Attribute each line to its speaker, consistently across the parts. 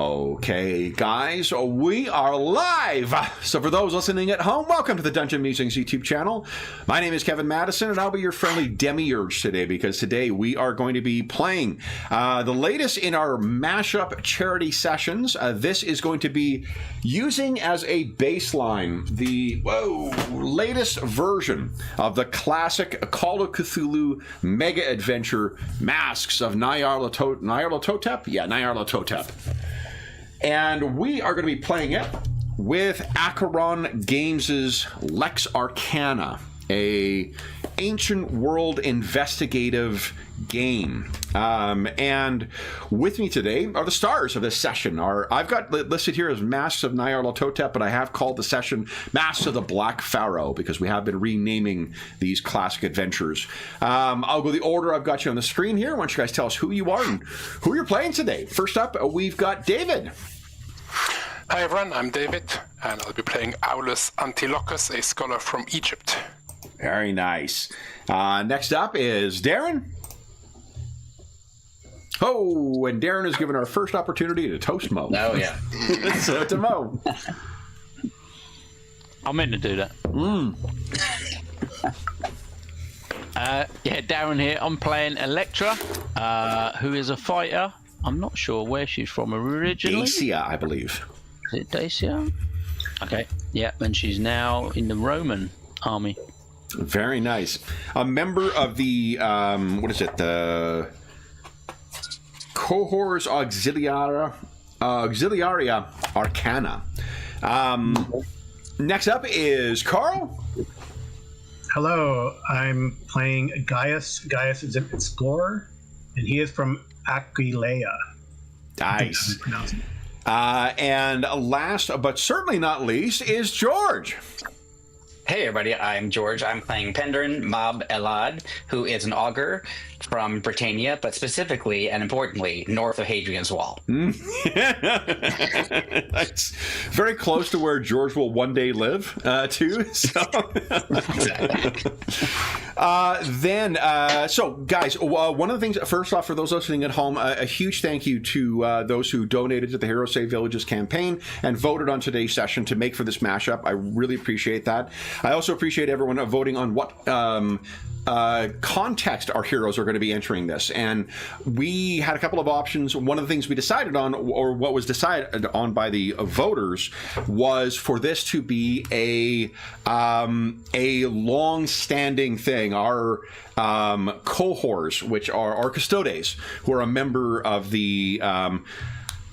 Speaker 1: Okay, guys, we are live! So for those listening at home, welcome to the Dungeon Musings YouTube channel. My name is Kevin Madison, and I'll be your friendly demiurge today, because today we are going to be playing the latest in our mashup charity sessions. This is going to be using as a baseline the latest version of the classic Call of Cthulhu mega adventure, Masks of Nyarlathotep? Yeah, Nyarlathotep. And we are going to be playing it with Acheron Games' Lex Arcana, a Ancient World Investigative game. And with me today are the stars of this session. I've got listed here as Masks of Nyarlathotep, but I have called the session Masks of the Black Pharaoh because we have been renaming these classic adventures. I'll go the order I've got you on the screen here. Why don't you guys tell us who you are and who you're playing today? First up, we've got David.
Speaker 2: Hi everyone, I'm David, and I'll be playing Aulus Antilochus, a scholar from Egypt.
Speaker 1: Very nice. Next up is Darren. Oh, and Darren is given our first opportunity to toast Mo.
Speaker 3: Oh, yeah.
Speaker 1: So to Mo.
Speaker 4: I meant to do that. Yeah, Darren here. I'm playing Electra, who is a fighter. I'm not sure where she's from originally.
Speaker 1: Dacia, I believe.
Speaker 4: Is it Dacia? Okay. Yeah, and she's now in the Roman army.
Speaker 1: Very nice. A member of the, the Cohors Auxiliaria Arcana. Next up is Carl.
Speaker 5: Hello, I'm playing Gaius. Gaius is an explorer, and he is from Aquileia.
Speaker 1: Nice. And last but certainly not least is George.
Speaker 3: Hey everybody, I'm George. I'm playing Penderin MacLeod, who is an augur from Britannia, but specifically and importantly, north of Hadrian's Wall.
Speaker 1: That's very close to where George will one day live, too. So, so guys, one of the things, first off, for those listening at home, a huge thank you to those who donated to the Hero Save Villages campaign and voted on today's session to make for this mashup. I really appreciate that. I also appreciate everyone voting on what context our heroes are going to be entering this, and we had a couple of options. One of the things we decided on, or what was decided on by the voters, was for this to be a long-standing thing. Our cohorts, which are our custodes, who are a member of the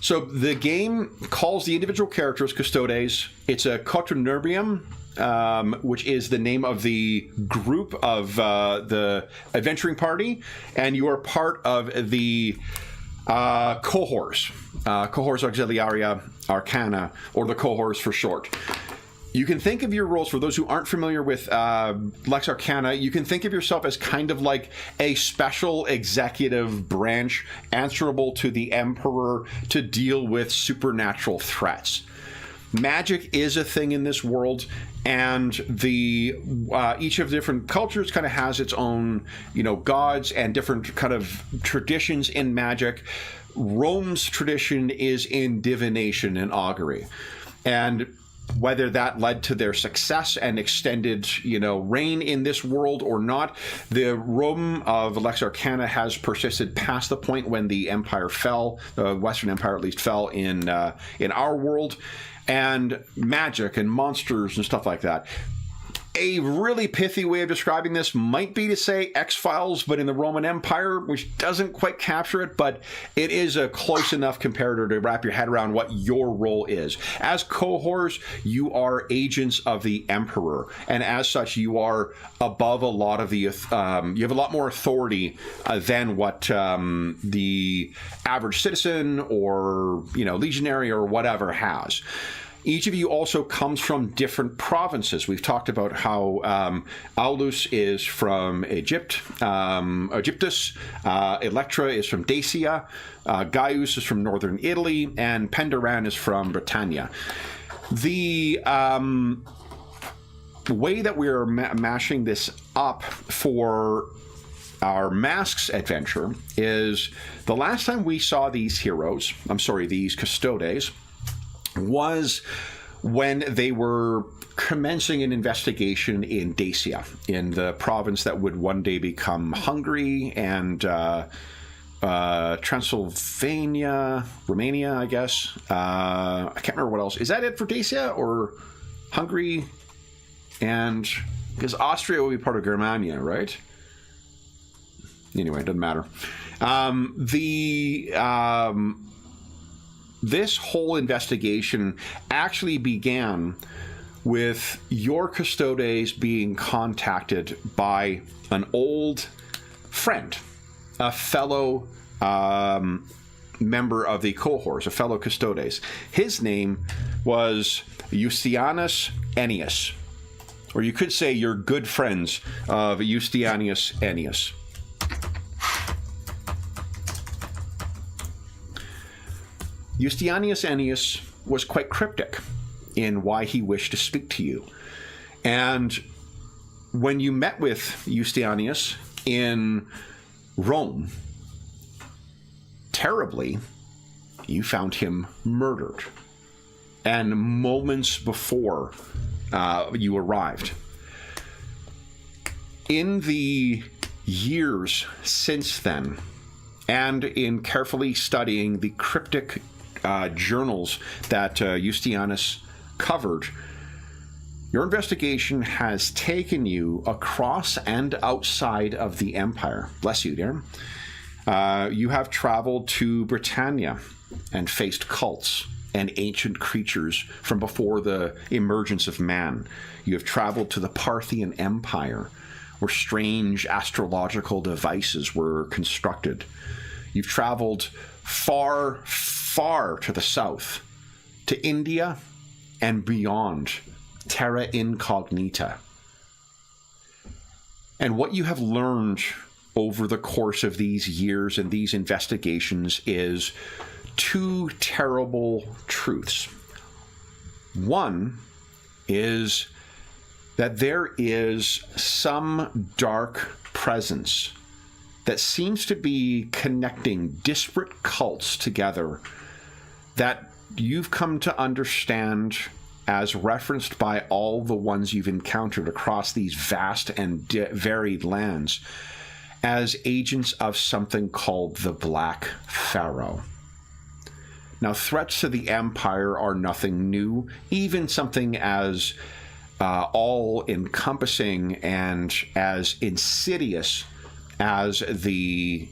Speaker 1: so the game calls the individual characters custodes. It's a quaternium, which is the name of the group of the adventuring party, and you are part of the cohorts, Cohors Auxiliaria Arcana, or the cohorts for short. You can think of your roles, for those who aren't familiar with Lex Arcana, you can think of yourself as kind of like a special executive branch answerable to the Emperor to deal with supernatural threats. Magic is a thing in this world, and the each of the different cultures kind of has its own, gods and different kind of traditions in magic. Rome's tradition is in divination and augury, and whether that led to their success and extended, reign in this world or not, the Rome of Lex Arcana has persisted past the point when the Empire fell, the Western Empire at least fell in our world. And magic and monsters and stuff like that. A really pithy way of describing this might be to say X-Files, but in the Roman Empire, which doesn't quite capture it, but it is a close enough comparator to wrap your head around what your role is. As cohorts, you are agents of the Emperor, and as such, you are above a lot of the, you have a lot more authority than what the average citizen or, legionary or whatever has. Each of you also comes from different provinces. We've talked about how Aulus is from Egypt, Egyptus, Electra is from Dacia, Gaius is from northern Italy, and Penderin is from Britannia. The way that we're mashing this up for our Masks adventure is the last time we saw these heroes, these custodes, was when they were commencing an investigation in Dacia, in the province that would one day become Hungary and Transylvania, Romania, I guess. I can't remember what else. Is that it for Dacia or Hungary? And because Austria will be part of Germania, right? Anyway, it doesn't matter. This whole investigation actually began with your custodes being contacted by an old friend, a fellow member of the cohorts, a fellow custodes. His name was Eustianus Ennius, or you could say you're good friends of Eustianus Ennius. Eustianus Ennius was quite cryptic in why he wished to speak to you. And when you met with Eustianus in Rome, terribly, you found him murdered. And moments before you arrived. In the years since then, and in carefully studying the cryptic journals that Eustianus covered, your investigation has taken you across and outside of the Empire. Bless you, dear. You have traveled to Britannia and faced cults and ancient creatures from before the emergence of man. You have traveled to the Parthian Empire, where strange astrological devices were constructed. You've traveled far, far to the south, to India and beyond, terra incognita. And what you have learned over the course of these years and these investigations is two terrible truths. One is that there is some dark presence that seems to be connecting disparate cults together that you've come to understand, as referenced by all the ones you've encountered across these vast and varied lands, as agents of something called the Black Pharaoh. Now, threats to the Empire are nothing new. Even something as all-encompassing and as insidious as the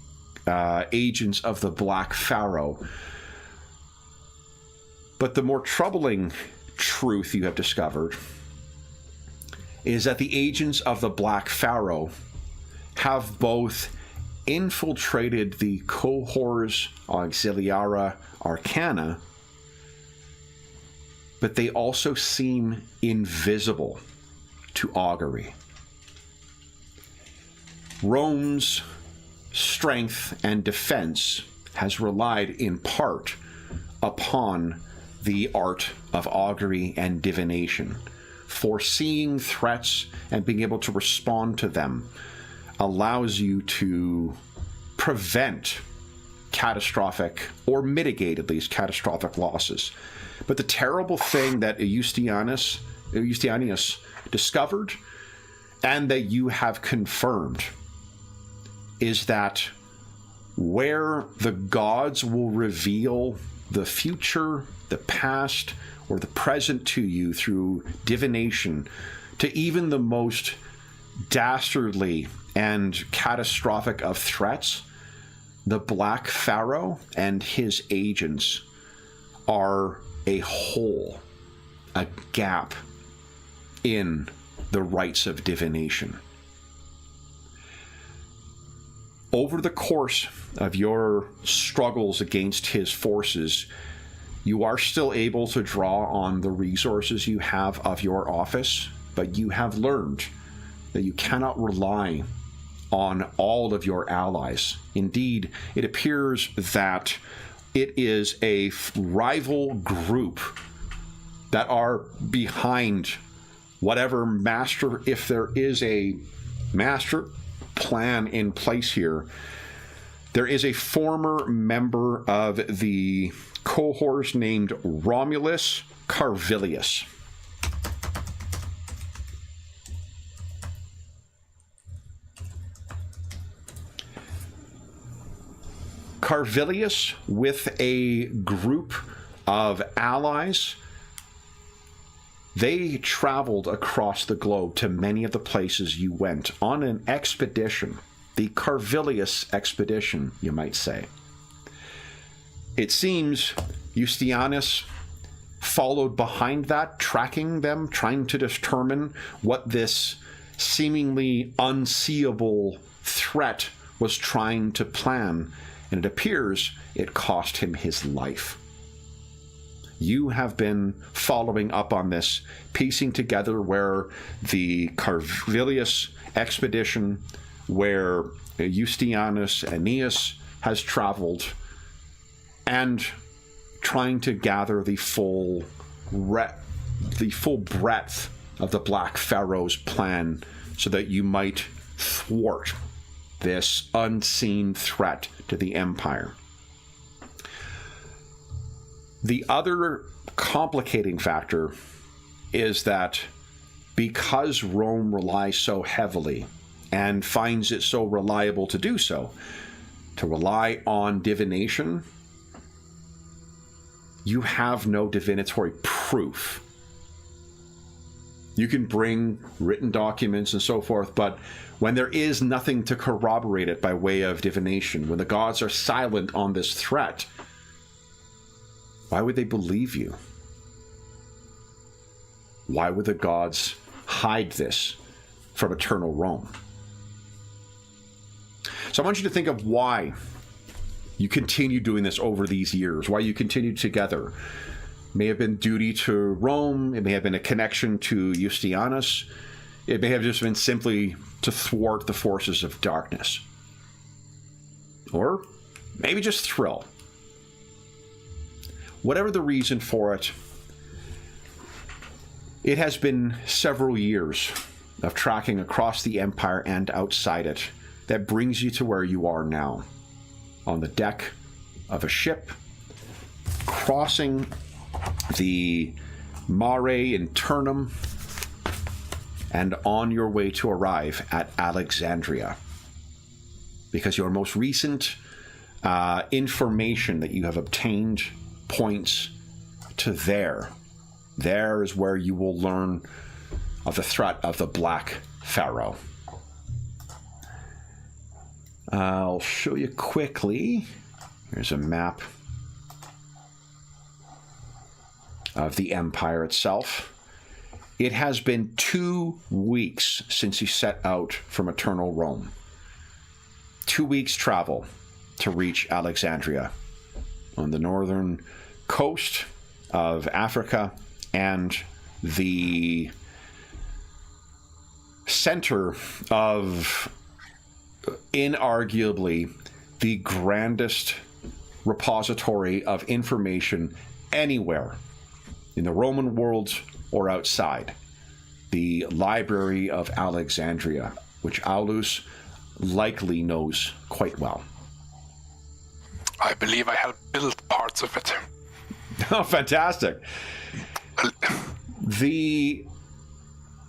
Speaker 1: agents of the Black Pharaoh. But the more troubling truth you have discovered is that the agents of the Black Pharaoh have both infiltrated the cohors auxiliaria arcana, but they also seem invisible to augury. Rome's strength and defense has relied in part upon the art of augury and divination. Foreseeing threats and being able to respond to them allows you to prevent catastrophic, or mitigate at least catastrophic losses. But the terrible thing that Eustianus discovered, and that you have confirmed, is that where the gods will reveal the future, the past, or the present to you through divination, to even the most dastardly and catastrophic of threats, the Black Pharaoh and his agents are a hole, a gap in the rites of divination. Over the course of your struggles against his forces, you are still able to draw on the resources you have of your office, but you have learned that you cannot rely on all of your allies. Indeed, it appears that it is a rival group that are behind whatever master, if there is a master, plan in place here. There is a former member of the cohorts named Romulus Carvilius. Carvilius, with a group of allies, they traveled across the globe to many of the places you went on an expedition. The Carvilius expedition, you might say. It seems Eustianus followed behind that, tracking them, trying to determine what this seemingly unseeable threat was trying to plan, and it appears it cost him his life. You have been following up on this, piecing together where the Carvilius expedition, where Eustianus Aeneas has traveled, and trying to gather the full breadth of the Black Pharaoh's plan so that you might thwart this unseen threat to the Empire. The other complicating factor is that because Rome relies so heavily and finds it so reliable to do so, to rely on divination, you have no divinatory proof. You can bring written documents and so forth, but when there is nothing to corroborate it by way of divination, when the gods are silent on this threat, why would they believe you? Why would the gods hide this from eternal Rome? So I want you to think of why you continue doing this over these years, why you continued together. It may have been duty to Rome, it may have been a connection to Eustianus, it may have just been simply to thwart the forces of darkness. Or maybe just thrill. Whatever the reason for it, it has been several years of tracking across the Empire and outside it that brings you to where you are now, on the deck of a ship, crossing the Mare Internum, and on your way to arrive at Alexandria. Because your most recent information that you have obtained points to there. There is where you will learn of the threat of the Black Pharaoh. I'll show you quickly. Here's a map of the Empire itself. It has been 2 weeks since you set out from eternal Rome. 2 weeks travel to reach Alexandria on the northern coast of Africa and the center of inarguably the grandest repository of information anywhere in the Roman world or outside, the Library of Alexandria, which Aulus likely knows quite well.
Speaker 2: I believe I helped build parts of it.
Speaker 1: Oh, fantastic. The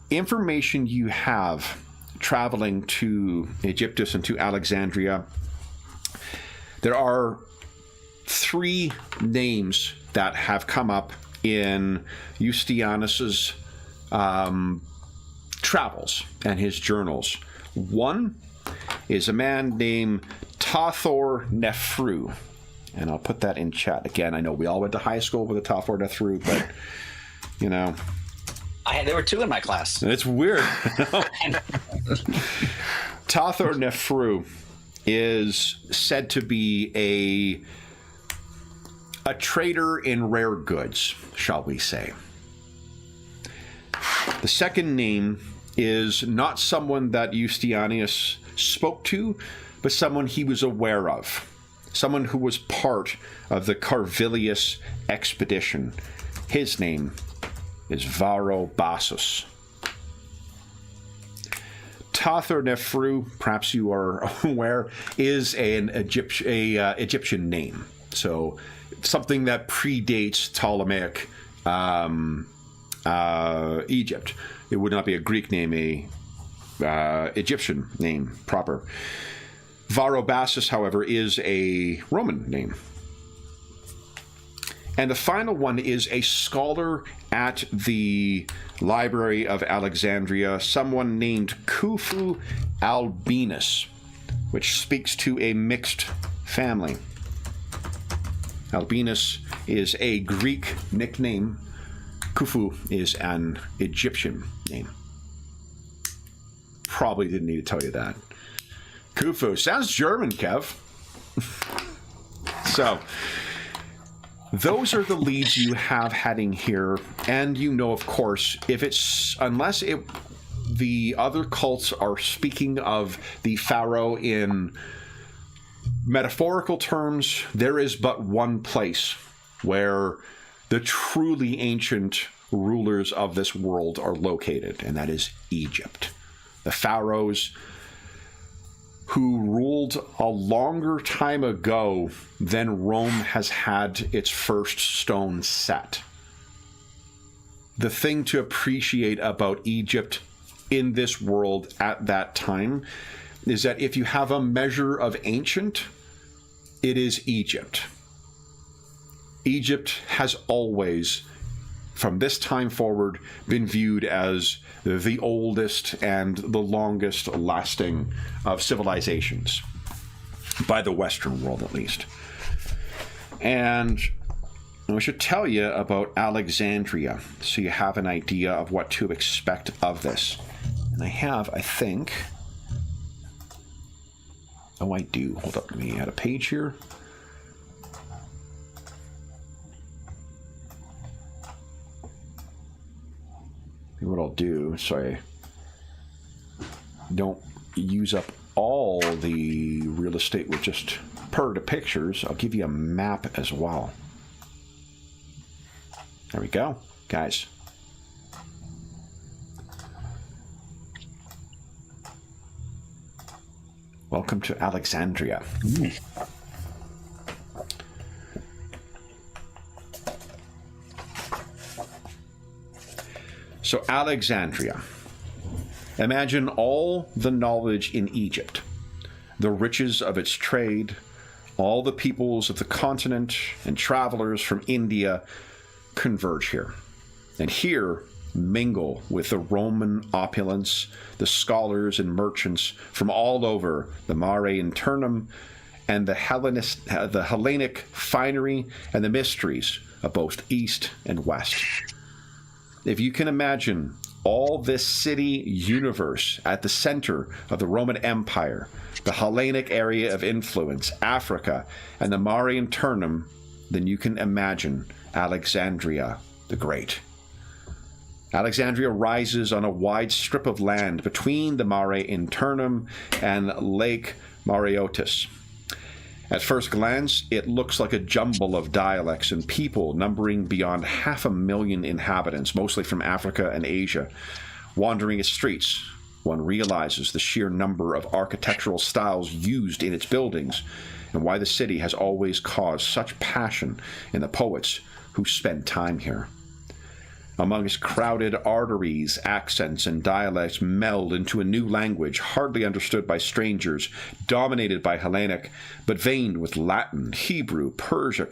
Speaker 1: information you have traveling to Egyptus and to Alexandria, there are 3 names that have come up in Eustianus's travels and his journals. One is a man named Tathor Nefru, and I'll put that in chat again. I know we all went to high school with a Tathor Nefru, but you know,
Speaker 3: There were 2 in my class.
Speaker 1: it's weird. Tathor Nefru is said to be a trader in rare goods, shall we say. The second name is not someone that Eustianus spoke to, but someone he was aware of. Someone who was part of the Carvilius expedition. His name is Varro Bassus. Tather Nefru, perhaps you are aware, is an Egyptian name. So something that predates Ptolemaic Egypt. It would not be a Greek name, a Egyptian name proper. Varobassus, however, is a Roman name. And the final one is a scholar at the Library of Alexandria, someone named Khufu Albinus, which speaks to a mixed family. Albinus is a Greek nickname. Khufu is an Egyptian name. Probably didn't need to tell you that. Khufu sounds German, Kev. So, those are the leads you have heading here, and you know, of course, unless the other cults are speaking of the Pharaoh in metaphorical terms, there is but one place where the truly ancient rulers of this world are located, and that is Egypt. The pharaohs who ruled a longer time ago than Rome has had its first stone set. The thing to appreciate about Egypt in this world at that time is that if you have a measure of ancient, it is Egypt. Egypt has always, from this time forward, been viewed as the oldest and the longest lasting of civilizations, by the Western world at least. And I should tell you about Alexandria, so you have an idea of what to expect of this. And I think... Oh, I do. Hold up, let me add a page here. What I'll do, so I don't use up all the real estate with just per the pictures, I'll give you a map as well. There we go, guys. Welcome to Alexandria. So Alexandria. Imagine all the knowledge in Egypt, the riches of its trade, all the peoples of the continent and travelers from India converge here. And here mingle with the Roman opulence, the scholars and merchants from all over the Mare Internum, and the Hellenic finery and the mysteries of both East and West. If you can imagine all this city universe at the center of the Roman Empire, the Hellenic area of influence, Africa, and the Mare Internum, then you can imagine Alexandria the Great. Alexandria rises on a wide strip of land between the Mare Internum and Lake Mareotis. At first glance, it looks like a jumble of dialects and people numbering beyond 500,000 inhabitants, mostly from Africa and Asia. Wandering its streets, one realizes the sheer number of architectural styles used in its buildings and why the city has always caused such passion in the poets who spend time here. Among its crowded arteries, accents and dialects meld into a new language hardly understood by strangers, dominated by Hellenic, but veined with Latin, Hebrew, Persian,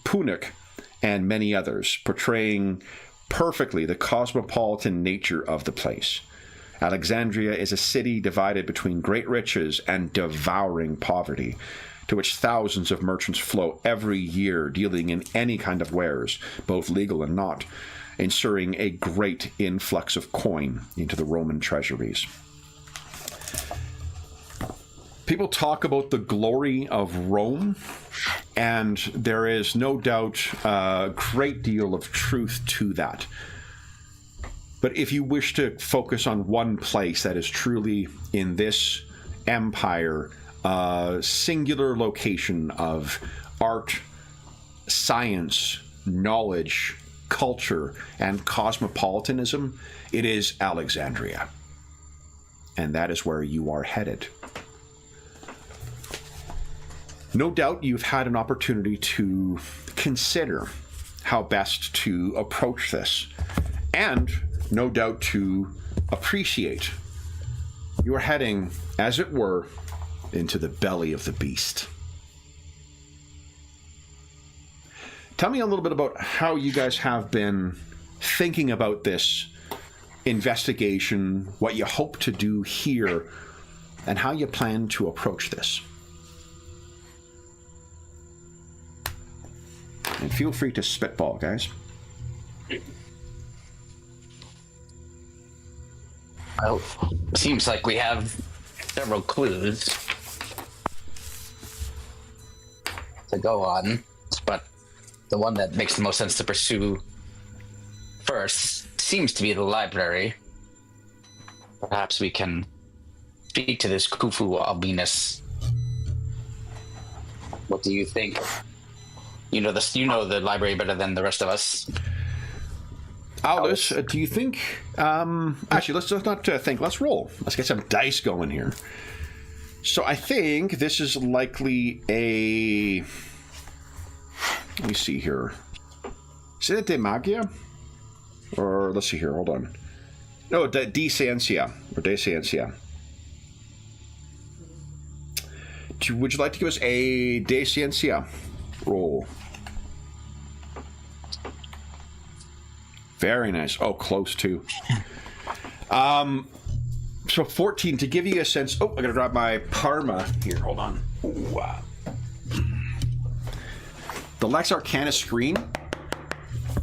Speaker 1: Punic, and many others, portraying perfectly the cosmopolitan nature of the place. Alexandria is a city divided between great riches and devouring poverty, to which thousands of merchants flow every year, dealing in any kind of wares, both legal and not, ensuring a great influx of coin into the Roman treasuries. People talk about the glory of Rome, and there is no doubt a great deal of truth to that. But if you wish to focus on one place that is truly in this empire, a singular location of art, science, knowledge, culture, and cosmopolitanism, it is Alexandria. and that is where you are headed. No doubt you've had an opportunity to consider how best to approach this, and no doubt to appreciate you are heading, as it were, into the belly of the beast. Tell me a little bit about how you guys have been thinking about this investigation, what you hope to do here, and how you plan to approach this. And feel free to spitball, guys.
Speaker 3: Well, seems like we have several clues to go on, but the one that makes the most sense to pursue first seems to be the library. Perhaps we can speak to this Khufu Albinus. What do you think? You know the library better than the rest of us.
Speaker 1: Aldous, do you think... actually, let's not think. Let's roll. Let's get some dice going here. So I think this is likely a... Let me see here. Is it de magia? Or, let's see here, hold on. No, de ciencia. Or de ciencia. Would you like to give us a de ciencia roll? Very nice. Oh, close too. So 14, to give you a sense... Oh, I gotta grab my Parma here. Hold on. Ooh, the Lex Arcana screen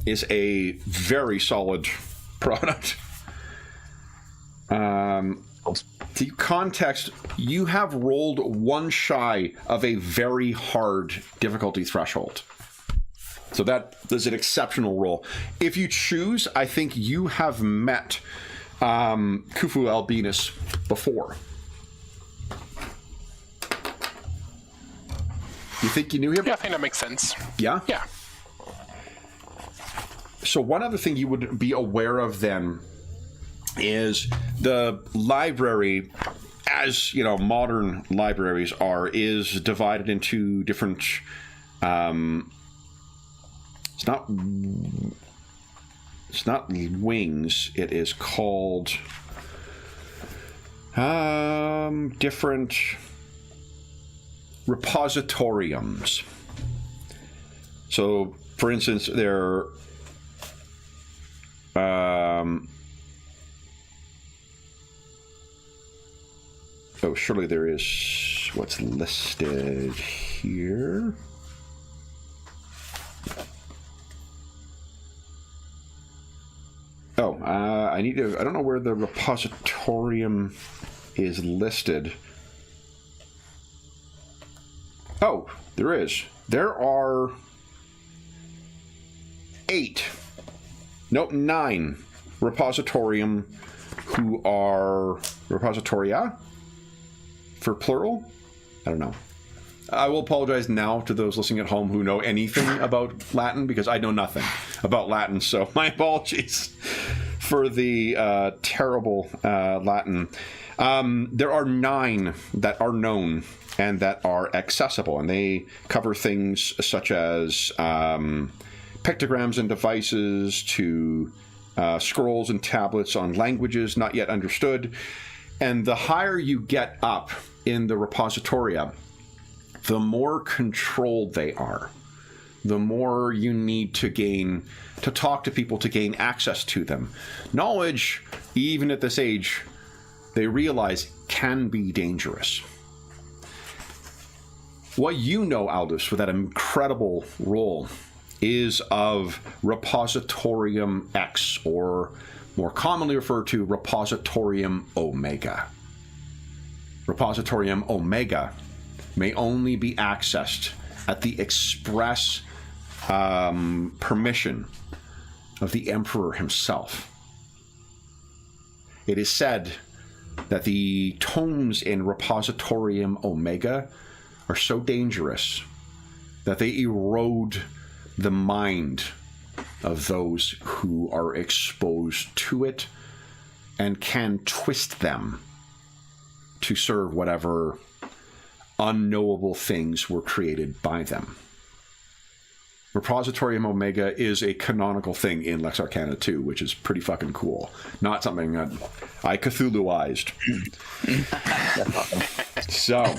Speaker 1: is a very solid product. The context, you have rolled one shy of a very hard difficulty threshold. So that is an exceptional roll. If you choose, I think you have met Khufu Albinus before. You think you knew him?
Speaker 2: Yeah, I think that makes sense.
Speaker 1: Yeah?
Speaker 2: Yeah.
Speaker 1: So one other thing you would be aware of then is the library, as you know, modern libraries are, is divided into different... It's not wings. It is called different repositoriums. So, for instance, there. Oh, surely there is what's listed here. Oh, I need to... I don't know where the repositorium is listed. Oh, there is. There are 9 repositorium who are... Repositoria? For plural? I don't know. I will apologize now to those listening at home who know anything about Latin, because I know nothing about Latin, so my apologies for the terrible Latin. There are 9 that are known and that are accessible, and they cover things such as pictograms and devices to scrolls and tablets on languages not yet understood. And the higher you get up in the repositoria, the more controlled they are, the more you need to talk to people to gain access to them. Knowledge, even at this age, they realize can be dangerous. What you know, Aldous, with that incredible role, is of Repositorium X, or more commonly referred to Repositorium Omega. Repositorium Omega may only be accessed at the express permission of the Emperor himself. It is said that the tomes in Repositorium Omega are so dangerous that they erode the mind of those who are exposed to it and can twist them to serve whatever unknowable things were created by them. Repositorium Omega is a canonical thing in Lex Arcana 2, which is pretty fucking cool. Not something that I Cthulhuized. So,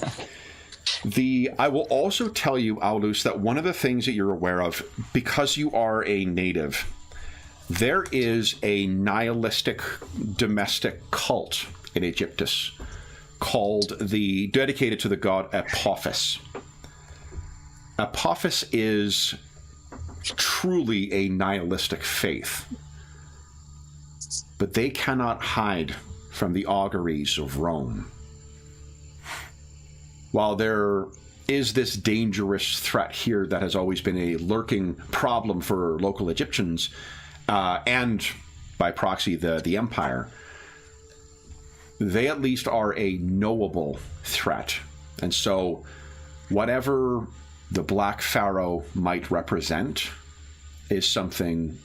Speaker 1: I will also tell you, Aulus, that one of the things that you're aware of, because you are a native, there is a nihilistic domestic cult in Egyptus dedicated to the god Apophis. Apophis is truly a nihilistic faith, but they cannot hide from the auguries of Rome. While there is this dangerous threat here that has always been a lurking problem for local Egyptians, and by proxy the empire, they at least are a knowable threat. And so whatever the Black Pharaoh might represent is something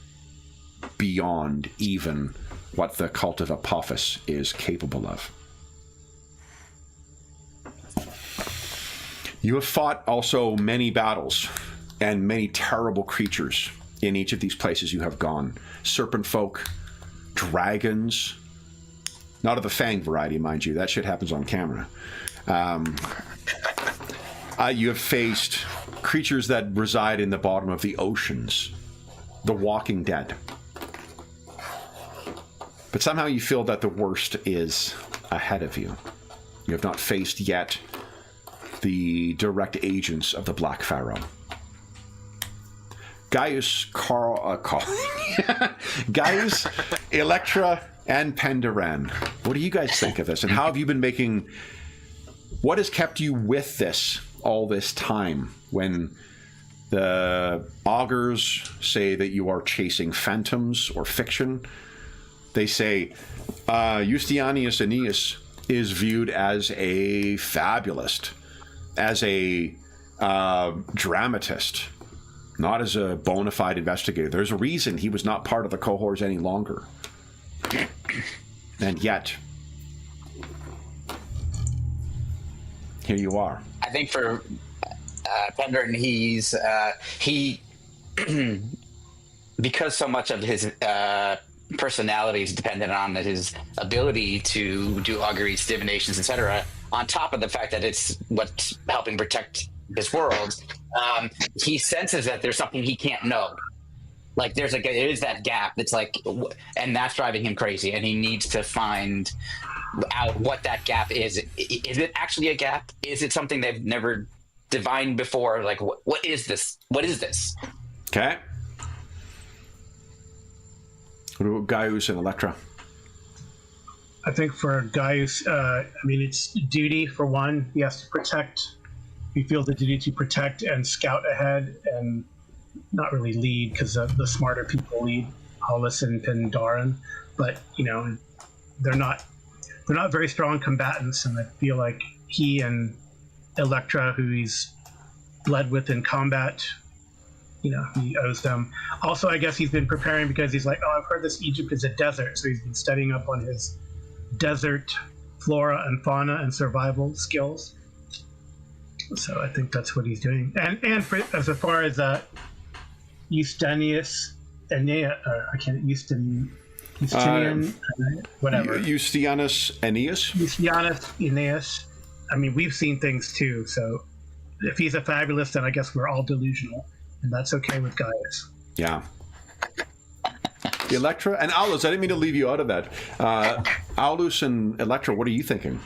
Speaker 1: beyond even what the cult of Apophis is capable of. You have fought also many battles and many terrible creatures in each of these places you have gone. Serpent folk, dragons, not of the fang variety, mind you. That shit happens on camera. You have faced creatures that reside in the bottom of the oceans, the Walking Dead. But somehow you feel that the worst is ahead of you. You have not faced yet the direct agents of the Black Pharaoh. Gaius, Gaius, Electra, and Penderan. What do you guys think of this? And how have you been making... What has kept you with this all this time when the augurs say that you are chasing phantoms or fiction? They say Justinianus Aeneas is viewed as a fabulist, as a dramatist, not as a bona fide investigator. There's a reason he was not part of the cohorts any longer. And yet, here you are.
Speaker 3: I think for Penderan, he because so much of his personality is dependent on his ability to do auguries, divinations, etc. On top of the fact that it's what's helping protect his world, he senses that there's something he can't know. Like there is that gap. It's like, and that's driving him crazy. And he needs to find out what that gap is. Is it actually a gap? Is it something they've never divined before? Like, what is this? What is this?
Speaker 1: Okay. What about Gaius and Electra?
Speaker 5: I think for Gaius, it's duty for one. He has to protect. He feels the duty to protect and scout ahead and not really lead, because the smarter people lead, Hollis and Pendaran. But they're not very strong combatants, and I feel like he and Electra, who he's bled with in combat, he owes them. Also, I guess he's been preparing because he's like, I've heard this Egypt is a desert, so he's been studying up on his desert flora and fauna and survival skills. So I think that's what he's doing. And for, as far as Justinius Aeneas, Justinian, whatever.
Speaker 1: Justinianus Aeneas?
Speaker 5: Justinianus Aeneas. I mean, we've seen things too, so if he's a fabulist, then I guess we're all delusional, and that's okay with Gaius.
Speaker 1: Yeah. Electra and Aulus, I didn't mean to leave you out of that. Aulus and Electra, what are you thinking?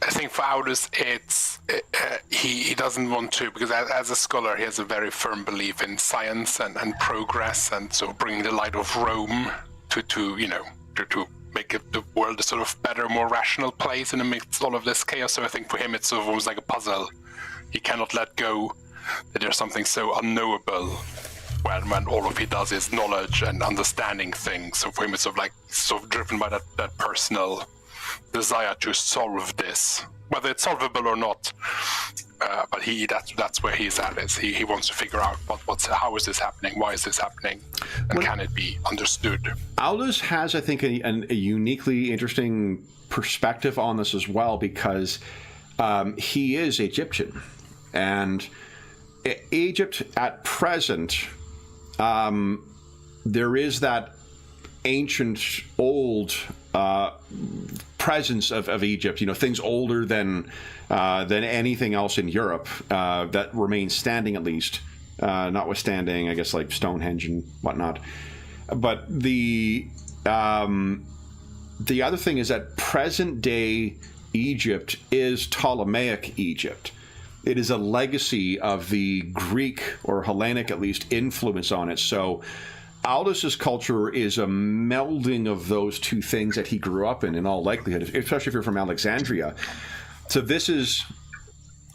Speaker 2: I think for Aulus, it's he doesn't want to, because as a scholar, he has a very firm belief in science and progress, and so bringing the light of Rome to make the world a sort of better, more rational place in the midst of all of this chaos. So I think for him, it's sort of almost like a puzzle. He cannot let go that there's something so unknowable when all of he does is knowledge and understanding things. So for him, it's sort of driven by that personal desire to solve this, whether it's solvable or not. But that's where he's at. Is he wants to figure out how is this happening? Why is this happening? And can it be understood?
Speaker 1: Aldous has, I think, a uniquely interesting perspective on this as well, because he is Egyptian, and Egypt at present, there is that ancient old presence of Egypt, things older than anything else in Europe that remains standing, at least, notwithstanding, I guess, like Stonehenge and whatnot. But the other thing is that present day Egypt is Ptolemaic Egypt. It is a legacy of the Greek, or Hellenic at least, influence on it. So Aldous' culture is a melding of those two things that he grew up in all likelihood, especially if you're from Alexandria. So this is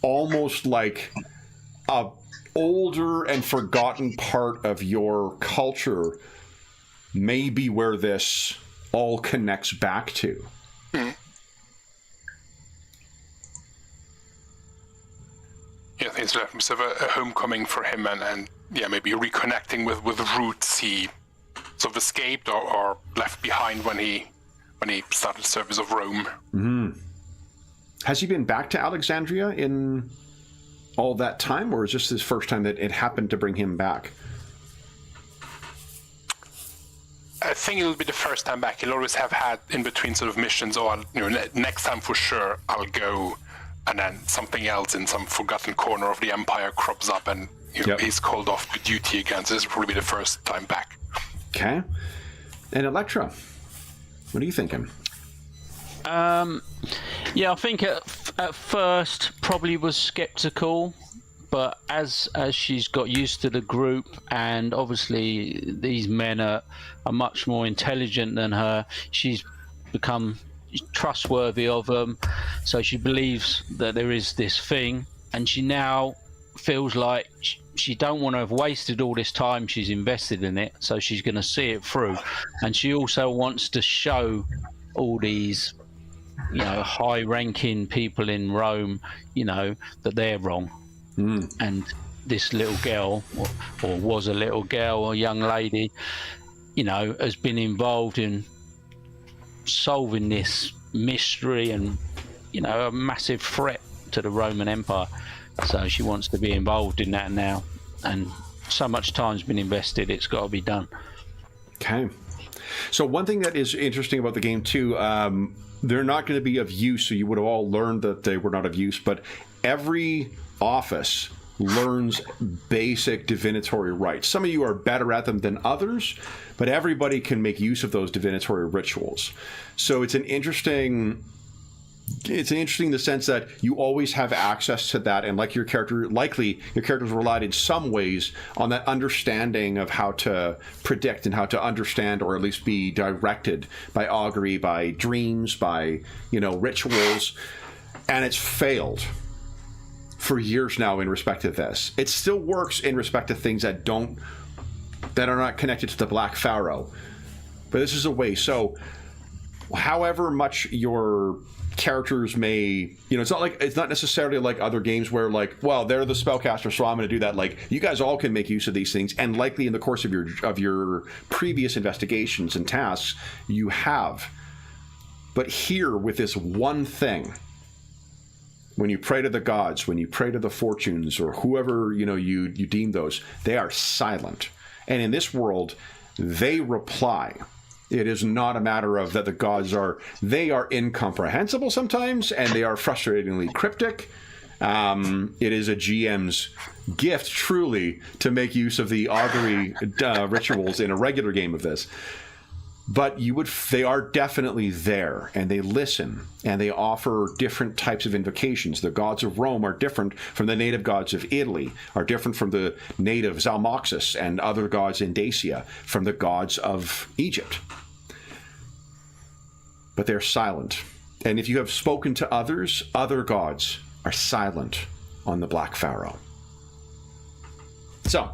Speaker 1: almost like a older and forgotten part of your culture, maybe where this all connects back to.
Speaker 2: Yeah, I think it's sort of a homecoming for him, and maybe reconnecting with roots he sort of escaped or left behind when he started service of Rome.
Speaker 1: Mm-hmm. Has he been back to Alexandria in all that time, or is this his first time that it happened to bring him back?
Speaker 2: I think it'll be the first time back. He'll always have had in between sort of missions, next time for sure I'll go, and then something else in some forgotten corner of the Empire crops up, and he's called off to duty again. So this will probably be the first time back.
Speaker 1: Okay. And Electra, what are you thinking?
Speaker 4: I think at first probably was skeptical, but as she's got used to the group, and obviously these men are much more intelligent than her, she's become trustworthy of them, so she believes that there is this thing, and she now feels like she don't want to have wasted all this time she's invested in it, so she's going to see it through. And she also wants to show all these high-ranking people in Rome, that they're wrong. And this little girl, or was a little girl or young lady, has been involved in solving this mystery and, a massive threat to the Roman Empire. So she wants to be involved in that now. And so much time's been invested, it's got to be done. Okay.
Speaker 1: So one thing that is interesting about the game, too, they're not going to be of use, so you would have all learned that they were not of use, but every office learns basic divinatory rites. Some of you are better at them than others, but everybody can make use of those divinatory rituals. So it's interesting in the sense that you always have access to that, and like your characters relied in some ways on that understanding of how to predict and how to understand, or at least be directed by augury, by dreams, by rituals, and it's failed for years now in respect to this. It still works in respect to things that are not connected to the Black Pharaoh, but this is a way. So however much your characters may, it's not necessarily like other games where they're the spellcaster, so I'm going to do that. You guys all can make use of these things, and likely in the course of your previous investigations and tasks you have. But here, with this one thing, when you pray to the gods, when you pray to the fortunes, or whoever you deem those, they are silent, and in this world they reply. It is not a matter of that the gods they are incomprehensible sometimes, and they are frustratingly cryptic. It is a GM's gift, truly, to make use of the augury rituals in a regular game of this. But they are definitely there, and they listen, and they offer different types of invocations. The gods of Rome are different from the native gods of Italy, are different from the native Zalmoxis and other gods in Dacia, from the gods of Egypt. But they're silent. And if you have spoken to others, other gods are silent on the Black Pharaoh. So,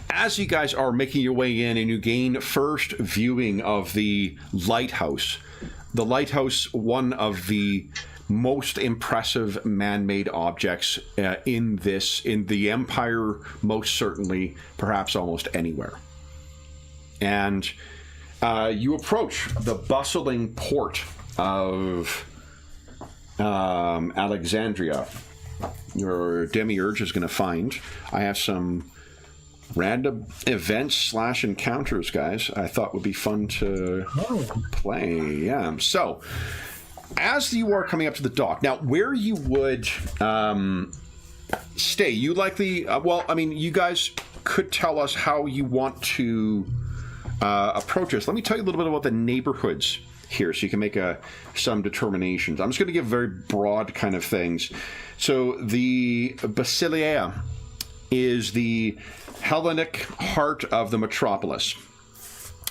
Speaker 1: as you guys are making your way in and you gain first viewing of the lighthouse, the lighthouse, one of the most impressive man-made objects in the Empire, most certainly, perhaps almost anywhere. And you approach the bustling port of Alexandria. Your demiurge is going to find I have some random events / encounters, guys, I thought would be fun to play. Yeah. So, as you are coming up to the dock, now where you would stay, you likely, you guys could tell us how you want to approach this. Let me tell you a little bit about the neighborhoods here so you can make some determinations. I'm just going to give very broad kind of things. So the Basileia is the Hellenic heart of the metropolis.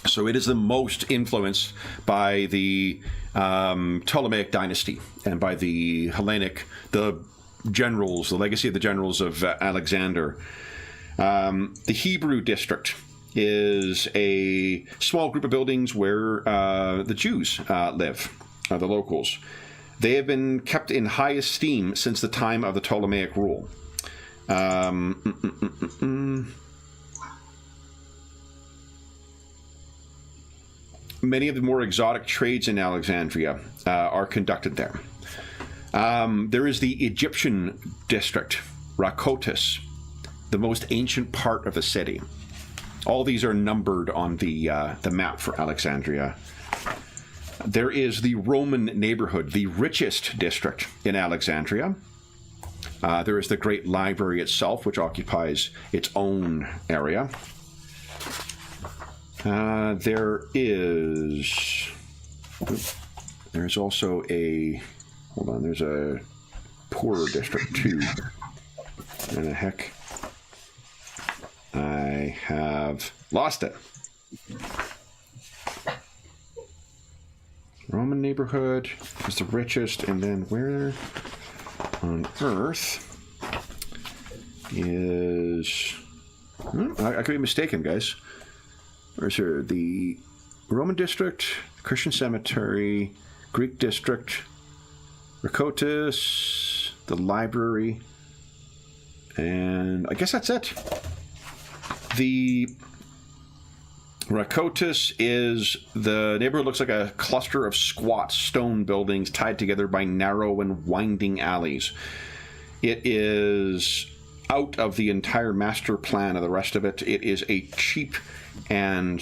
Speaker 1: So it is the most influenced by the Ptolemaic dynasty and by the generals, the legacy of the generals of Alexander. The Hebrew district is a small group of buildings where the Jews live, the locals. They have been kept in high esteem since the time of the Ptolemaic rule. Many of the more exotic trades in Alexandria are conducted there. There is the Egyptian district, Rakotis, the most ancient part of the city. All these are numbered on the map for Alexandria. There is the Roman neighborhood, the richest district in Alexandria. There is the Great Library itself, which occupies its own area. There's also there's a poorer district too. Where the heck? I have lost it. Roman neighborhood is the richest, and then where on earth is... I could be mistaken, guys. Where's here? The Roman district, Christian cemetery, Greek district, Rakotis, the library, and I guess that's it. The Rakotis is the neighborhood, looks like a cluster of squat stone buildings tied together by narrow and winding alleys. It is out of the entire master plan of the rest of it. It is a cheap and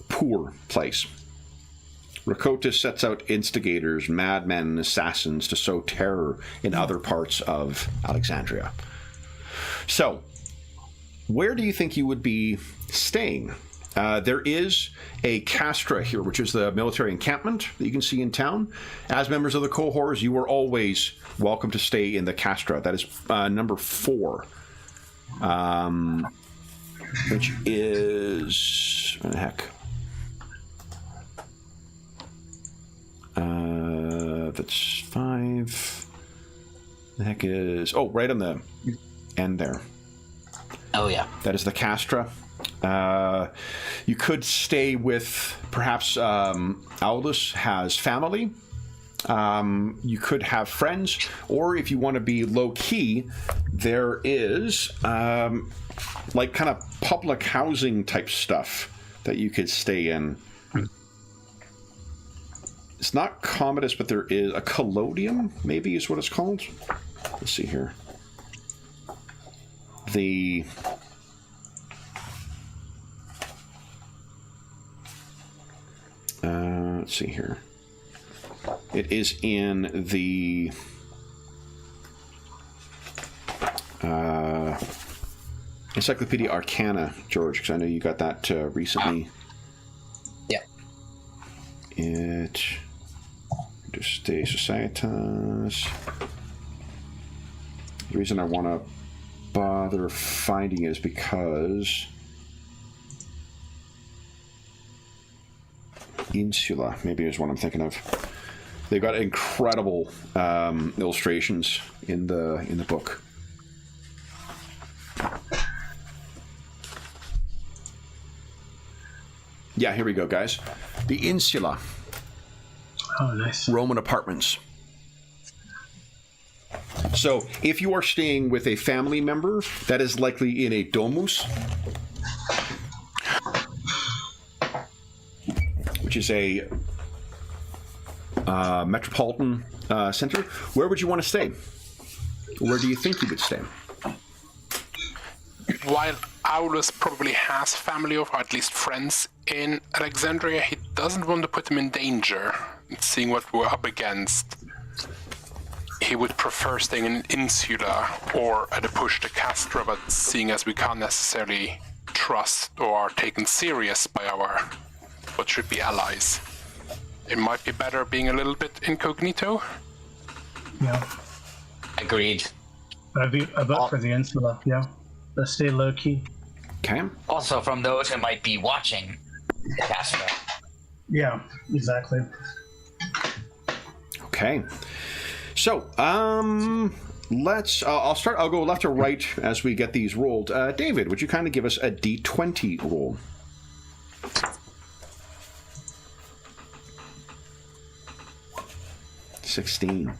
Speaker 1: poor place. Rakotis sets out instigators, madmen, and assassins to sow terror in other parts of Alexandria. So, where do you think you would be staying? There is a castra here, which is the military encampment that you can see in town. As members of the cohorts, you are always welcome to stay in the castra. That is number 4, which is... what the heck? That's 5. The heck is... oh, right on the end there.
Speaker 3: Oh, yeah.
Speaker 1: That is the castra. You could stay with, perhaps, Aldous has family. You could have friends, or if you want to be low-key, there is, like, kind of public housing type stuff that you could stay in. It's not Commodus, but there is a collodium, maybe is what it's called. Let's see here. Let's see here. It is in the Encyclopedia Arcana, George, because I know you got that recently.
Speaker 3: Yeah.
Speaker 1: It just stay Societas. The reason I want to bother finding it is because Insula maybe is what I'm thinking of. They've got incredible illustrations in the book. Yeah, here we go, guys. The Insula.
Speaker 5: Oh, nice.
Speaker 1: Roman apartments. So, if you are staying with a family member, that is likely in a domus, which is a metropolitan center. Where would you want to stay? Where do you think you would stay?
Speaker 2: While Aulus probably has family or at least friends in Alexandria, he doesn't want to put them in danger. Seeing what we're up against, he would prefer staying in an insula or at a push to Castra, but seeing as we can't necessarily trust or are taken serious by our what should be allies, it might be better being a little bit incognito.
Speaker 5: Yeah.
Speaker 3: Agreed.
Speaker 5: I vote for the Insula, yeah. Let's stay low-key.
Speaker 1: Okay.
Speaker 3: Also, from those who might be watching Castra.
Speaker 5: Yeah, exactly.
Speaker 1: Okay. So, let's... I'll start... I'll go left to right as we get these rolled. David, would you kind of give us a D20 roll? $16.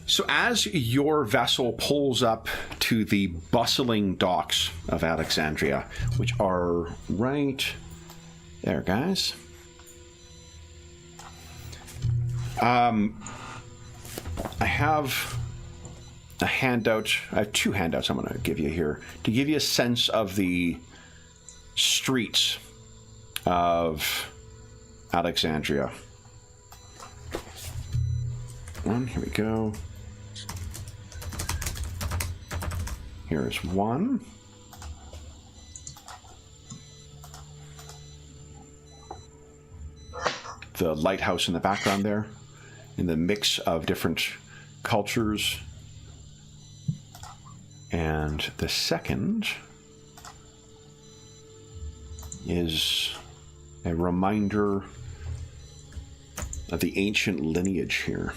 Speaker 1: So as your vessel pulls up to the bustling docks of Alexandria, which are right there, guys. I have a handout. I have two handouts I'm going to give you here to give you a sense of the streets of Alexandria. Here we go. Here's one. The lighthouse in the background there, in the mix of different cultures. And the second is a reminder of the ancient lineage here.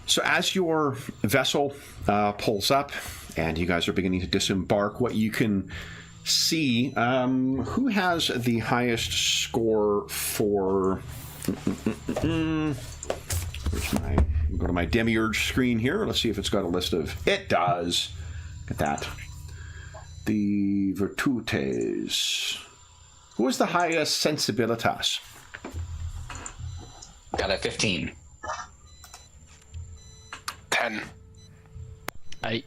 Speaker 1: So as your vessel pulls up and you guys are beginning to disembark, what you can see, who has the highest score for... Go to my Demiurge screen here. Let's see if it's got a list of... It does. Look at that. The Virtutes. Who is the highest Sensibilitas?
Speaker 3: Got a 15.
Speaker 2: 10.
Speaker 4: 8.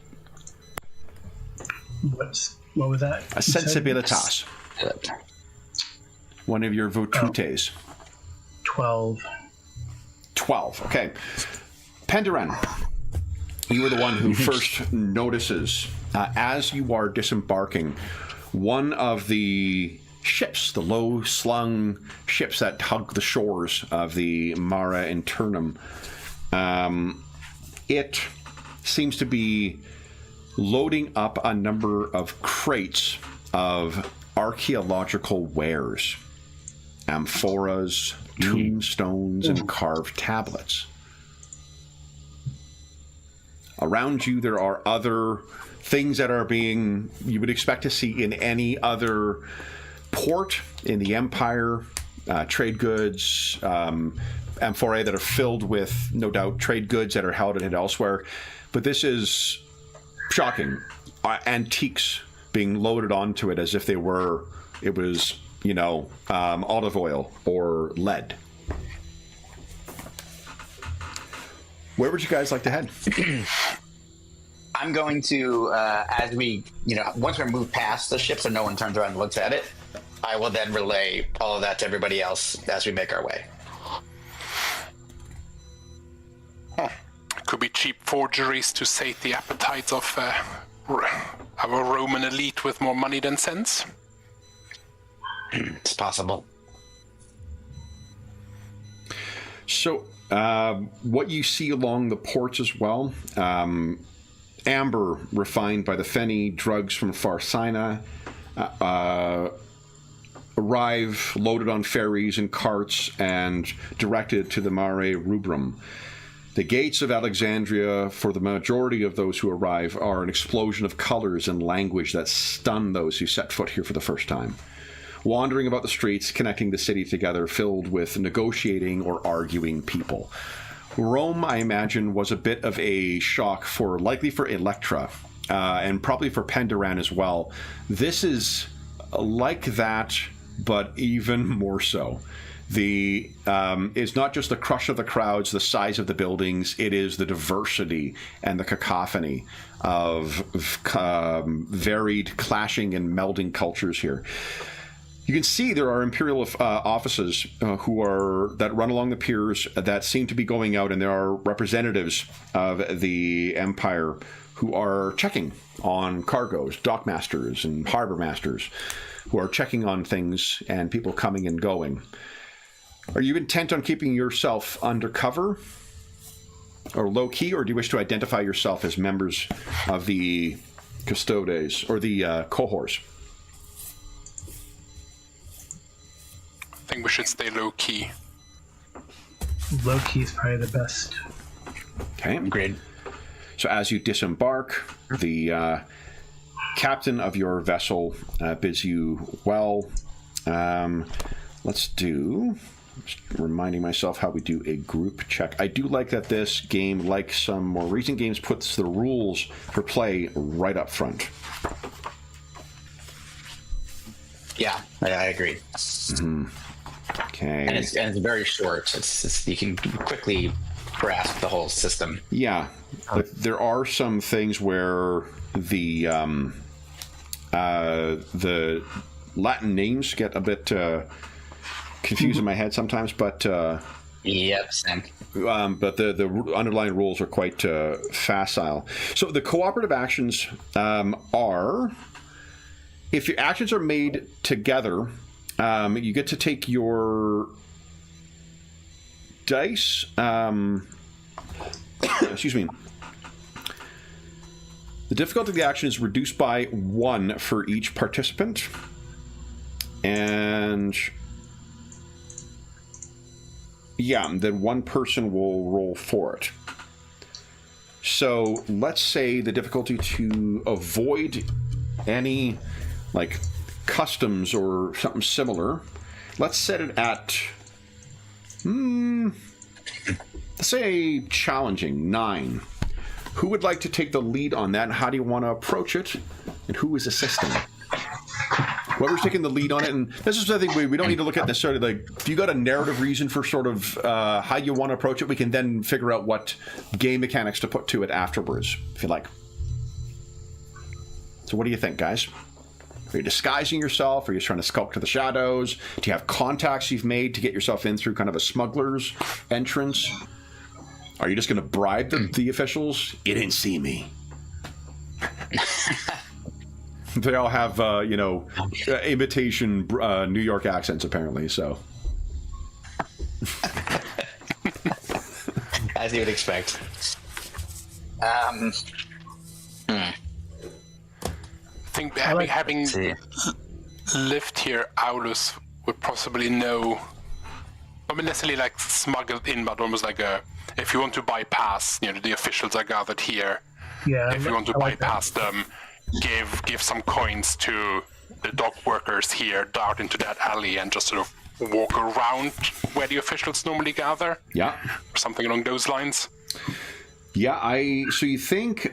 Speaker 5: What was that?
Speaker 1: A Sensibilitas.
Speaker 3: Good.
Speaker 1: One of your Virtutes.
Speaker 5: 12.
Speaker 1: 12. Okay. Penderan, you were the one who first notices, as you are disembarking, one of the ships, the low-slung ships that hug the shores of the Mare Internum, it seems to be loading up a number of crates of archaeological wares, amphoras, tombstones, and carved tablets. Around you, there are other things that are being, you would expect to see in any other port in the Empire, trade goods, amphorae that are filled with, no doubt, trade goods that are held in it elsewhere. But this is shocking. Antiques being loaded onto it as if it was, olive oil or lead. Where would you guys like to head?
Speaker 3: I'm going to, as we, once we move past the ship so no one turns around and looks at it, I will then relay all of that to everybody else as we make our way.
Speaker 2: Could be cheap forgeries to sate the appetites of a Roman elite with more money than sense.
Speaker 3: It's possible.
Speaker 1: So, what you see along the ports as well, amber refined by the Feni, drugs from far Sinai, arrive loaded on ferries and carts and directed to the Mare Rubrum. The gates of Alexandria, for the majority of those who arrive, are an explosion of colors and language that stun those who set foot here for the first time. Wandering about the streets, connecting the city together, filled with negotiating or arguing people. Rome, I imagine, was a bit of a shock likely for Electra, and probably for Penderan as well. This is like that, but even more so. It's not just the crush of the crowds, the size of the buildings, it is the diversity and the cacophony of varied clashing and melding cultures here. You can see there are imperial offices that run along the piers that seem to be going out, and there are representatives of the empire who are checking on cargoes, dockmasters and harbor masters who are checking on things and people coming and going. Are you intent on keeping yourself undercover or low-key, or do you wish to identify yourself as members of the Custodes or the cohorts?
Speaker 2: I think we should stay low-key.
Speaker 5: Low-key is probably the best.
Speaker 1: Okay.
Speaker 3: Agreed.
Speaker 1: So as you disembark, the captain of your vessel bids you well. Just reminding myself how we do a group check. I do like that this game, like some more recent games, puts the rules for play right up front.
Speaker 3: Yeah, I agree.
Speaker 1: Mm-hmm. Okay.
Speaker 3: And it's very short. It's you can quickly grasp the whole system.
Speaker 1: Yeah, but there are some things where the Latin names get a bit confused in my head sometimes, but
Speaker 3: Yep, same.
Speaker 1: But the underlying rules are quite facile. So the cooperative actions are, if your actions are made together, you get to take your dice. Excuse me. The difficulty of the action is reduced by 1 for each participant. And yeah, then one person will roll for it. So let's say the difficulty to avoid any like customs or something similar, let's set it at let's say challenging 9. Who would like to take the lead on that, and how do you want to approach it, and who is assisting? Whoever's taking the lead on it, and this is the thing we don't need to look at necessarily, like, if you got a narrative reason for sort of how you want to approach it, we can then figure out what game mechanics to put to it afterwards, if you like. So what do you think, guys? Are you disguising yourself? Are you trying to skulk to the shadows? Do you have contacts you've made to get yourself in through kind of a smuggler's entrance? Are you just going to bribe the officials? You didn't see me. They all have, imitation New York accents, apparently, so.
Speaker 3: As you would expect.
Speaker 2: I think having lived here, Aulus would possibly know, not necessarily like smuggled in, but almost like if you want to bypass, the officials are gathered here.
Speaker 5: Yeah.
Speaker 2: If you want to bypass them, give some coins to the dock workers here, dart into that alley, and just sort of walk around where the officials normally gather.
Speaker 1: Yeah.
Speaker 2: Or something along those lines.
Speaker 1: Yeah, so you think...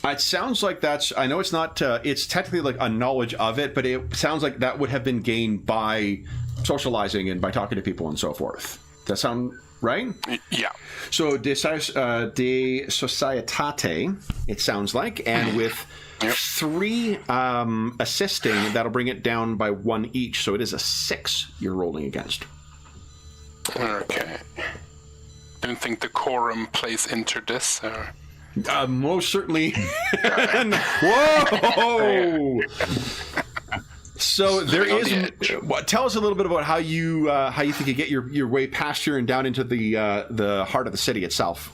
Speaker 1: It sounds like that's... I know it's not... it's technically like a knowledge of it, but it sounds like that would have been gained by socializing and by talking to people and so forth. Does that sound right?
Speaker 2: Yeah.
Speaker 1: So de societate, it sounds like, and with 3 assisting, that'll bring it down by 1 each. So it is a 6 you're rolling against.
Speaker 2: Okay. Don't think decorum plays into this.
Speaker 1: Most certainly. Whoa! So there is. Tell us a little bit about how you think you get your way past here and down into the heart of the city itself.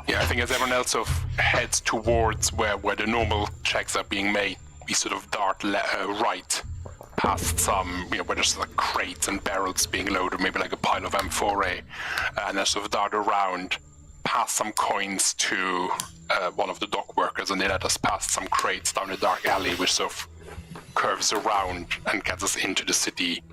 Speaker 2: Yeah, I think as everyone else sort of heads towards where the normal checks are being made, we sort of dart right past some, where there's like crates and barrels being loaded, maybe like a pile of amphorae, and then sort of dart around past some coins to one of the dock workers, and they let us past some crates down a dark alley, which sort of curves around and gets us into the city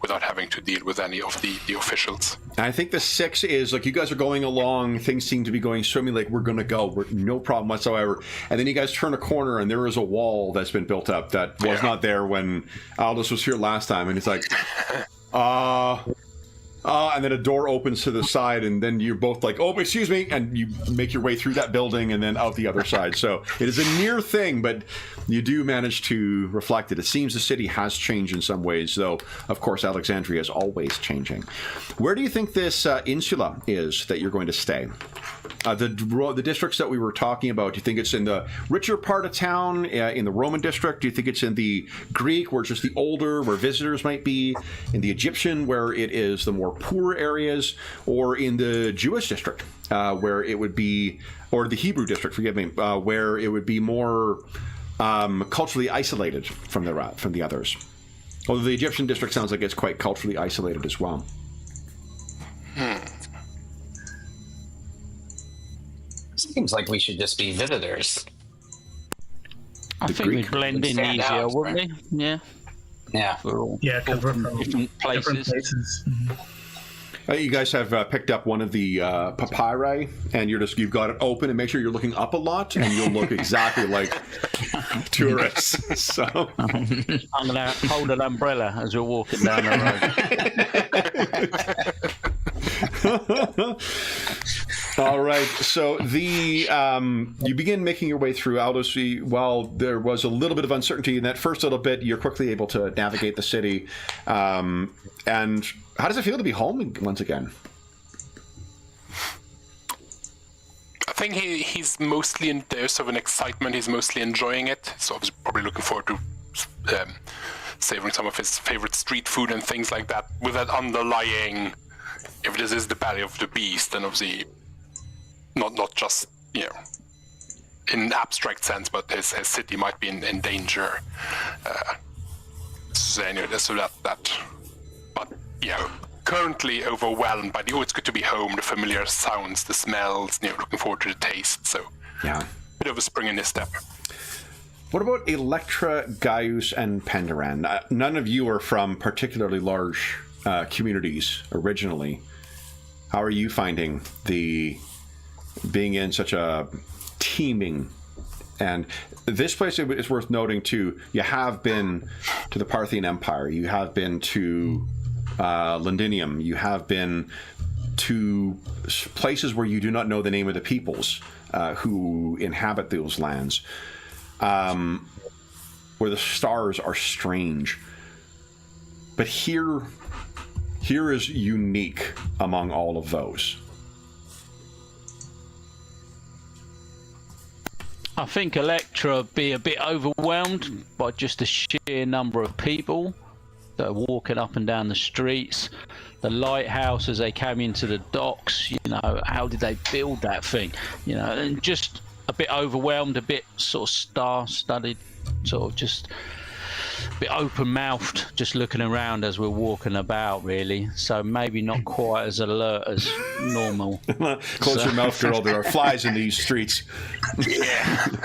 Speaker 2: without having to deal with any of the officials.
Speaker 1: And I think the 6 is, like, you guys are going along, things seem to be going swimmingly, like, we're going to go, no problem whatsoever. And then you guys turn a corner, and there is a wall that's been built up that was not there when Aldous was here last time. And it's like, and then a door opens to the side, and then you're both like, oh, excuse me, and you make your way through that building and then out the other side. So it is a near thing, but you do manage to reflect it. It seems the city has changed in some ways, though, of course, Alexandria is always changing. Where do you think this insula is that you're going to stay? The districts that we were talking about, do you think it's in the richer part of town, in the Roman district? Do you think it's in the Greek, where it's just the older, where visitors might be? In the Egyptian, where it is the more poor areas? Or in the Jewish district, where it would be, or the Hebrew district, forgive me, where it would be more culturally isolated from the others? Although the Egyptian district sounds like it's quite culturally isolated as well.
Speaker 3: Seems like we should just be visitors.
Speaker 4: I think we'd blend in
Speaker 3: stand
Speaker 4: easier,
Speaker 3: out,
Speaker 4: wouldn't
Speaker 3: right?
Speaker 4: we? Yeah.
Speaker 3: Yeah.
Speaker 4: We're all
Speaker 5: because we're from
Speaker 4: different places.
Speaker 5: different places.
Speaker 1: You guys have picked up one of the papyri, and you've got it open, and make sure you're looking up a lot, and you'll look exactly like tourists. So
Speaker 4: I'm going to hold an umbrella as we're walking down the road.
Speaker 1: all right, so you begin making your way through Aldous. While there was a little bit of uncertainty in that first little bit, you're quickly able to navigate the city. And how does it feel to be home once again?
Speaker 2: I think he's mostly in dose of an excitement. He's mostly enjoying it. So he's probably looking forward to savoring some of his favorite street food and things like that. With that underlying, if this is the belly of the beast, then obviously not just in an abstract sense, but his city might be in danger. So anyway, so that. But currently overwhelmed by it's good to be home, the familiar sounds, the smells, looking forward to the taste. So bit of a spring in his step.
Speaker 1: What about Electra, Gaius, and Penderan? None of you are from particularly large communities originally. How are you finding being in such a teeming? And this place is worth noting too. You have been to the Parthian Empire. You have been to Londinium. You have been to places where you do not know the name of the peoples who inhabit those lands, where the stars are strange. But here is unique among all of those.
Speaker 4: I think Electra would be a bit overwhelmed by just the sheer number of people that are walking up and down the streets. The lighthouse as they came into the docks, how did they build that thing? And just a bit overwhelmed, a bit sort of star-studded, sort of just a bit open-mouthed, just looking around as we're walking about, really. So maybe not quite as alert as normal.
Speaker 1: Close your mouth, girl. There are flies in these streets.
Speaker 2: Yeah.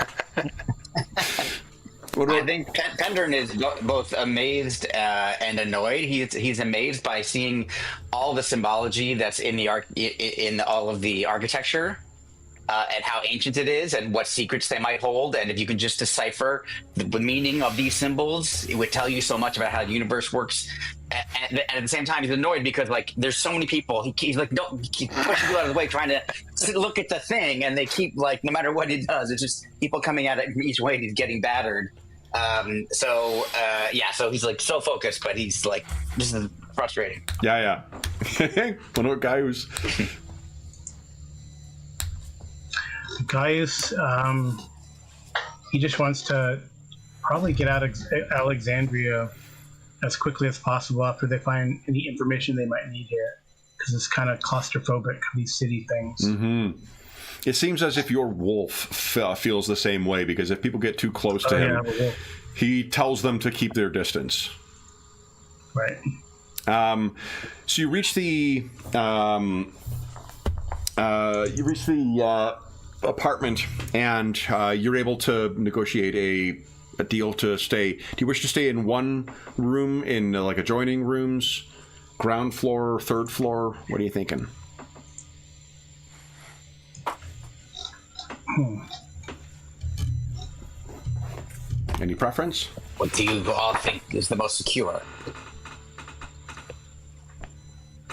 Speaker 3: I think Penderan is both amazed and annoyed. He's amazed by seeing all the symbology that's in in all of the architecture, and how ancient it is, and what secrets they might hold. And if you can just decipher the meaning of these symbols, it would tell you so much about how the universe works. And at the same time, he's annoyed because there's so many people. He's like, he keeps pushing people out of the way, trying to look at the thing, and they keep no matter what he does, it's just people coming at it each way. He's getting battered. So he's so focused, but he's this is frustrating.
Speaker 1: Yeah. One of Gaius.
Speaker 5: Gaius, he just wants to probably get out of Alexandria as quickly as possible after they find any information they might need here. because it's kind of claustrophobic, these city things.
Speaker 1: It seems as if your wolf feels the same way, because if people get too close to him, he tells them to keep their distance.
Speaker 5: Right.
Speaker 1: So you reach the apartment, and you're able to negotiate a deal to stay. Do you wish to stay in one room in like adjoining rooms, ground floor, third floor? What are you thinking? Any preference?
Speaker 3: What do you all think is the most secure?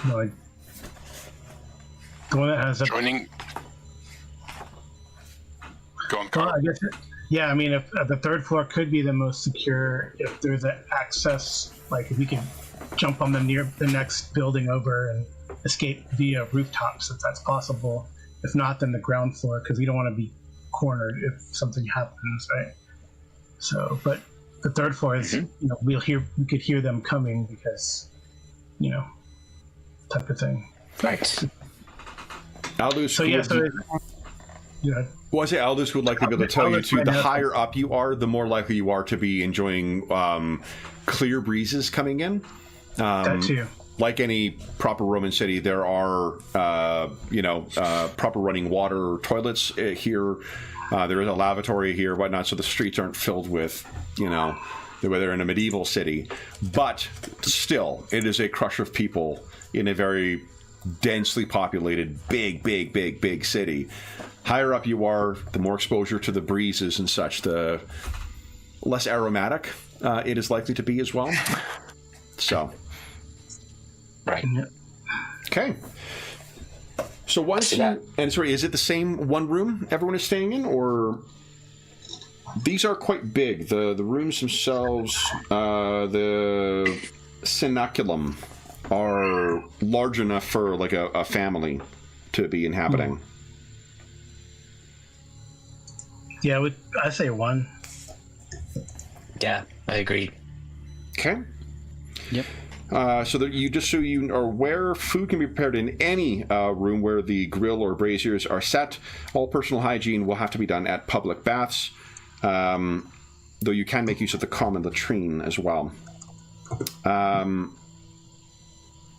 Speaker 5: No, the one that has a...
Speaker 2: Joining. Go on,
Speaker 5: Well,
Speaker 2: Carl.
Speaker 5: I guess, yeah, I mean, if the third floor could be the most secure if there's an access, like if you can jump on the next building over and escape via rooftops, if that's possible. If not, then the ground floor, because we don't want to be cornered if something happens, right? So, but the third floor is, we could hear them coming because, type of thing.
Speaker 3: Right.
Speaker 1: Aldous,
Speaker 5: So
Speaker 1: well, I say Aldous would likely be able to tell you too. The higher up you are, the more likely you are to be enjoying clear breezes coming in.
Speaker 5: that too.
Speaker 1: Like any proper Roman city, there are proper running water toilets here. There is a lavatory here, whatnot. So the streets aren't filled with whether in a medieval city, but still, it is a crush of people in a very densely populated, big city. Higher up you are, the more exposure to the breezes and such, the less aromatic it is likely to be as well. So,
Speaker 3: Right.
Speaker 1: okay. So once sorry, is it the same one room everyone is staying in, or these are quite big? The rooms themselves, the cenaculum, are large enough for like a family to be inhabiting.
Speaker 5: Yeah, I say one.
Speaker 3: Yeah, I agree.
Speaker 1: Okay.
Speaker 4: Yep.
Speaker 1: So that you are aware, food can be prepared in any room where the grill or braziers are set. All personal hygiene will have to be done at public baths, though you can make use of the common latrine as well.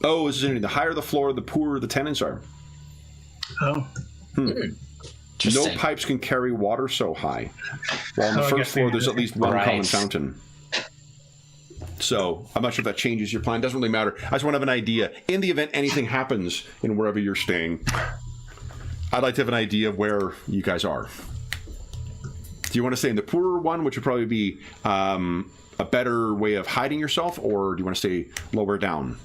Speaker 1: This is interesting. The higher the floor, the poorer the tenants are.
Speaker 5: Oh.
Speaker 1: No pipes can carry water so high. While on the first floor, there's at least one common fountain. So I'm not sure if that changes your plan. Doesn't really matter. I just want to have an idea. In the event anything happens in wherever you're staying, I'd like to have an idea of where you guys are. Do you want to stay in the poorer one, which would probably be a better way of hiding yourself, or do you want to stay lower down?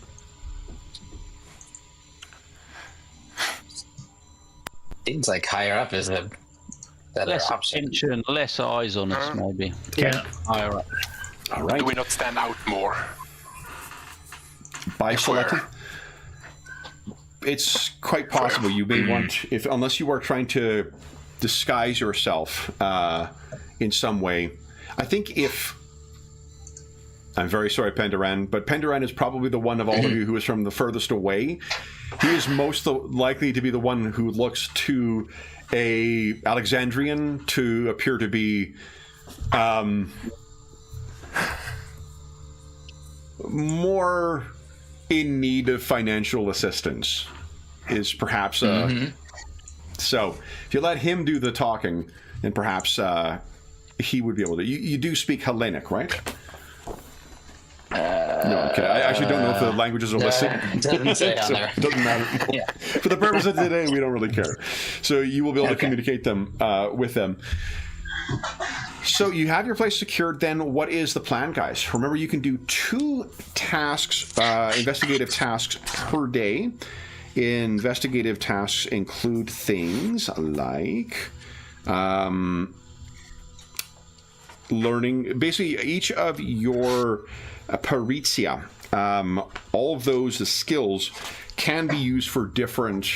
Speaker 3: Seems like higher up is a better
Speaker 4: Less
Speaker 3: option.
Speaker 4: attention, less eyes on us, maybe.
Speaker 5: Yeah.
Speaker 4: Higher up.
Speaker 1: All right.
Speaker 2: Do we not stand out more?
Speaker 1: By selecting, it's quite possible you may want, unless you are trying to disguise yourself in some way. I think I'm very sorry, Penderan, but Penderan is probably the one of all of you who is from the furthest away. He is most likely to be the one who looks to a Alexandrian to appear to be more in need of financial assistance, is perhaps so if you let him do the talking, then perhaps he would be able to. You do speak Hellenic, right? No, okay. I actually don't know if the languages are listed.
Speaker 3: It doesn't say on
Speaker 1: So
Speaker 3: there.
Speaker 1: it doesn't matter.
Speaker 3: Yeah.
Speaker 1: For the purpose of today, we don't really care. So you will be able to communicate them with them. So you have your place secured. Then what is the plan, guys? Remember, you can do 2 tasks, investigative tasks per day. Investigative tasks include things like learning. Basically, each of your peritia, all of those skills can be used for different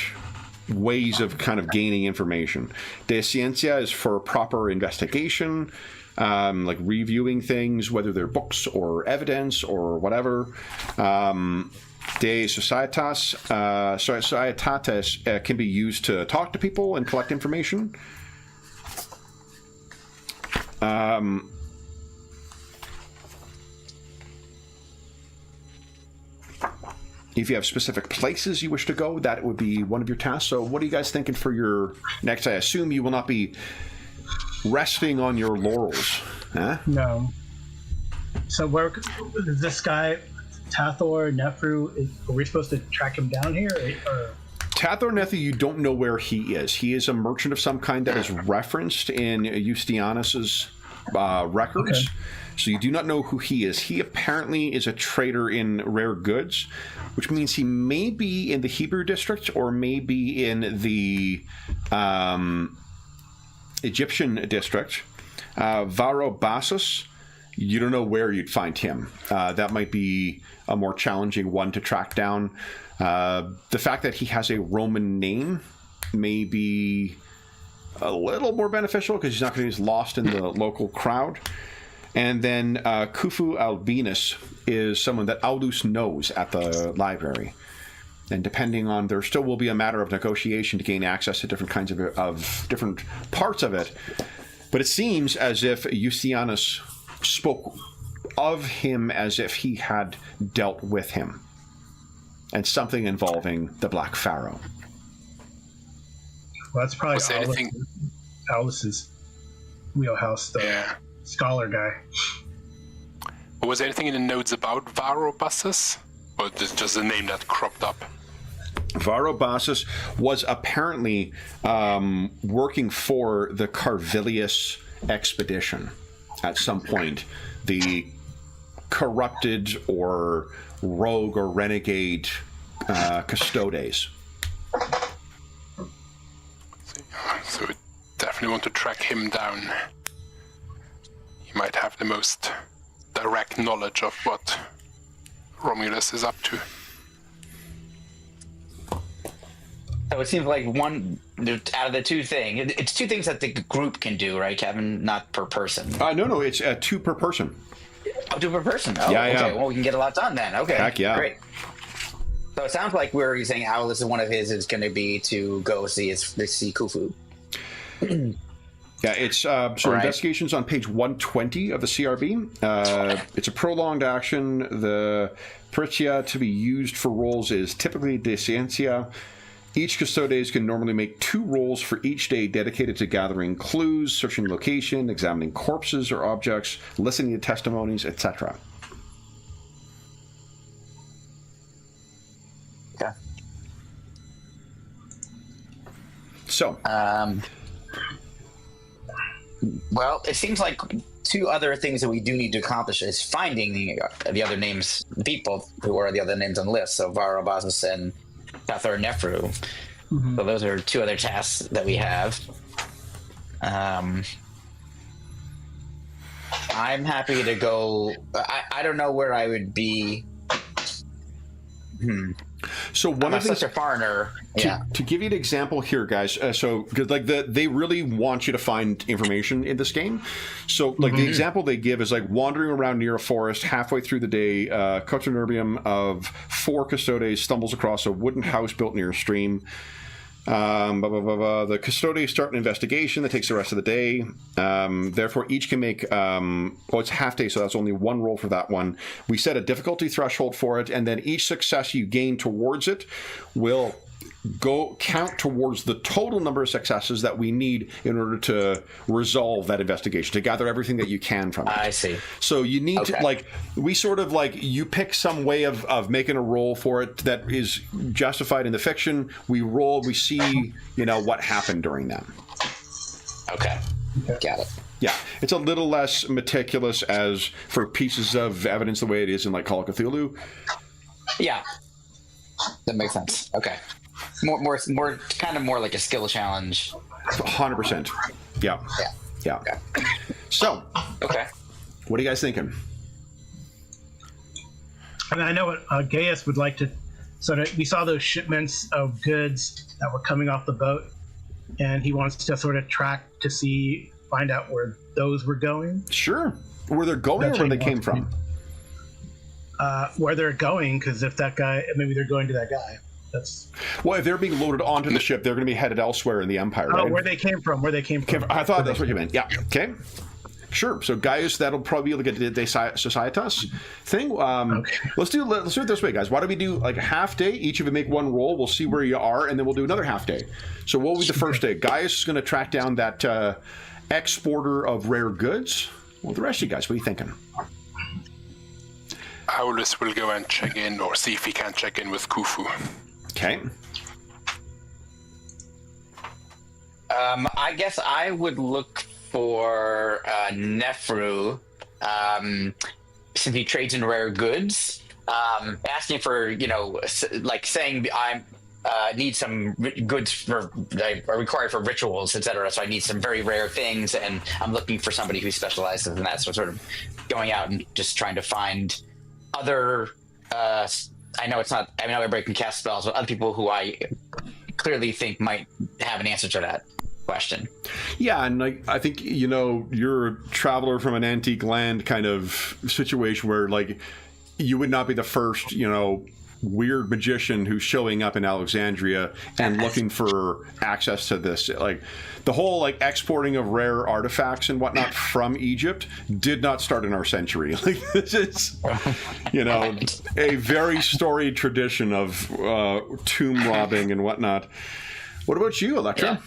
Speaker 1: ways of kind of gaining information. De Ciencia is for proper investigation, like reviewing things, whether they're books or evidence or whatever. De Societas, Societates can be used to talk to people and collect information. If you have specific places you wish to go, that would be one of your tasks. So what are you guys thinking for your next? I assume you will not be resting on your laurels, huh?
Speaker 5: No. So where this guy, Tathor Nefru, are we supposed to track him down here? Or?
Speaker 1: Tathor Nethi, you don't know where he is. He is a merchant of some kind that is referenced in Eustianus's records. Okay. So you do not know who he is. He apparently is a trader in rare goods, which means he may be in the Hebrew district or may be in the Egyptian district. Varo Bassus, you don't know where you'd find him. That might be a more challenging one to track down. The fact that he has a Roman name may be a little more beneficial because he's not going to be lost in the local crowd. And then Khufu Albinus is someone that Aulus knows at the library. And depending on, there still will be a matter of negotiation to gain access to different kinds of different parts of it. But it seems as if Eustianus spoke of him as if he had dealt with him. And something involving the Black Pharaoh.
Speaker 5: Well, that's probably Aulus's wheelhouse, though.
Speaker 2: Yeah.
Speaker 5: Scholar guy.
Speaker 2: Was there anything in the notes about Varobassus? Or just a name that cropped up?
Speaker 1: Varobassus was apparently working for the Carvilius expedition at some point. The corrupted or rogue or renegade custodes.
Speaker 2: So we definitely want to track him down. He might have the most direct knowledge of what Romulus is up to.
Speaker 3: So it seems like one out of the two things. It's two things that the group can do, right, Kevin? Not per person.
Speaker 1: No, it's 2 per person.
Speaker 3: Oh, 2 per person. Oh,
Speaker 1: yeah.
Speaker 3: Okay. Well, we can get a lot done then. Okay.
Speaker 1: Heck yeah.
Speaker 3: Great. So it sounds like we're saying Aulus is one of his is going to be to go see Khufu.
Speaker 1: Yeah, it's investigations on page 120 of the CRB. It's a prolonged action. The peritia to be used for rolls is typically de Ciencia. Each custodes can normally make 2 rolls for each day dedicated to gathering clues, searching location, examining corpses or objects, listening to testimonies, etc.
Speaker 3: Okay.
Speaker 1: So.
Speaker 3: Well, it seems like 2 other things that we do need to accomplish is finding the other names, people who are the other names on the list. So Varobassus and Tathor Nefru. Mm-hmm. So those are 2 other tasks that we have. I'm happy to go. I don't know where I would be.
Speaker 1: So one of
Speaker 3: such a foreigner.
Speaker 1: To give you an example here, guys. They really want you to find information in this game. So the example they give is like wandering around near a forest halfway through the day. Cotonerbium of 4 custodes stumbles across a wooden house built near a stream. The custodes start an investigation that takes the rest of the day. Therefore, each can make, it's half day, so that's only 1 roll for that one. We set a difficulty threshold for it, and then each success you gain towards it will count towards the total number of successes that we need in order to resolve that investigation, to gather everything that you can from it.
Speaker 3: I see.
Speaker 1: So you need to, we sort of you pick some way of making a roll for it that is justified in the fiction. We roll, we see, what happened during that.
Speaker 3: Okay. Got it.
Speaker 1: Yeah, it's a little less meticulous as for pieces of evidence the way it is in Call of Cthulhu.
Speaker 3: Yeah. That makes sense. Okay. More, kind of more like a skill challenge.
Speaker 1: 100%. Yeah. Okay. So.
Speaker 3: Okay.
Speaker 1: What are you guys thinking?
Speaker 5: And I know what Gaius would like to So that we saw those shipments of goods that were coming off the boat, and he wants to sort of track to find out where those were going.
Speaker 1: Sure. Where they're going
Speaker 5: That's
Speaker 1: or where
Speaker 5: what
Speaker 1: they
Speaker 5: he
Speaker 1: came
Speaker 5: wants to
Speaker 1: from?
Speaker 5: Where they're going, because if that guy, maybe they're going to that guy. That's
Speaker 1: Well, if they're being loaded onto the ship, they're going to be headed elsewhere in the Empire, right?
Speaker 5: where they came from.
Speaker 1: I thought that's what you meant. Yeah. Okay. Sure. So, Gaius, that'll probably be like a De Societas thing.
Speaker 5: Okay.
Speaker 1: Let's do it this way, guys. Why don't we do like a half day? Each of you make one roll. We'll see where you are, and then we'll do another half day. So, what will be the first day? Gaius is going to track down that exporter of rare goods. Well, the rest of you guys, what are you thinking?
Speaker 2: Aulus will go and check in, or see if he can check in with Khufu.
Speaker 1: Okay.
Speaker 3: I guess I would look for Nefru, since he trades in rare goods, asking for, like saying I need some goods for are required for rituals, etc. So I need some very rare things, and I'm looking for somebody who specializes in that. So sort of going out and just trying to find other. I know everybody can cast spells, but other people who I clearly think might have an answer to that question.
Speaker 1: Yeah, and I think you're a traveler from an antique land kind of situation where you would not be the first weird magician who's showing up in Alexandria and looking for access to this. The whole exporting of rare artifacts and whatnot from Egypt did not start in our century. This is a very storied tradition of tomb robbing and whatnot. What about you, Electra?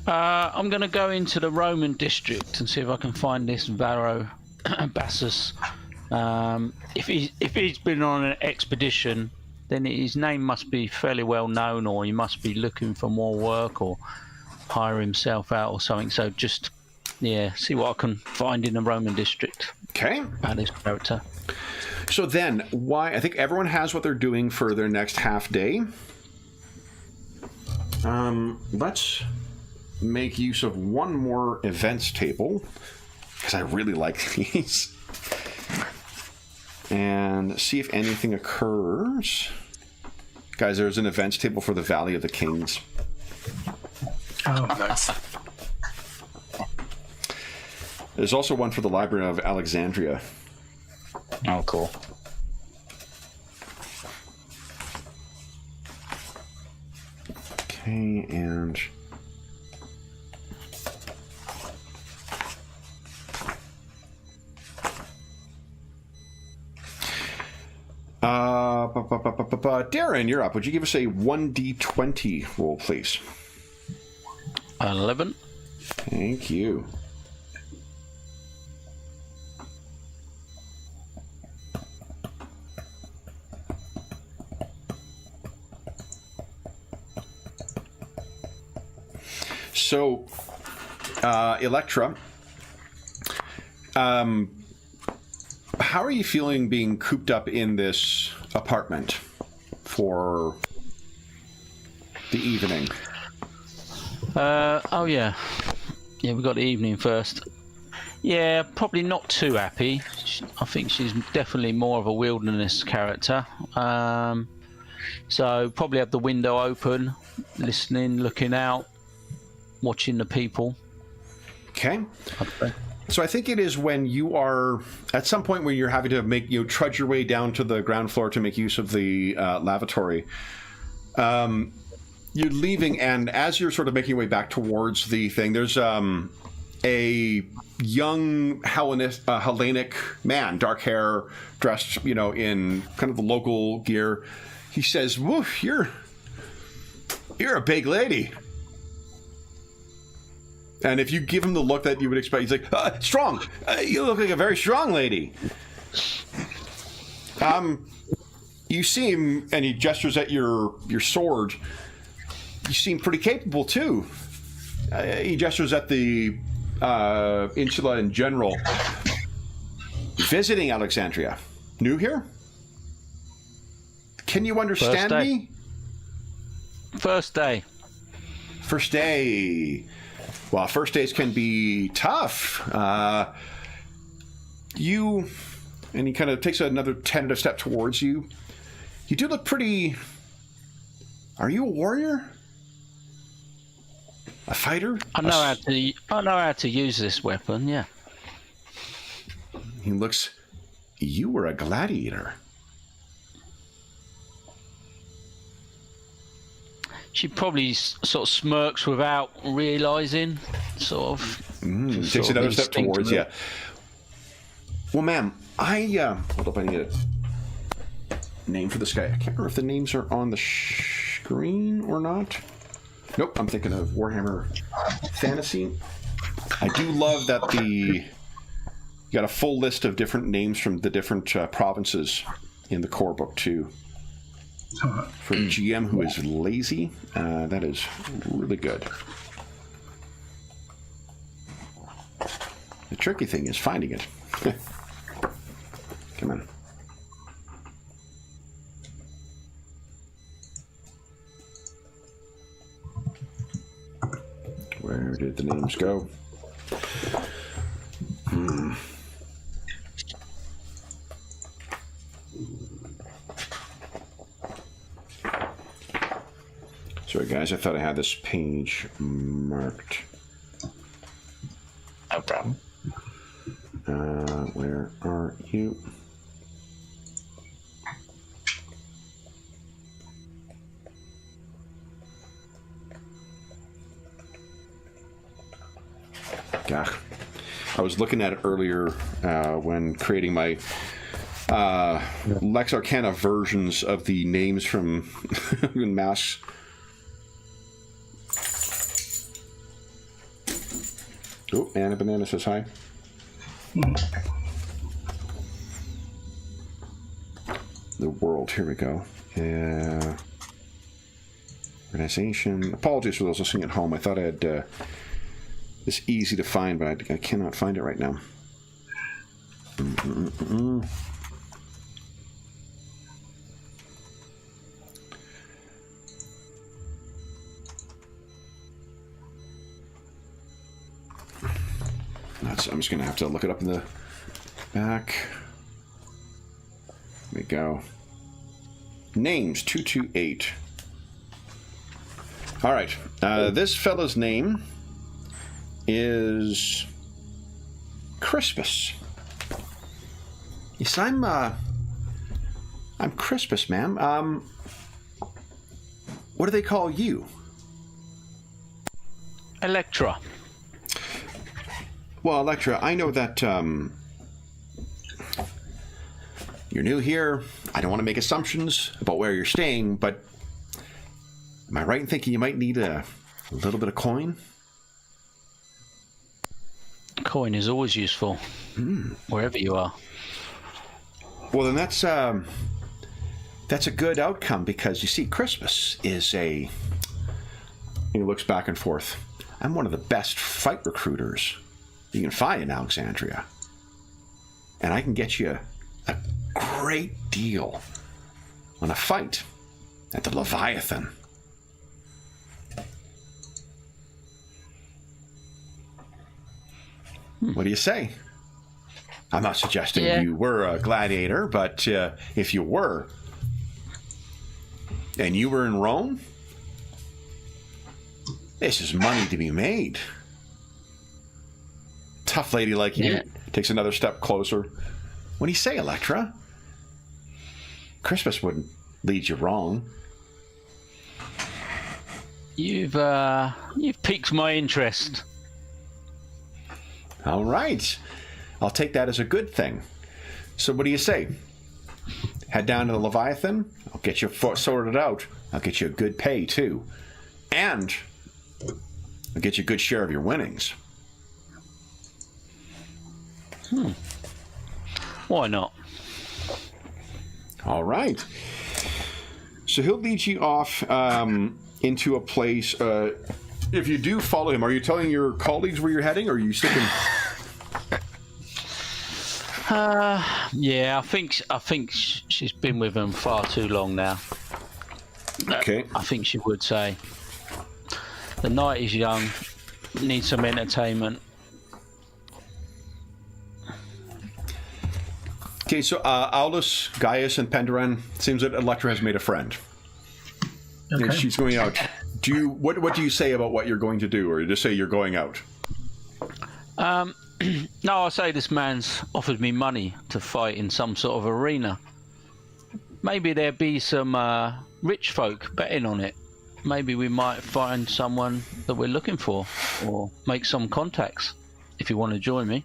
Speaker 4: I'm going to go into the Roman district and see if I can find this Varro Bassus. If he's been on an expedition, then his name must be fairly well known, or he must be looking for more work or hire himself out or something. So just see what I can find in the Roman district.
Speaker 1: Okay.
Speaker 4: About this character.
Speaker 1: So then, I think everyone has what they're doing for their next half day. Let's make use of one more events table, because I really like these, and see if anything occurs. Guys, there's an events table for the Valley of the Kings.
Speaker 5: Oh,
Speaker 2: Nice.
Speaker 1: There's also one for the Library of Alexandria.
Speaker 3: Oh, cool.
Speaker 1: Okay, and Darren, you're up. Would you give us a 1d20 roll, please?
Speaker 4: 11.
Speaker 1: Thank you. So, Electra, how are you feeling being cooped up in this apartment for the evening?
Speaker 4: Yeah, we got the evening first. Yeah, probably not too happy. I think she's definitely more of a wilderness character. So probably have the window open, listening, looking out, watching the people.
Speaker 1: Okay. So I think it is when you are at some point where you're having to trudge your way down to the ground floor to make use of the lavatory. You're leaving, and as you're sort of making your way back towards the thing, there's a young Hellenic man, dark hair, dressed, in kind of the local gear. He says, "Woof, you're a big lady." And if you give him the look that you would expect, he's like, "Strong. You look like a very strong lady." You seem, and he gestures at your sword. You seem pretty capable too. He gestures at the insula in general. Visiting Alexandria. New here? Can you understand me?
Speaker 4: First day.
Speaker 1: First day. Well, first days can be tough. And he kind of takes another tentative step towards you. You do look pretty... Are you a warrior? A fighter?
Speaker 4: I know how to use this weapon. Yeah.
Speaker 1: He looks... You were a gladiator.
Speaker 4: She probably sort of smirks without realizing, sort of.
Speaker 1: Takes another step towards you. Well, ma'am, hold up, I need a name for this guy. I can't remember if the names are on the screen or not. Nope, I'm thinking of Warhammer Fantasy. I do love that you got a full list of different names from the different provinces in the core book, too. For a GM who is lazy, that is really good. The tricky thing is finding it. Come on. Where did the names go? Sorry, guys, I thought I had this page marked.
Speaker 3: No problem.
Speaker 1: Where are you? Gah. I was looking at it earlier when creating my Lex Arcana versions of the names from Masks. Oh, Anna Banana says hi. The world, here we go. Organization. Apologies for those listening at home. I thought I had this easy to find, but I cannot find it right now. I'm just going to have to look it up in the back. There we go. Names 228. All right. This fella's name is Crispus. Yes, I'm Crispus, ma'am. What do they call you?
Speaker 4: Electra.
Speaker 1: Well, Electra, I know that you're new here. I don't want to make assumptions about where you're staying, but am I right in thinking you might need a little bit of coin?
Speaker 4: Coin is always useful, wherever you are.
Speaker 1: Well, then that's a good outcome, because you see, Crispus is he looks back and forth. I'm one of the best fight recruiters you can find in Alexandria. And I can get you a great deal on a fight at the Leviathan. What do you say? I'm not suggesting you were a gladiator, but if you were, and you were in Rome, this is money to be made. Tough lady like you takes another step closer. What do you say, Electra? Crispus wouldn't lead you wrong.
Speaker 4: You've piqued my interest.
Speaker 1: All right. I'll take that as a good thing. So what do you say? Head down to the Leviathan. I'll get you sorted out. I'll get you a good pay, too. And I'll get you a good share of your winnings.
Speaker 4: Why not?
Speaker 1: All right. So he'll lead you off into a place. If you do follow him, are you telling your colleagues where you're heading, or are you sticking?
Speaker 4: Yeah, I think she's been with them far too long now.
Speaker 1: Okay.
Speaker 4: I think she would say. The night is young, needs some entertainment.
Speaker 1: Okay, so Aulus, Gaius, and Penderan, seems that Electra has made a friend.
Speaker 5: Okay.
Speaker 1: And she's going out. What do you say about what you're going to do, or you just say you're going out?
Speaker 4: No, I say this man's offered me money to fight in some sort of arena. Maybe there'd be some rich folk betting on it. Maybe we might find someone that we're looking for, or make some contacts, if you want to join me.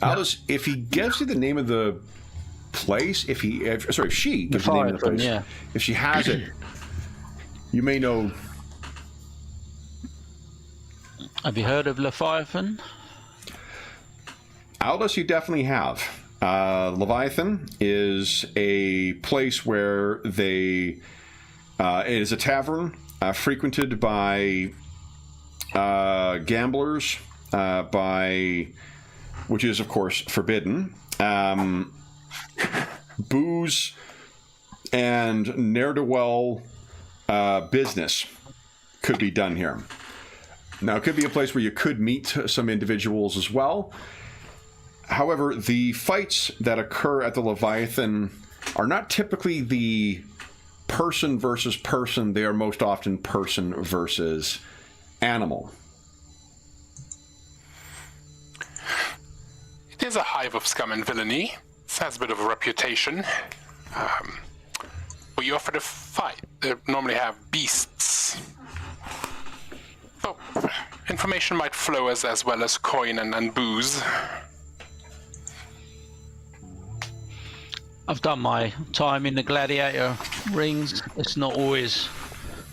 Speaker 1: Alice, if he gives you the name of the place, if she gives you the name of the place,
Speaker 4: yeah.
Speaker 1: if she has it, you may know.
Speaker 4: Have you heard of Leviathan?
Speaker 1: Aldous, you definitely have. Leviathan is a place where it is a tavern frequented by gamblers, which is of course forbidden. Booze and ne'er-do-well business could be done here. Now, it could be a place where you could meet some individuals as well. However, the fights that occur at the Leviathan are not typically the person versus person. They are most often person versus animal.
Speaker 2: It is a hive of scum and villainy. It has a bit of a reputation. We offer to fight. They normally have beasts. So, information might flow as well as coin and booze.
Speaker 4: I've done my time in the gladiator rings. It's not always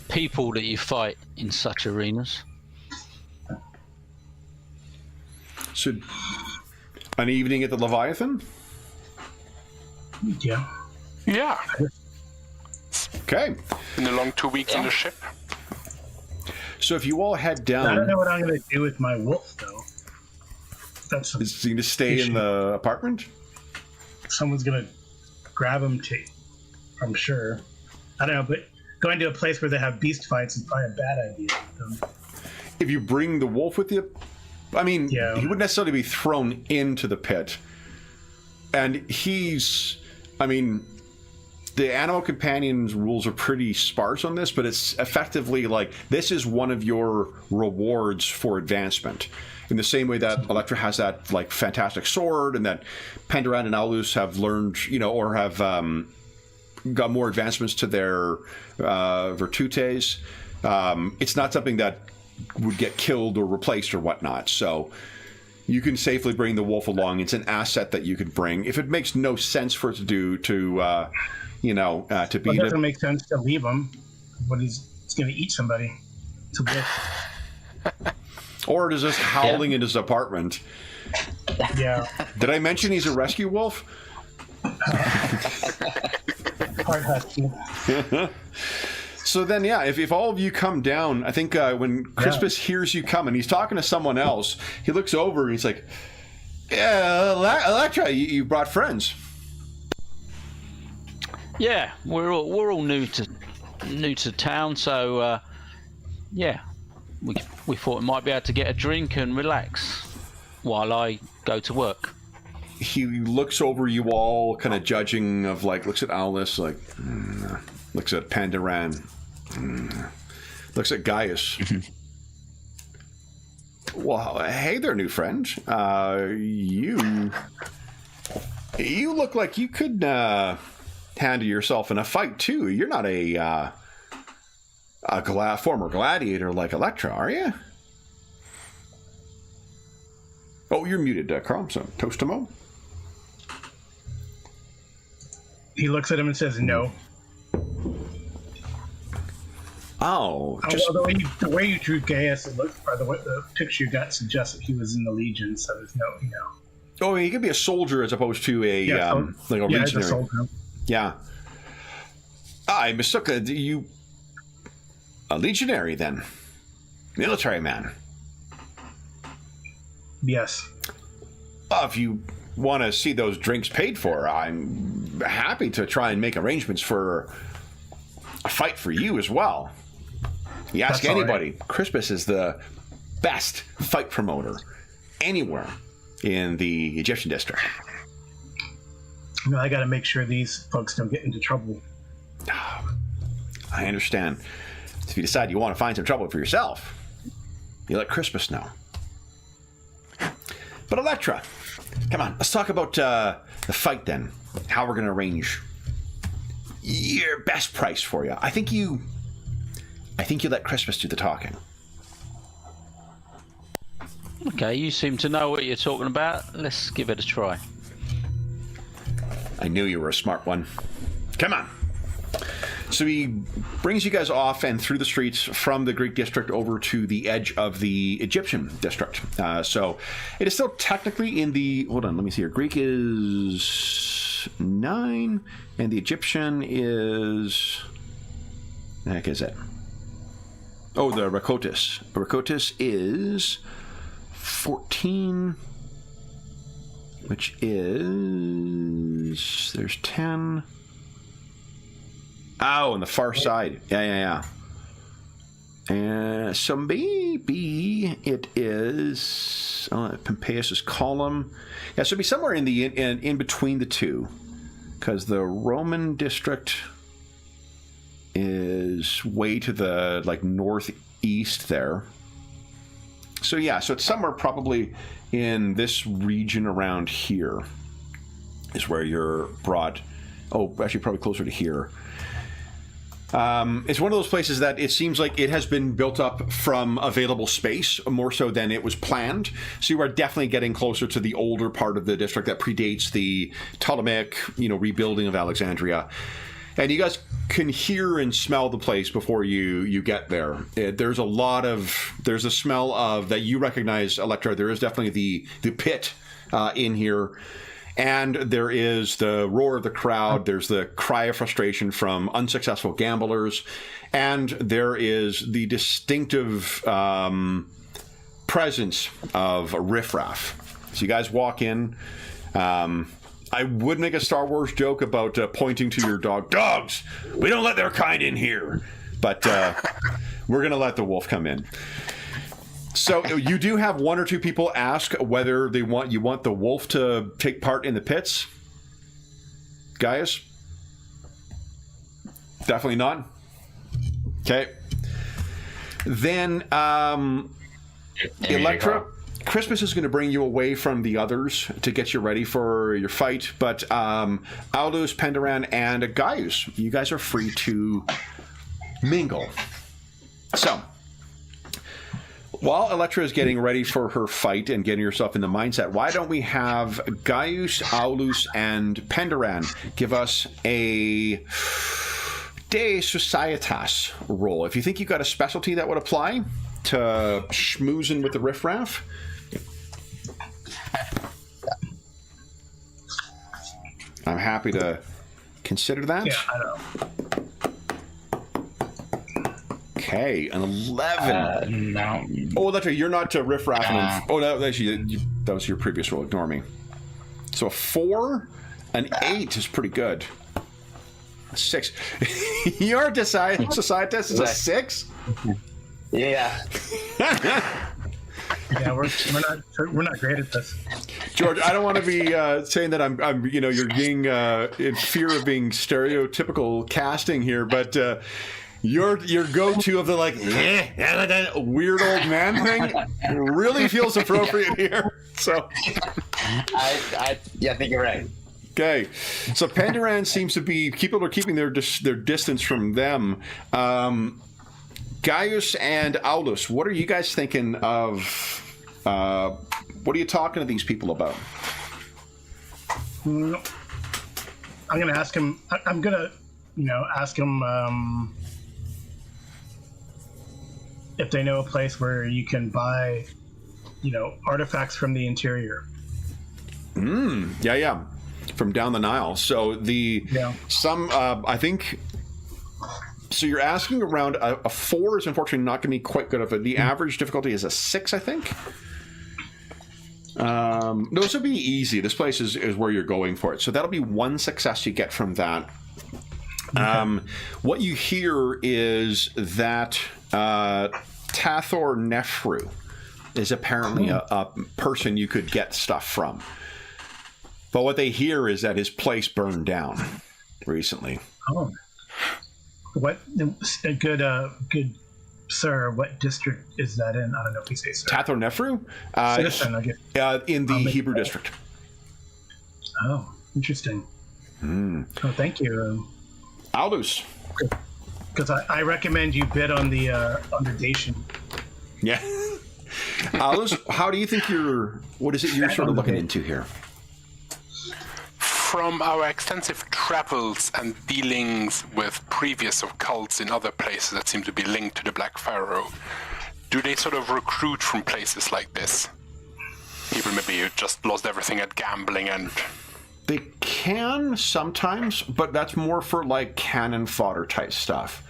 Speaker 4: people that you fight in such arenas.
Speaker 1: So, an evening at the Leviathan?
Speaker 5: Yeah.
Speaker 2: Yeah.
Speaker 1: Okay.
Speaker 2: In the long 2 weeks on the ship.
Speaker 1: So if you all head
Speaker 5: I don't
Speaker 1: down,
Speaker 5: know what I'm going to do with my wolf, though. That's
Speaker 1: is he going to stay in the apartment?
Speaker 5: someone's going to grab him. I'm sure. I don't know, but going to a place where they have beast fights is probably a bad idea.
Speaker 1: If you bring the wolf with you, I mean,
Speaker 5: Yeah.
Speaker 1: he wouldn't necessarily be thrown into the pit. And the animal companion's rules are pretty sparse on this, but it's effectively like this is one of your rewards for advancement. In the same way that Electra has that like fantastic sword, and that Penderan and Aulus have learned, or have got more advancements to their virtutes. It's not something that would get killed or replaced or whatnot. So you can safely bring the wolf along. It's an asset that you could bring. If it makes no sense for it to do to beat
Speaker 5: It
Speaker 1: it.
Speaker 5: doesn't make sense to leave him. But he's going to eat somebody. It's a wolf.
Speaker 1: Or is just howling in his apartment.
Speaker 5: Yeah.
Speaker 1: Did I mention he's a rescue wolf?
Speaker 5: Hard husky.
Speaker 1: So then, yeah, if all of you come down, I think when Crispus hears you come and he's talking to someone else, he looks over and he's like, "Yeah, Electra, you brought friends."
Speaker 4: Yeah, we're all new to town, so yeah, we thought we might be able to get a drink and relax while I go to work.
Speaker 1: He looks over you all, kind of judging, of like, looks at Aulus, like, looks at Penderan, looks at Gaius. Well, hey there, new friend. You look like you could handle yourself in a fight too. You're not a former gladiator like Electra, are you? Oh, you're muted, Carl. So, Toastamo.
Speaker 5: He looks at him and says no.
Speaker 1: Oh, just
Speaker 5: Although the way you drew Gaius, or the picture you got suggests that he was in the Legion, so there's no,
Speaker 1: oh, he could be a soldier as opposed to a
Speaker 5: it's a
Speaker 1: legionary.
Speaker 5: soldier.
Speaker 1: Yeah. I mistook you. A legionary, then. Military man.
Speaker 5: Yes.
Speaker 1: If you want to see those drinks paid for, I'm happy to try and make arrangements for a fight for you as well. You ask
Speaker 5: That's all
Speaker 1: anybody, Crispus is the best fight promoter anywhere in the Egyptian district.
Speaker 5: No, I got to make sure these folks don't get into trouble.
Speaker 1: I understand. If you decide you want to find some trouble for yourself, you let Crispus know. But Electra, come on, let's talk about the fight then. How we're going to arrange your best price for you. I think you let Crispus do the talking.
Speaker 4: Okay, you seem to know what you're talking about. Let's give it a try.
Speaker 1: I knew you were a smart one. Come on. So he brings you guys off and through the streets from the Greek district over to the edge of the Egyptian district. So it is still technically in the... Hold on, let me see here. Greek is 9, and the Egyptian is... The heck is it? Oh, the Rakotis. Rakotis is 14, which is... There's 10... Oh, on the far side. Yeah. So maybe it is Pompeius's column. Yeah, so it'd be somewhere in the in between the two, because the Roman district is way to the northeast there. So yeah, so it's somewhere probably in this region around here is where you're brought. Oh, actually, probably closer to here. It's one of those places that it seems like it has been built up from available space more so than it was planned. So you are definitely getting closer to the older part of the district that predates the Ptolemaic, rebuilding of Alexandria. And you guys can hear and smell the place before you get there. There's a smell of that you recognize, Electra. There is definitely the pit in here. And there is the roar of the crowd. There's the cry of frustration from unsuccessful gamblers. And there is the distinctive presence of riffraff. So you guys walk in. I would make a Star Wars joke about pointing to your dog. Dogs! We don't let their kind in here. But we're going to let the wolf come in. So you do have one or two people ask whether you want the wolf to take part in the pits. Gaius? Definitely not. Okay. Then Electra, Crispus is going to bring you away from the others to get you ready for your fight. But Aulus, Penderan, and Gaius, you guys are free to mingle. So... While Electra is getting ready for her fight and getting herself in the mindset, why don't we have Gaius, Aulus, and Penderan give us a De Societas roll? If you think you've got a specialty that would apply to schmoozing with the riffraff. I'm happy to consider that.
Speaker 5: Yeah, I know.
Speaker 1: Okay, an 11.
Speaker 3: No.
Speaker 1: Oh, Electra, you're not riffraffing. That was your previous roll. Ignore me. So a 4, an 8 is pretty good. A 6. Your Societas is a 6?
Speaker 3: Yeah.
Speaker 5: Yeah, we're not great at this.
Speaker 1: George, I don't want to be saying that I'm you're being in fear of being stereotypical casting here, but. Your go-to of the weird old man thing really feels appropriate here. So,
Speaker 3: I think you're right.
Speaker 1: Okay, so Penderan seems to be people are keeping their distance from them. Gaius and Aulus, what are you guys thinking of? What are you talking to these people about?
Speaker 5: I'm going to ask him. I'm going to, ask him. If they know a place where you can buy, artifacts from the interior.
Speaker 1: Yeah. From down the Nile. So I think, so you're asking around a 4 is unfortunately not going to be quite good. The average difficulty is a 6, I think. No, this will be easy. This place is where you're going for it. So that'll be 1 success you get from that. Okay. What you hear is that Tathor Nefru is apparently a person you could get stuff from. But what they hear is that his place burned down recently.
Speaker 5: Oh, what a good sir? What district is that in? I don't know if we say sir.
Speaker 1: Tathor Nefru?
Speaker 5: Citizen, okay.
Speaker 1: In the Hebrew district.
Speaker 5: Oh, interesting. Oh, thank you.
Speaker 1: Aldous.
Speaker 5: Because I recommend you bid on the dation.
Speaker 1: Yeah. Aldous, how do you think what is it you're sort of looking into here?
Speaker 2: From our extensive travels and dealings with previous occults in other places that seem to be linked to the Black Pharaoh, do they sort of recruit from places like this? People maybe who just lost everything at gambling and...
Speaker 1: They can sometimes, but that's more for like cannon fodder type stuff.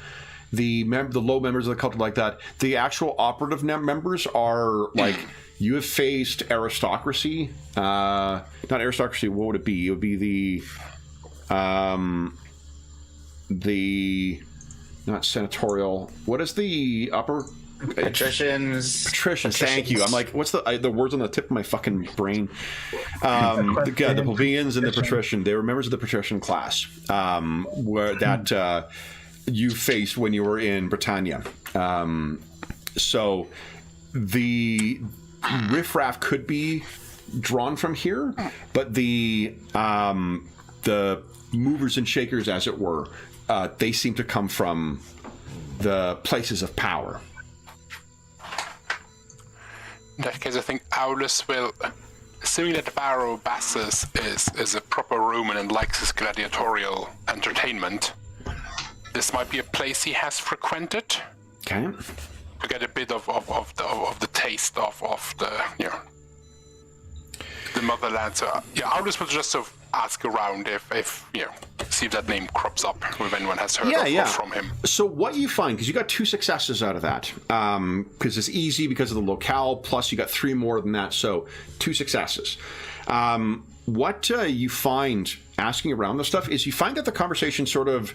Speaker 1: The low members of the cult are like that. The actual operative members are like... You have faced aristocracy. Not aristocracy, what would it be? It would be the not senatorial. What is the upper?
Speaker 3: Patricians.
Speaker 1: Patricians. Thank you. I'm like, what's the words on the tip of my fucking brain? The plebeians and the patrician. They were members of the patrician class. Where that you faced when you were in Britannia. So the riffraff could be drawn from here, but the movers and shakers, as it were, they seem to come from the places of power.
Speaker 2: In that case, I think Aulus will, assuming that Pharaoh Bassus is a proper Roman and likes his gladiatorial entertainment, this might be a place he has frequented.
Speaker 1: Okay.
Speaker 2: To get a bit of the taste of the the motherland. So Aulus will just sort of ask around if see if that name crops up, if anyone has heard of from him.
Speaker 1: So what you find, because you got 2 successes out of that, because it's easy because of the locale, plus you got 3 more than that, so 2 successes. What you find asking around this stuff is you find that the conversation sort of,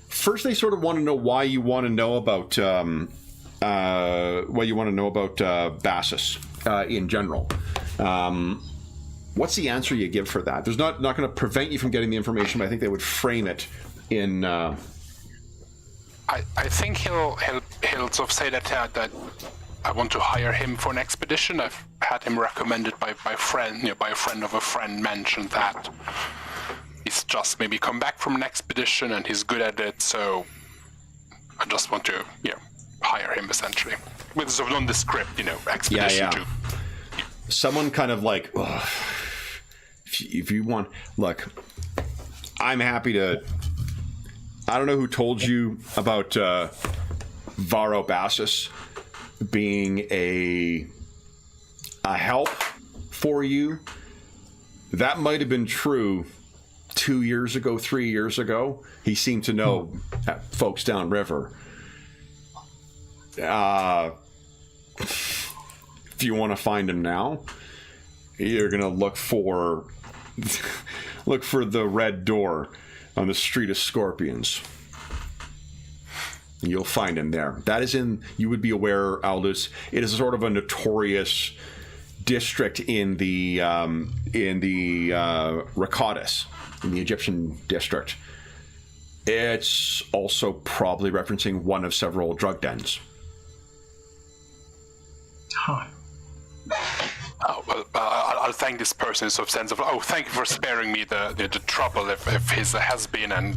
Speaker 1: first they sort of want to know why you want to know about Bassus in general. What's the answer you give for that? There's not going to prevent you from getting the information, but I think they would frame it in. I
Speaker 2: think he'll sort of say that I want to hire him for an expedition. I've had him recommended by a friend of a friend. Mentioned that he's just maybe come back from an expedition and he's good at it. So I just want to hire him essentially with a sort of nondescript expedition too.
Speaker 1: Someone kind of like, if you want, look, I'm happy to. I don't know who told you about Varro Bassus being a help for you. That might have been true 2 years ago, 3 years ago. He seemed to know folks downriver. If you want to find him now, you're gonna look for the red door on the Street of Scorpions. You'll find him there. That is in. You would be aware, Aldous. It is sort of a notorious district in the Rakatis, in the Egyptian district. It's also probably referencing one of several drug dens.
Speaker 5: Huh.
Speaker 2: Oh, well, I'll thank this person in sort of sense of, thank you for sparing me the trouble if his has been, and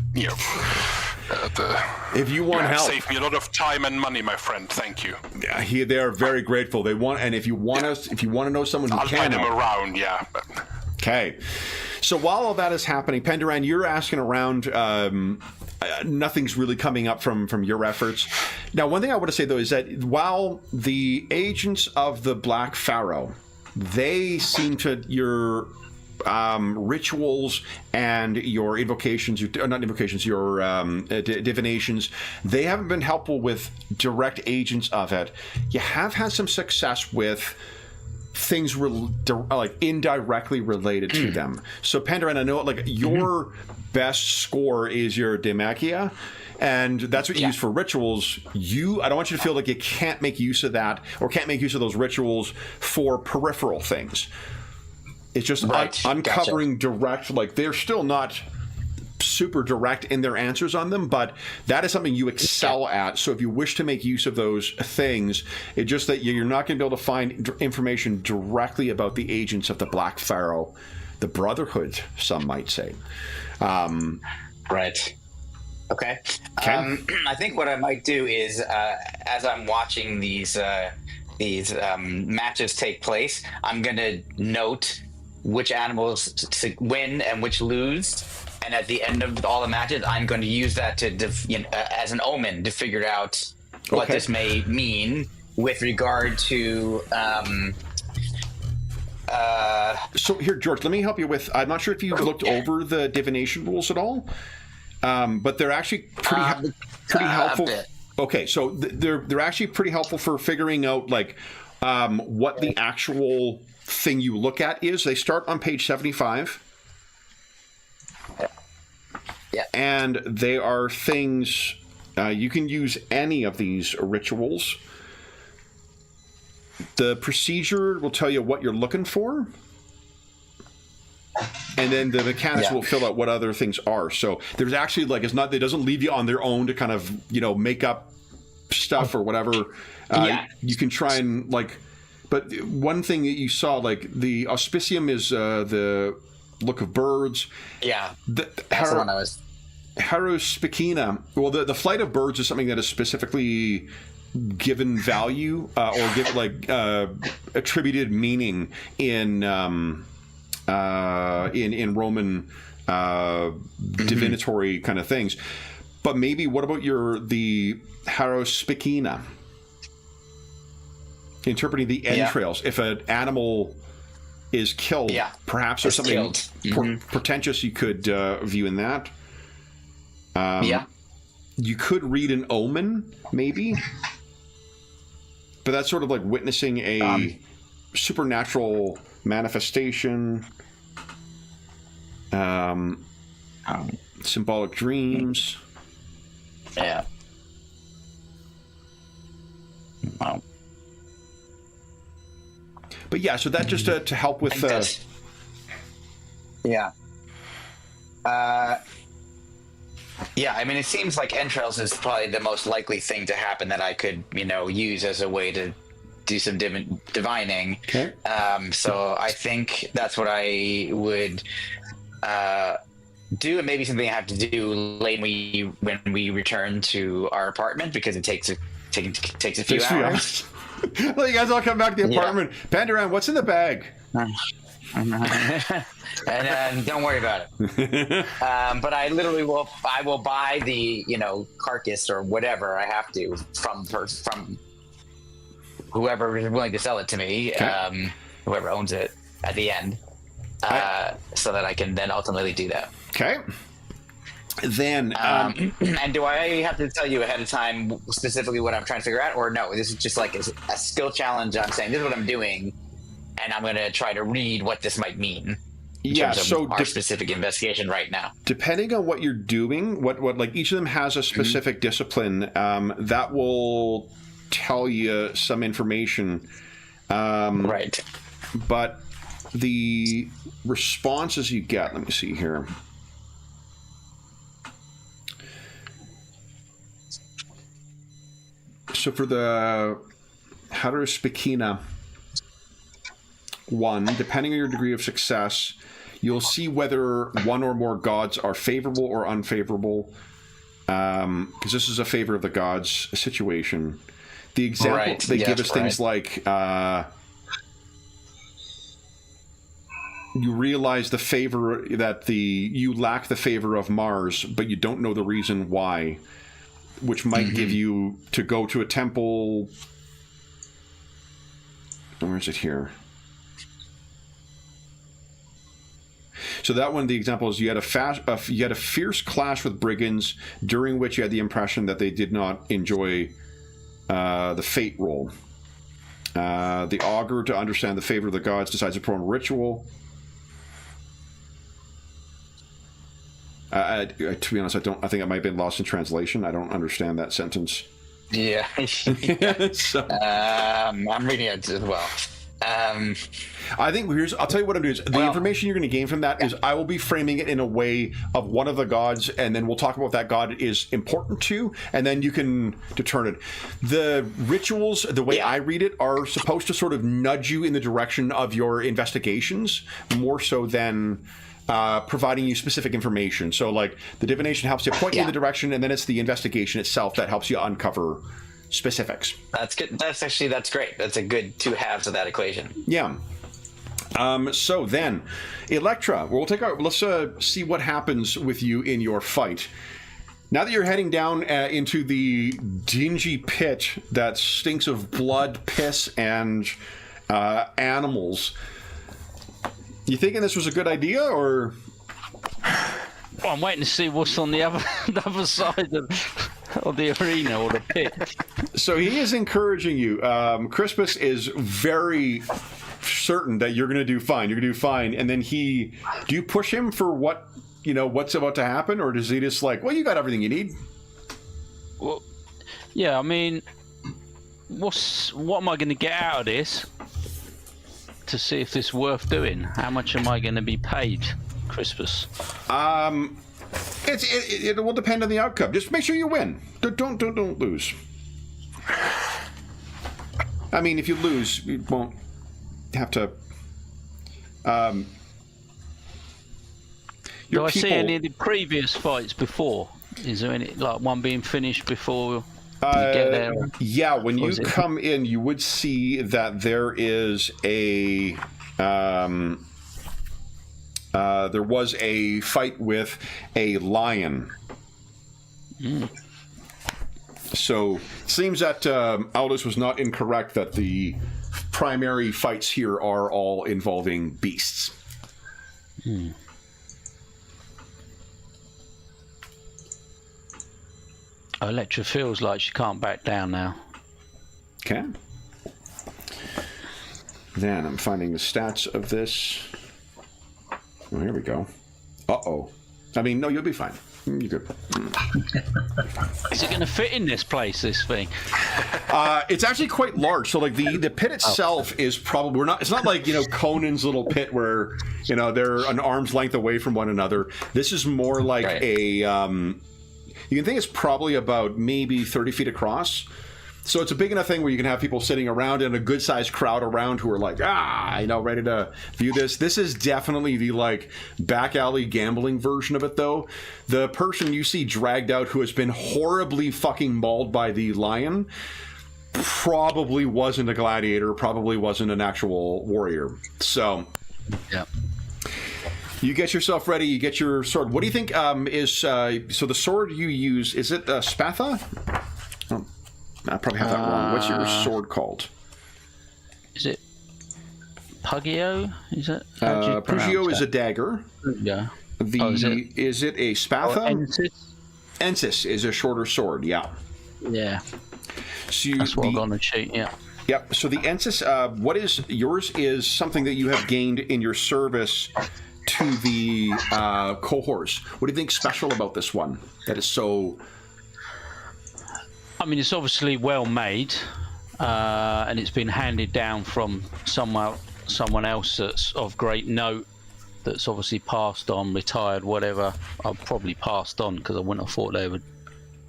Speaker 1: if you want help,
Speaker 2: saved me a lot of time and money, my friend. Thank you.
Speaker 1: Yeah, they are very grateful. They want, and if you want if you want to know someone who
Speaker 2: I'll
Speaker 1: can
Speaker 2: find him
Speaker 1: help.
Speaker 2: around. Yeah.
Speaker 1: Okay. So while all that is happening, Penduran, you're asking around. Nothing's really coming up from your efforts. Now, one thing I want to say, though, is that while the agents of the Black Pharaoh, they seem to, your rituals and your invocations, not invocations, your divinations, they haven't been helpful with direct agents of it. You have had some success with things like indirectly related to them. So Pandaren, I know like your best score is your Demacia, and that's what you use for rituals. I don't want you to feel like you can't make use of that or can't make use of those rituals for peripheral things. It's just uncovering direct, like they're still not super direct in their answers on them, but that is something you excel at. So if you wish to make use of those things, it's just that you're not going to be able to find information directly about the agents of the Black Pharaoh, the Brotherhood, some might say.
Speaker 3: Right. Okay. I think what I might do is, as I'm watching these matches take place, I'm going to note which animals win and which lose. And at the end of all the matches, I'm going to use that to, as an omen to figure out what this may mean with regard to.
Speaker 1: So here, George, let me help you with. I'm not sure if you looked over the divination rules at all, but they're actually pretty helpful. Okay, so they're actually pretty helpful for figuring out like what the actual thing you look at is. They start on page 75.
Speaker 3: Yeah.
Speaker 1: And they are things, you can use any of these rituals. The procedure will tell you what you're looking for. And then the mechanics will fill out what other things are. So there's actually like, it doesn't leave you on their own to kind of, make up stuff or whatever. You can try and like, but one thing that you saw, like the auspicium is the look of birds.
Speaker 3: Yeah. That's the one I was.
Speaker 1: Harospicina. Well, the flight of birds is something that is specifically given value or give like attributed meaning in Roman divinatory kind of things. But maybe what about the Harospicina? Interpreting the entrails. If an animal is killed, perhaps there's something portentous you could view in that. You could read an omen, maybe, but that's sort of like witnessing a supernatural manifestation. Symbolic dreams.
Speaker 3: Yeah. Wow.
Speaker 1: But yeah, so that just to help with.
Speaker 3: Yeah, I mean, it seems like entrails is probably the most likely thing to happen that I could, use as a way to do some divining.
Speaker 1: Okay.
Speaker 3: So I think that's what I would do, and maybe something I have to do late when we return to our apartment, because it takes a few hours.
Speaker 1: Well, you guys all come back to the apartment. Pandaren, what's in the bag?
Speaker 3: And don't worry about it. But I literally will buy the carcass or whatever I have to from whoever is willing to sell it to me, whoever owns it at the end, so that I can then ultimately do that.
Speaker 1: Okay. Then
Speaker 3: and do I have to tell you ahead of time specifically what I'm trying to figure out, or no? This is just like a skill challenge. I'm saying this is what I'm doing, and I'm going to try to read what this might mean. In terms of our specific investigation right now.
Speaker 1: Depending on what you're doing, what like each of them has a specific discipline that will tell you some information.
Speaker 3: Right.
Speaker 1: But the responses you get, let me see here. So for the Harospicina 1, depending on your degree of success, you'll see whether one or more gods are favorable or unfavorable, because this is a favor of the gods situation. The example they give us things like you realize the favor that you lack the favor of Mars, but you don't know the reason why, which might give you to go to a temple. Where is it here? So that one, the example is you had a fierce clash with brigands, during which you had the impression that they did not enjoy the fate roll. The augur, to understand the favor of the gods, decides to perform a ritual. To be honest, I think it might have been lost in translation. I don't understand that sentence.
Speaker 3: Yeah.
Speaker 1: So,
Speaker 3: I'm reading it as well.
Speaker 1: I think I'll tell you what I'm doing. The information you're going to gain from that is I will be framing it in a way of one of the gods, and then we'll talk about what that god is important to, and then you can determine it. The rituals, the way I read it, are supposed to sort of nudge you in the direction of your investigations, more so than providing you specific information. So, like, the divination helps you point you in the direction, and then it's the investigation itself that helps you uncover specifics.
Speaker 3: That's good. That's great. That's a good two halves of that equation.
Speaker 1: Yeah. So then, Electra, let's see what happens with you in your fight. Now that you're heading down into the dingy pit that stinks of blood, piss, and animals, you thinking this was a good idea, or?
Speaker 4: Well, I'm waiting to see what's on the other side of the arena or the pit.
Speaker 1: So he is encouraging you. Crispus is very certain that you're going to do fine. You're going to do fine. And then do you push him for what's about to happen? Or does he just like, well, you got everything you need?
Speaker 4: Well, yeah, I mean, what am I going to get out of this to see if this is worth doing? How much am I going to be paid, Crispus?
Speaker 1: It will depend on the outcome. Just make sure you win. Don't lose. I mean, if you lose, you won't have to.
Speaker 4: Do I see any of the previous fights before? Is there any, like, one being finished before you get there?
Speaker 1: Yeah, when you come in, you would see that there is a. There was a fight with a lion. So it seems that Aldous was not incorrect that the primary fights here are all involving beasts.
Speaker 4: Electra feels like she can't back down now.
Speaker 1: Okay. Then I'm finding the stats of this. Oh, here we go. Uh-oh. I mean, no, you'll be fine. You're good.
Speaker 4: Is it going to fit in this place, this thing?
Speaker 1: It's actually quite large. So, like, the pit itself is probably... It's not like, Conan's little pit where, they're an arm's length away from one another. This is more like a... you can think it's probably about maybe 30 feet across. So it's a big enough thing where you can have people sitting around and a good-sized crowd around who are like, ready to view this. This is definitely the, like, back alley gambling version of it, though. The person you see dragged out who has been horribly fucking mauled by the lion probably wasn't a gladiator, probably wasn't an actual warrior. So...
Speaker 4: Yeah.
Speaker 1: You get yourself ready, you get your sword. What do you think so the sword you use, is it Spatha? Oh, I probably have that wrong. What's your sword called?
Speaker 4: Is it Pugio? Is it?
Speaker 1: Pugio is a dagger.
Speaker 4: Yeah.
Speaker 1: Is it a Spatha?
Speaker 4: Ensis?
Speaker 1: Ensis is a shorter sword, yeah.
Speaker 4: Yeah.
Speaker 1: So
Speaker 4: that's what I'm going to cheat, yeah.
Speaker 1: Yep, so the Ensis, what is yours is something that you have gained in your service to the cohorts. What do you think special about this one that is so...
Speaker 4: I mean, it's obviously well made, and it's been handed down from someone else that's of great note, that's obviously passed on, retired, whatever. I've probably passed on because I wouldn't have thought they would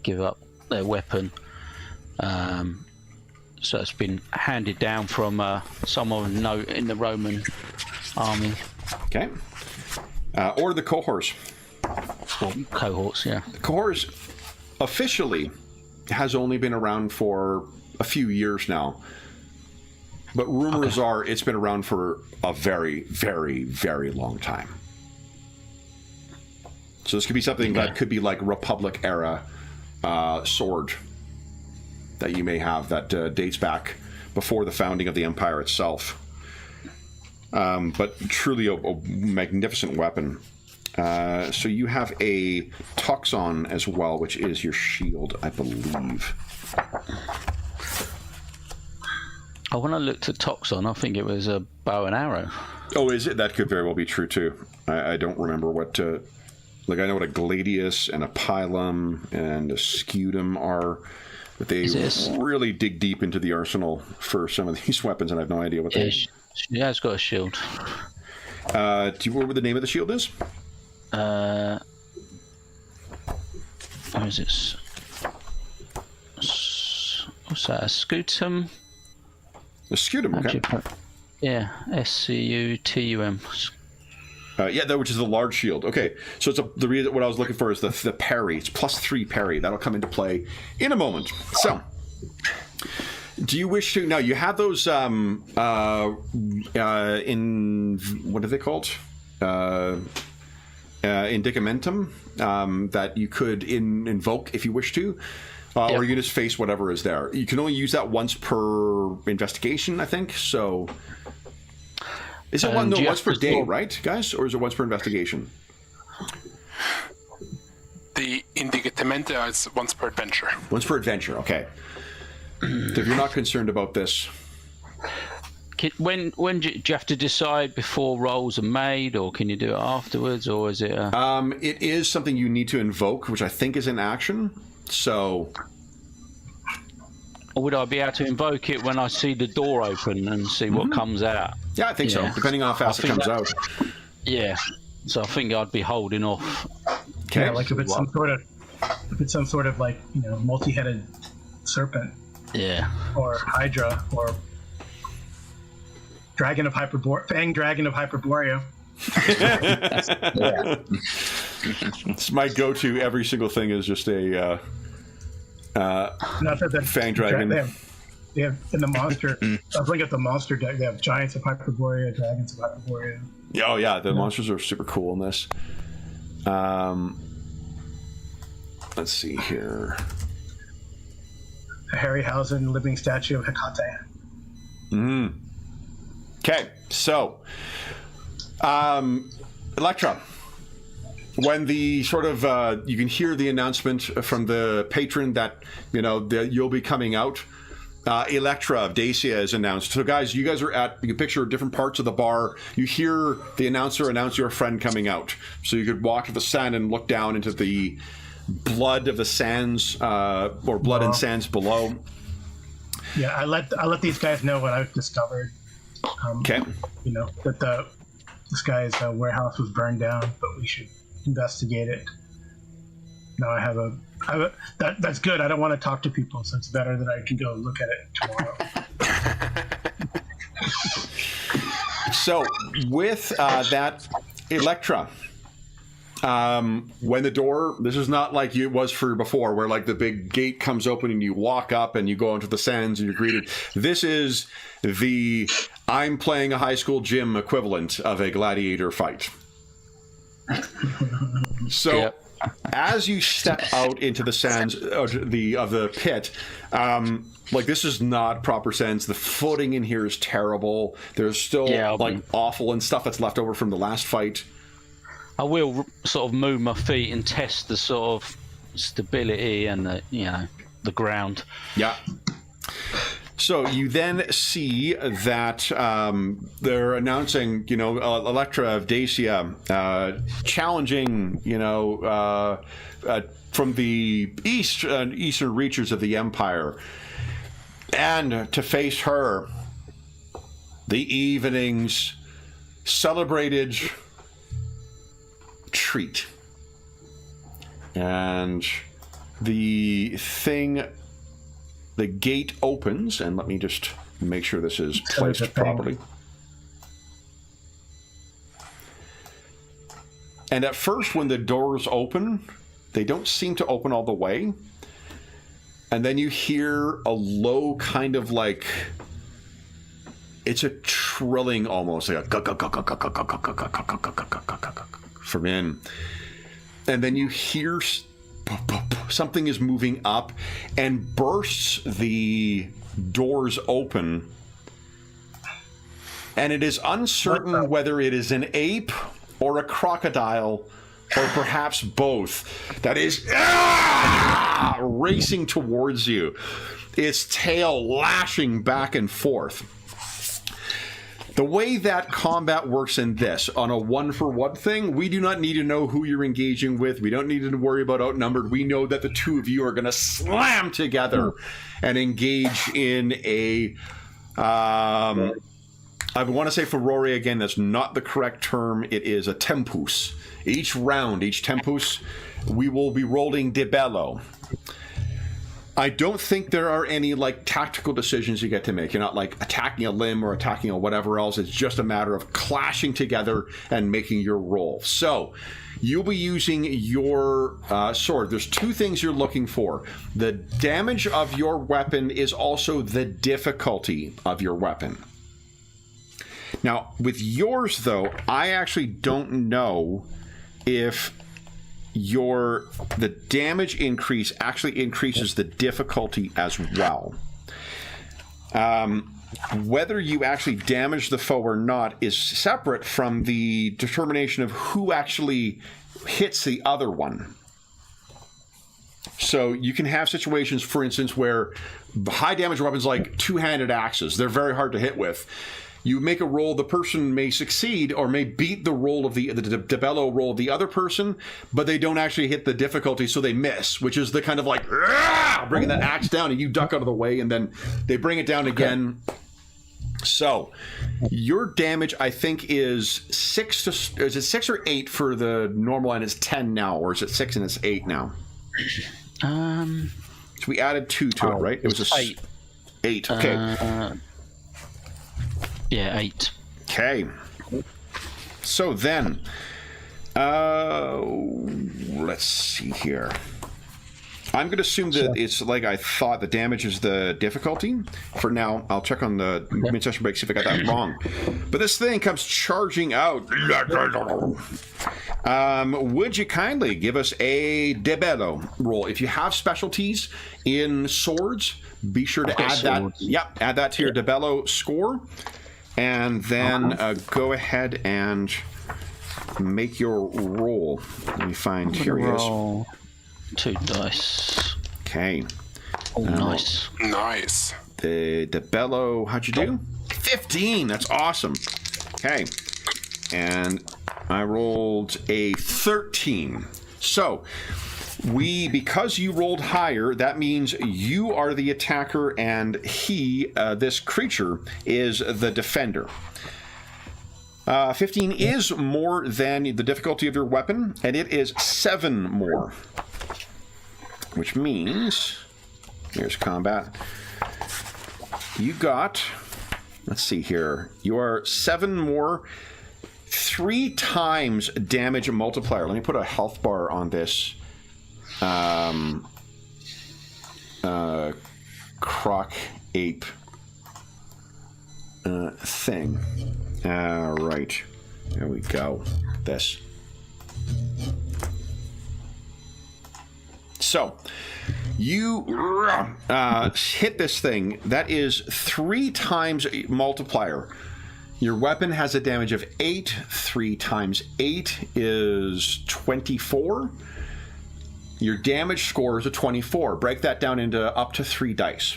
Speaker 4: give up their weapon. So it's been handed down from someone of note in the Roman army.
Speaker 1: Okay. Or the cohorts.
Speaker 4: Well, cohorts, yeah.
Speaker 1: The cohorts officially has only been around for a few years now. But rumors are it's been around for a very, very, very long time. So this could be something that could be like Republic era sword that you may have that dates back before the founding of the Empire itself. But truly a magnificent weapon. So you have a Toxon as well, which is your shield, I believe.
Speaker 4: When I looked at Toxon, I think it was a bow and arrow.
Speaker 1: Oh, is it? That could very well be true too. I don't remember what. Like I know what a gladius and a pilum and a scutum are, but they really dig deep into the arsenal for some of these weapons, and I have no idea what they.
Speaker 4: She has got a shield.
Speaker 1: Do you remember what the name of the shield is?
Speaker 4: Where is it? What's that? A scutum?
Speaker 1: A scutum, okay.
Speaker 4: Yeah, SCUTUM.
Speaker 1: Yeah, which is a large shield. Okay, so it's what I was looking for is the parry. It's +3 parry. That'll come into play in a moment. So, do you wish to... Now, you have those in... What are they called? Indicamentum that you could invoke if you wish to. Or you just face whatever is there. You can only use that once per investigation, I think. So... Is it once per day, right, guys? Or is it once per investigation?
Speaker 2: The Indicatamenta is once per adventure.
Speaker 1: Once per adventure, okay. So if you're not concerned about this...
Speaker 4: When do you have to decide before rolls are made, or can you do it afterwards, or is it...
Speaker 1: It is something you need to invoke, which I think is in action, so...
Speaker 4: Or would I be able to invoke it when I see the door open and see what comes out?
Speaker 1: Yeah, I think so, depending on how fast it comes out.
Speaker 4: Yeah, so I think I'd be holding off.
Speaker 1: Okay.
Speaker 5: Yeah, like if it's some sort of like, multi-headed serpent.
Speaker 4: Yeah. Or
Speaker 5: Hydra, or Dragon of Fang Dragon of Hyperborea.
Speaker 1: It's my go-to. Every single thing is just a Fang Dragon.
Speaker 5: They have in the monster. I was looking at the monster deck. They have Giants of Hyperborea, Dragons of Hyperborea.
Speaker 1: Oh yeah, the monsters are super cool in this. Let's see here.
Speaker 5: A Harryhausen living statue of Hecate.
Speaker 1: Okay, so Electra. When the sort of you can hear the announcement from the patron that you'll be coming out, Electra of Dacia is announced. So guys, you guys are you can picture different parts of the bar. You hear the announcer announce your friend coming out. So you could walk to the sand and look down into the blood of the sands, or blood and sands below.
Speaker 5: Yeah, I let these guys know what I've discovered.
Speaker 1: Okay.
Speaker 5: That this guy's warehouse was burned down, but we should investigate it. Now I have a that's good. I don't want to talk to people, so it's better that I can go look at it tomorrow.
Speaker 1: So with that, Electra, when the door, this is not like it was for before, where like the big gate comes open and you walk up and you go into the sands and you're greeted. This is the I'm playing a high school gym equivalent of a gladiator fight. So, as you step out into the sands of the pit, like this is not proper sands. The footing in here is terrible. There's still awful and stuff that's left over from the last fight.
Speaker 4: I will sort of move my feet and test the sort of stability and the ground. Yeah.
Speaker 1: So you then see that they're announcing, Electra of Dacia challenging, from the eastern reaches of the Empire, and to face her, the evening's celebrated treat, and the gate opens, and let me just make sure this is placed properly. And at first, when the doors open, they don't seem to open all the way. And then you hear a low kind of like, it's a trilling almost, like a from in. And then you hear something is moving up and bursts the doors open, and it is uncertain whether it is an ape or a crocodile or perhaps both that is racing towards you, its tail lashing back and forth. The way that combat works in this, on a one-for-one thing, we do not need to know who you're engaging with. We don't need to worry about outnumbered. We know that the two of you are going to slam together and engage in a... I want to say furore again. That's not the correct term. It is a tempus. Each round, each tempus, we will be rolling de bello. I don't think there are any like tactical decisions you get to make. You're not like attacking a limb or attacking a whatever else. It's just a matter of clashing together and making your roll. So you'll be using your sword. There's two things you're looking for. The damage of your weapon is also the difficulty of your weapon. Now, with yours, though, I actually don't know if the damage increase actually increases the difficulty as well. Whether you actually damage the foe or not is separate from the determination of who actually hits the other one. So you can have situations, for instance, where high damage weapons like two-handed axes, they're very hard to hit with. You make a roll, the person may succeed or may beat the roll of the debello roll of the other person, but they don't actually hit the difficulty, so they miss, which is the kind of like, bringing that axe down, and you duck out of the way, and then they bring it down again. So your damage, I think, is 6 or 8 for the normal, and it's 10 now, or is it 6 and it's 8 now? So we added 2 to it, right? It was
Speaker 4: 8.
Speaker 1: 8, okay.
Speaker 4: Yeah, 8.
Speaker 1: Okay. So then, let's see here. I'm going to assume that it's like I thought. The damage is the difficulty. For now, I'll check on the mid-session break, see if I got that wrong. But this thing comes charging out. Would you kindly give us a debello roll? If you have specialties in swords, be sure to add that. Yep, add that to your debello score. And then go ahead and make your roll. Let me find. Here he is.
Speaker 4: Roll 2 dice.
Speaker 1: Okay.
Speaker 4: Oh, nice.
Speaker 2: Nice.
Speaker 1: The bellow. How'd you do? 15. That's awesome. Okay. And I rolled a 13. So because you rolled higher, that means you are the attacker and this creature, is the defender. 15 is more than the difficulty of your weapon, and it is 7 more. Which means, here's combat. You got, let's see here, you are 7 more, 3 times damage multiplier. Let me put a health bar on this. Croc ape thing. Right. There we go. This. So, you hit this thing. That is 3 times multiplier. Your weapon has a damage of 8. 3 times 8 is 24. Your damage score is a 24. Break that down into up to 3 dice.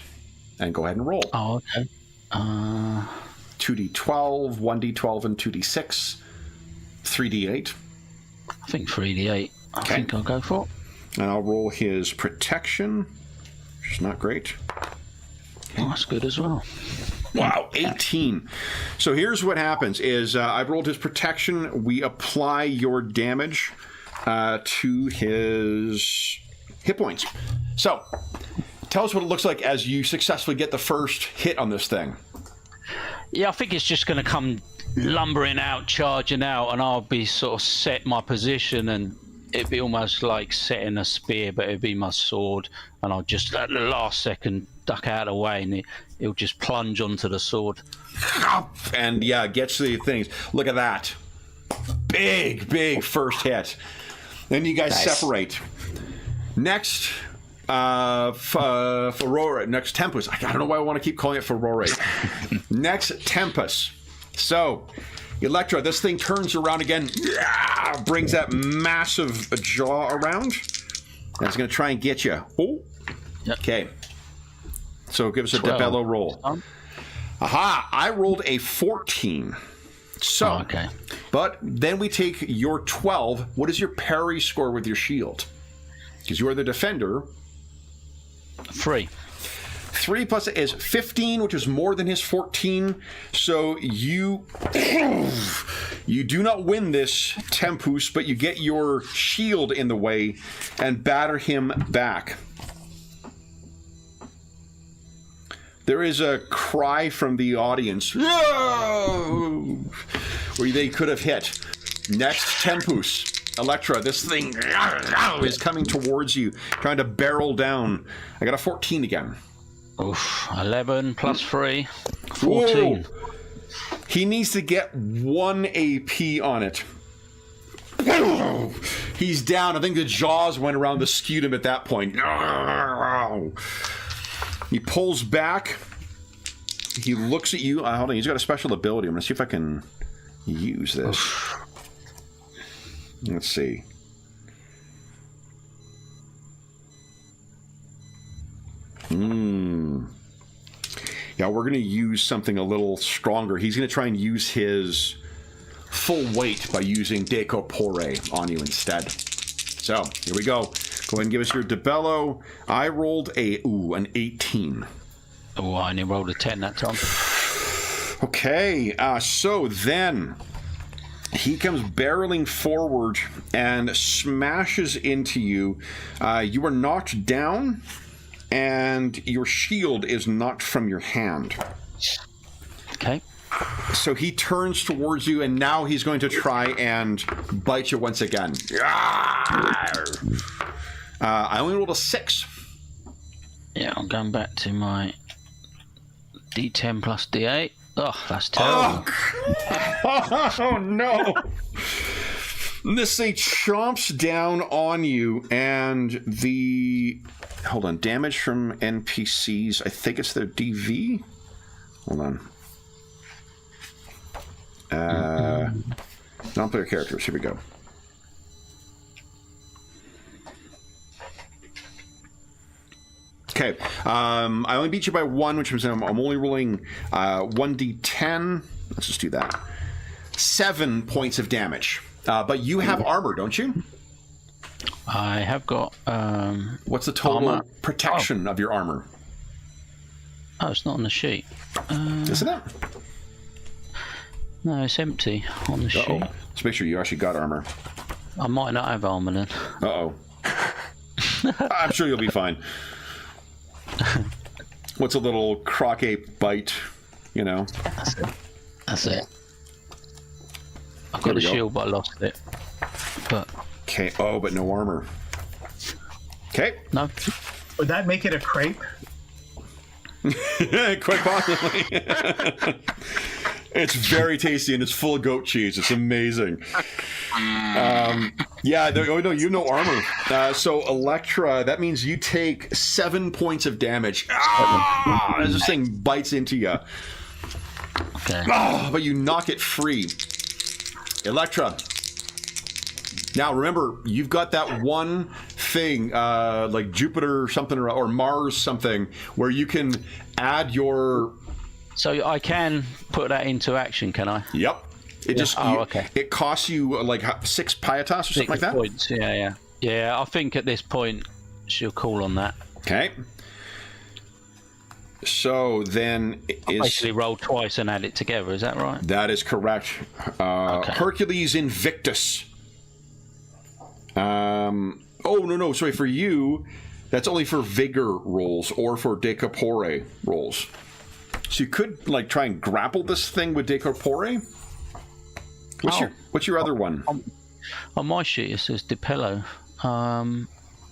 Speaker 1: And go ahead and roll.
Speaker 4: Oh, okay.
Speaker 1: 2d12, 1d12, and 2d6. 3d8.
Speaker 4: I think 3d8. I think I'll go for it.
Speaker 1: And I'll roll his protection, which is not great.
Speaker 4: Oh, that's good as well.
Speaker 1: Wow, 18. So here's what happens is I've rolled his protection. We apply your damage to his hit points. So tell us what it looks like as you successfully get the first hit on this thing.
Speaker 4: Yeah, I think it's just going to come lumbering out, charging out, and I'll be sort of set my position, and it'd be almost like setting a spear, but it'd be my sword, and I'll just at the last second duck out of the way, and it'll just plunge onto the sword.
Speaker 1: And yeah, gets the things. Look at that. Big first hit. Then you guys separate. Next, Furore. Next, Tempest. I don't know why I want to keep calling it Furore. Next, Tempest. So, Electra, this thing turns around again, brings that massive jaw around, That's going to try and get you. Oh.
Speaker 4: Yep.
Speaker 1: Okay. So give us a
Speaker 4: 12.
Speaker 1: Debello roll. Aha! I rolled a 14. So,
Speaker 4: okay.
Speaker 1: But then we take your 12. What is your parry score with your shield? Because you are the defender.
Speaker 4: 3.
Speaker 1: 3 plus is 15, which is more than his 14. So you do not win this Tempus, but you get your shield in the way and batter him back. There is a cry from the audience. No! Where they could have hit. Next Tempus. Electra, this thing is coming towards you, trying to barrel down. I got a 14 again.
Speaker 4: Oof, 11 plus 3, 14.
Speaker 1: Whoa. He needs to get 1 AP on it. He's down. I think the jaws went around the scutum at that point. He pulls back. He looks at you. Hold on, he's got a special ability. I'm going to see if I can use this. Let's see. Yeah, we're going to use something a little stronger. He's going to try and use his full weight by using Decorpore on you instead. So, here we go. Go ahead and give us your Debello. I rolled an 18.
Speaker 4: Oh, I only rolled a 10 that time.
Speaker 1: Okay, so then he comes barreling forward and smashes into you. You are knocked down, and your shield is knocked from your hand.
Speaker 4: Okay.
Speaker 1: So he turns towards you, and now he's going to try and bite you once again. I only rolled a 6.
Speaker 4: Yeah, I'm going back to my D10 plus D8. Oh, that's terrible.
Speaker 1: Oh no! This thing chomps down on you, and the... Hold on. Damage from NPCs. I think it's their DV? Hold on. Non-player characters. Here we go. Okay. I only beat you by 1, which means I'm only rolling 1d10. Let's just do that. 7 points of damage. But you have armor, don't you?
Speaker 4: I have got...
Speaker 1: What's the total
Speaker 4: armor?
Speaker 1: protection of your armor?
Speaker 4: Oh, it's not on the sheet.
Speaker 1: Isn't it?
Speaker 4: No, it's empty on the sheet.
Speaker 1: Let's make sure you actually got armor.
Speaker 4: I might not have armor then.
Speaker 1: Uh-oh. I'm sure you'll be fine. What's a little croc ape bite, you know?
Speaker 4: That's it. I've got a shield, but I lost it. But
Speaker 1: okay. Oh, but no armor. Okay.
Speaker 4: no.
Speaker 5: Would that make it a crepe?
Speaker 1: Quite possibly. It's very tasty, and it's full of goat cheese. It's amazing. Yeah, no, you know armor. So, Electra, that means you take 7 points of damage. As this thing bites into you.
Speaker 4: Okay.
Speaker 1: But you knock it free. Electra. Now, remember, you've got that one thing, like Jupiter or something, or Mars something, where you can add your...
Speaker 4: So I can put that into action, can I?
Speaker 1: Yep. It just
Speaker 4: okay.
Speaker 1: It costs you like 6 pietas or something like that.
Speaker 4: Points. Yeah. I think at this point she'll call on that.
Speaker 1: Okay. So then
Speaker 4: I basically roll twice and add it together. Is that right?
Speaker 1: That is correct.
Speaker 4: Okay.
Speaker 1: Hercules Invictus. Oh no! Sorry, for you, that's only for vigor rolls or for decorpore rolls. So you could like try and grapple this thing with decorpore. What's your other one?
Speaker 4: On my sheet it says Dipello.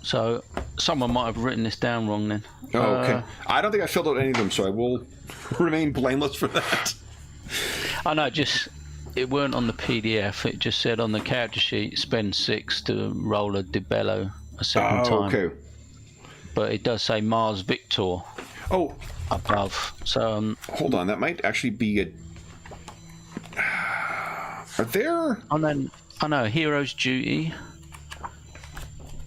Speaker 4: So someone might have written this down wrong then.
Speaker 1: Oh, okay. I don't think I filled out any of them, so I will remain blameless for that.
Speaker 4: I know, it weren't on the PDF. It just said on the character sheet, spend 6 to roll a Dibello a second time. Okay. But it does say Mars Victor.
Speaker 1: Oh.
Speaker 4: Above. So
Speaker 1: hold on, that might actually be a. Are there?
Speaker 4: I know Hero's Duty.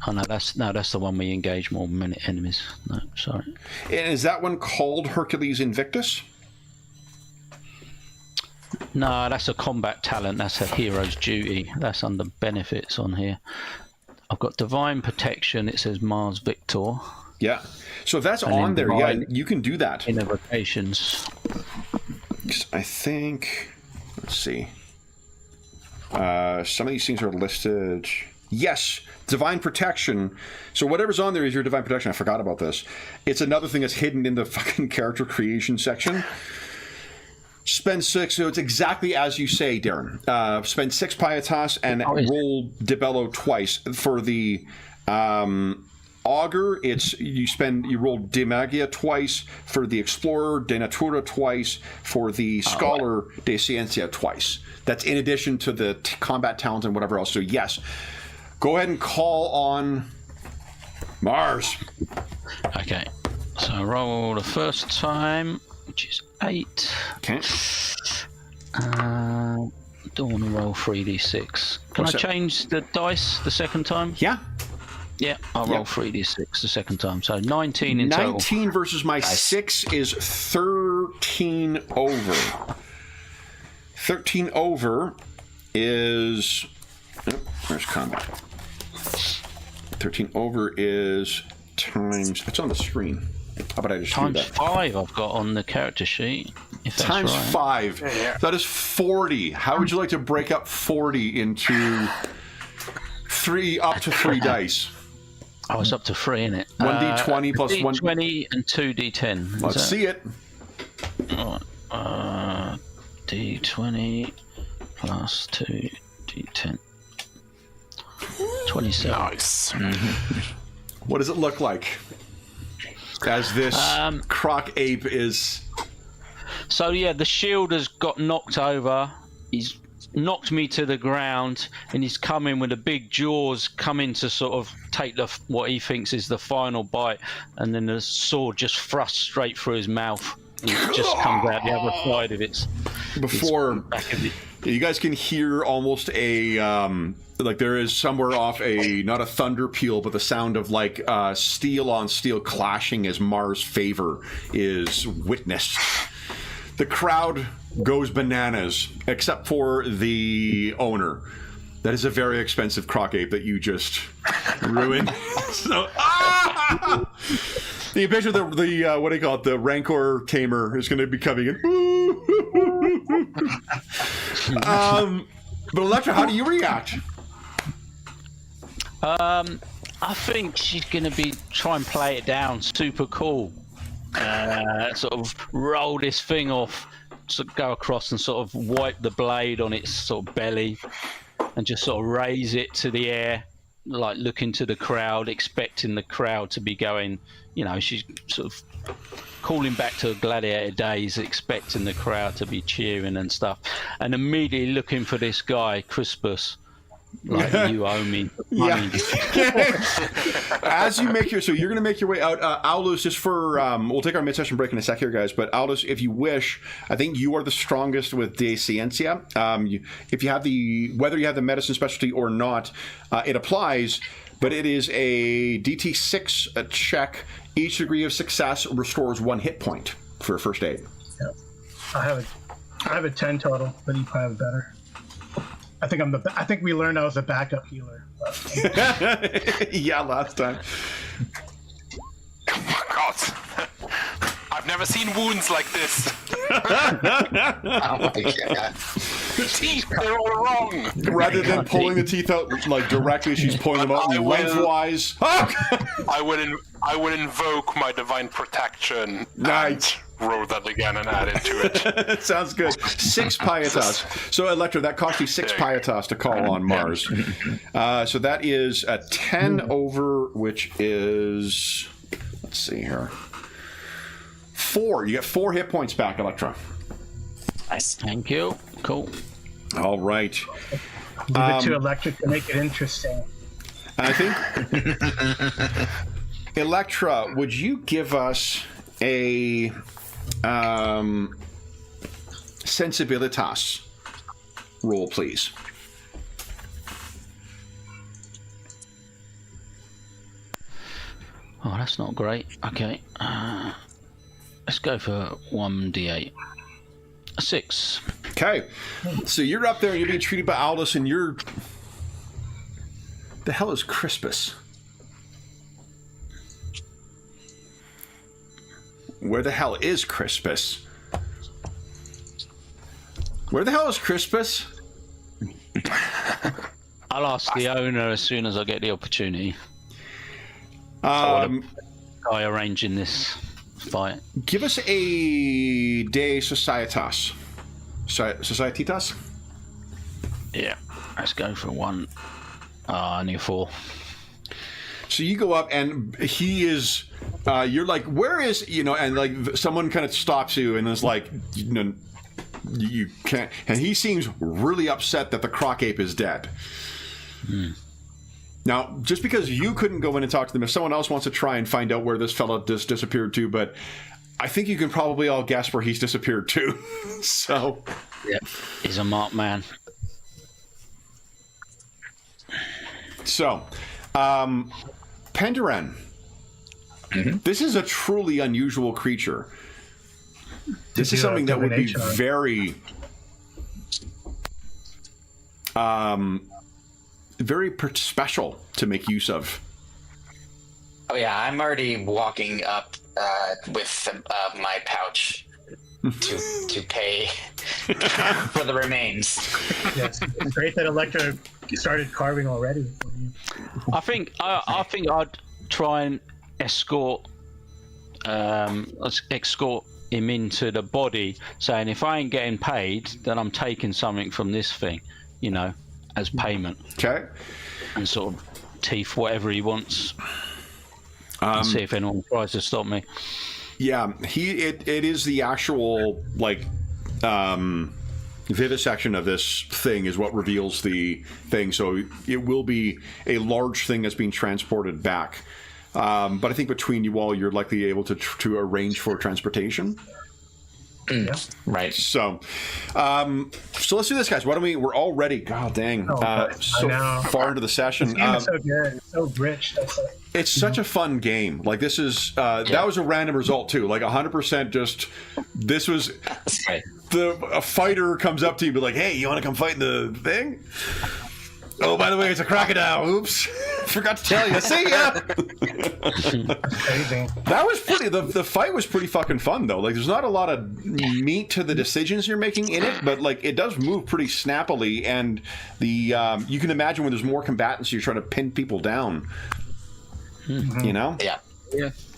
Speaker 4: Oh no, that's the one we engage more enemies. No, sorry.
Speaker 1: And is that one called Hercules Invictus?
Speaker 4: No, that's a combat talent. That's a hero's duty. That's under benefits on here. I've got Divine Protection. It says Mars Victor.
Speaker 1: Yeah. So if that's
Speaker 4: And
Speaker 1: on
Speaker 4: then
Speaker 1: there, yeah,
Speaker 4: Divine
Speaker 1: you can do that.
Speaker 4: Innovations.
Speaker 1: I think, let's see. Some of these things are listed. Yes, Divine Protection. So whatever's on there is your Divine Protection. I forgot about this. It's another thing that's hidden in the fucking character creation section. Spend 6, so it's exactly as you say, Darren. Spend 6 Pietas and roll Dibello twice. For the Augur, you roll De Magia twice. For the Explorer, De Natura twice. For the Scholar, De Ciencia twice. That's in addition to the combat talent and whatever else. So yes, go ahead and call on Mars.
Speaker 4: Okay, so I roll the first time, which is 8.
Speaker 1: Okay.
Speaker 4: Don't want to roll 3d6. Can
Speaker 1: What's
Speaker 4: I
Speaker 1: that?
Speaker 4: change the dice the second time?
Speaker 1: Yeah.
Speaker 4: Yeah, I'll roll 3d6 the second time. So 19 in total.
Speaker 1: 19 versus my 6 is 13 over. 13 over is... Oh, where's combat? 13 over is times... It's on the screen. How about I just do
Speaker 4: Times
Speaker 1: that?
Speaker 4: 5 I've got on the character sheet. If that's
Speaker 1: Times
Speaker 4: right.
Speaker 1: 5. That is 40. How would you like to break up 40 into up to 3 dice?
Speaker 4: Oh, it's up to 3, isn't it?
Speaker 1: 1d20 plus 1...
Speaker 4: D20 and 2d10.
Speaker 1: Let's see it.
Speaker 4: D20 plus 2d10. 27.
Speaker 2: Nice.
Speaker 1: What does it look like? As this croc ape is...
Speaker 4: So yeah, the shield has got knocked over. He's knocked me to the ground, and he's coming with the big jaws, coming to sort of take what he thinks is the final bite, and then the sword just thrusts straight through his mouth. And it just comes out the other side of its back of it.
Speaker 1: You guys can hear almost a like there is somewhere off a not a thunder peal, but the sound of like steel on steel clashing as Mars' favor is witnessed. The crowd goes bananas, except for the owner. That is a very expensive croc ape that you just ruined. So, you picture the what do you call it? The Rancor tamer is going to be coming in. But Electra, how do you react?
Speaker 4: I think she's going to be try and play it down, super cool. Sort of roll this thing off, sort of go across and sort of wipe the blade on its sort of belly, and just sort of raise it to the air, like looking to the crowd, expecting the crowd to be going. You know, she's sort of calling back to gladiator days, expecting the crowd to be cheering and stuff, and immediately looking for this guy, Crispus. Like, you owe me money.
Speaker 1: Yeah. As you make so you're going to make your way out. Aulus, just for we'll take our mid-session break in a sec here, guys. But Aulus, if you wish, I think you are the strongest with De Ciencia. If you have whether you have the medicine specialty or not, it applies. But it is a DT6 check. Each degree of success restores 1 hit point for first aid.
Speaker 5: Yeah. I have a 10 total, but you probably have better. I think we learned I was a backup healer.
Speaker 1: Yeah, last time.
Speaker 2: Oh my god. I've never seen wounds like this.
Speaker 3: Oh my god.
Speaker 2: The teeth, they're all wrong.
Speaker 1: Rather than pulling the teeth out like directly, she's pulling them out lengthwise.
Speaker 2: I will invoke my divine protection.
Speaker 1: Nice.
Speaker 2: And roll that again and add it to it.
Speaker 1: Sounds good. 6 pietas. So, Electra, that cost you 6 pietas to call on Mars. So that is a 10 over, which is... Let's see here. 4. You get 4 hit points back, Electra.
Speaker 3: Nice.
Speaker 4: Thank you. Cool.
Speaker 1: All right.
Speaker 5: Leave it to Electric to make it interesting.
Speaker 1: I think... Electra, would you give us a... sensibilitas roll, please.
Speaker 4: Oh, that's not great. Okay. Let's go for 1d8. A 6.
Speaker 1: Okay. So you're up there and you're being treated by Aldous, and you're... The hell is Crispus? Where the hell is Crispus? Where the hell is Crispus?
Speaker 4: I'll ask the owner as soon as I get the opportunity. Guy arranging this fight.
Speaker 1: Give us a de societas. Societas?
Speaker 4: Yeah. Let's go for 1. I need 4.
Speaker 1: So you go up and he is, you're like, where is, and like someone kind of stops you and is like, you can't, and he seems really upset that the croc ape is dead. Now, just because you couldn't go in and talk to them, if someone else wants to try and find out where this fellow disappeared to, but I think you can probably all guess where he's disappeared to. So.
Speaker 4: Yeah. He's a marked man.
Speaker 1: So, Penderan. Mm-hmm. This is a truly unusual creature. This is something that would be very, very special to make use of.
Speaker 3: Oh yeah, I'm already walking up with my pouch to pay for the remains.
Speaker 5: Yes, it's great that Electra started carving already.
Speaker 4: I think I'd try and escort him into the body, saying if I ain't getting paid, then I'm taking something from this thing, as payment.
Speaker 1: Okay.
Speaker 4: And sort of teeth whatever he wants. And see if anyone tries to stop me.
Speaker 1: Yeah, it is the actual vivisection of this thing is what reveals the thing. So it will be a large thing that's being transported back. But I think between you all, you're likely able to arrange for transportation.
Speaker 3: Yeah. Right.
Speaker 1: So let's do this, guys. Why don't we're all ready. God dang. So far into the session.
Speaker 5: This game is so good. It's so rich.
Speaker 1: It's such a fun game. Like this is, that was a random result too. Like 100% just, this was, a fighter comes up to you, be like, hey, you want to come fight in the thing? Oh, by the way, it's a crocodile. Oops. Forgot to tell you. See ya. That was pretty, the fight was pretty fucking fun though. Like there's not a lot of meat to the decisions you're making in it, but like it does move pretty snappily, and the you can imagine when there's more combatants, you're trying to pin people down.
Speaker 3: Yeah.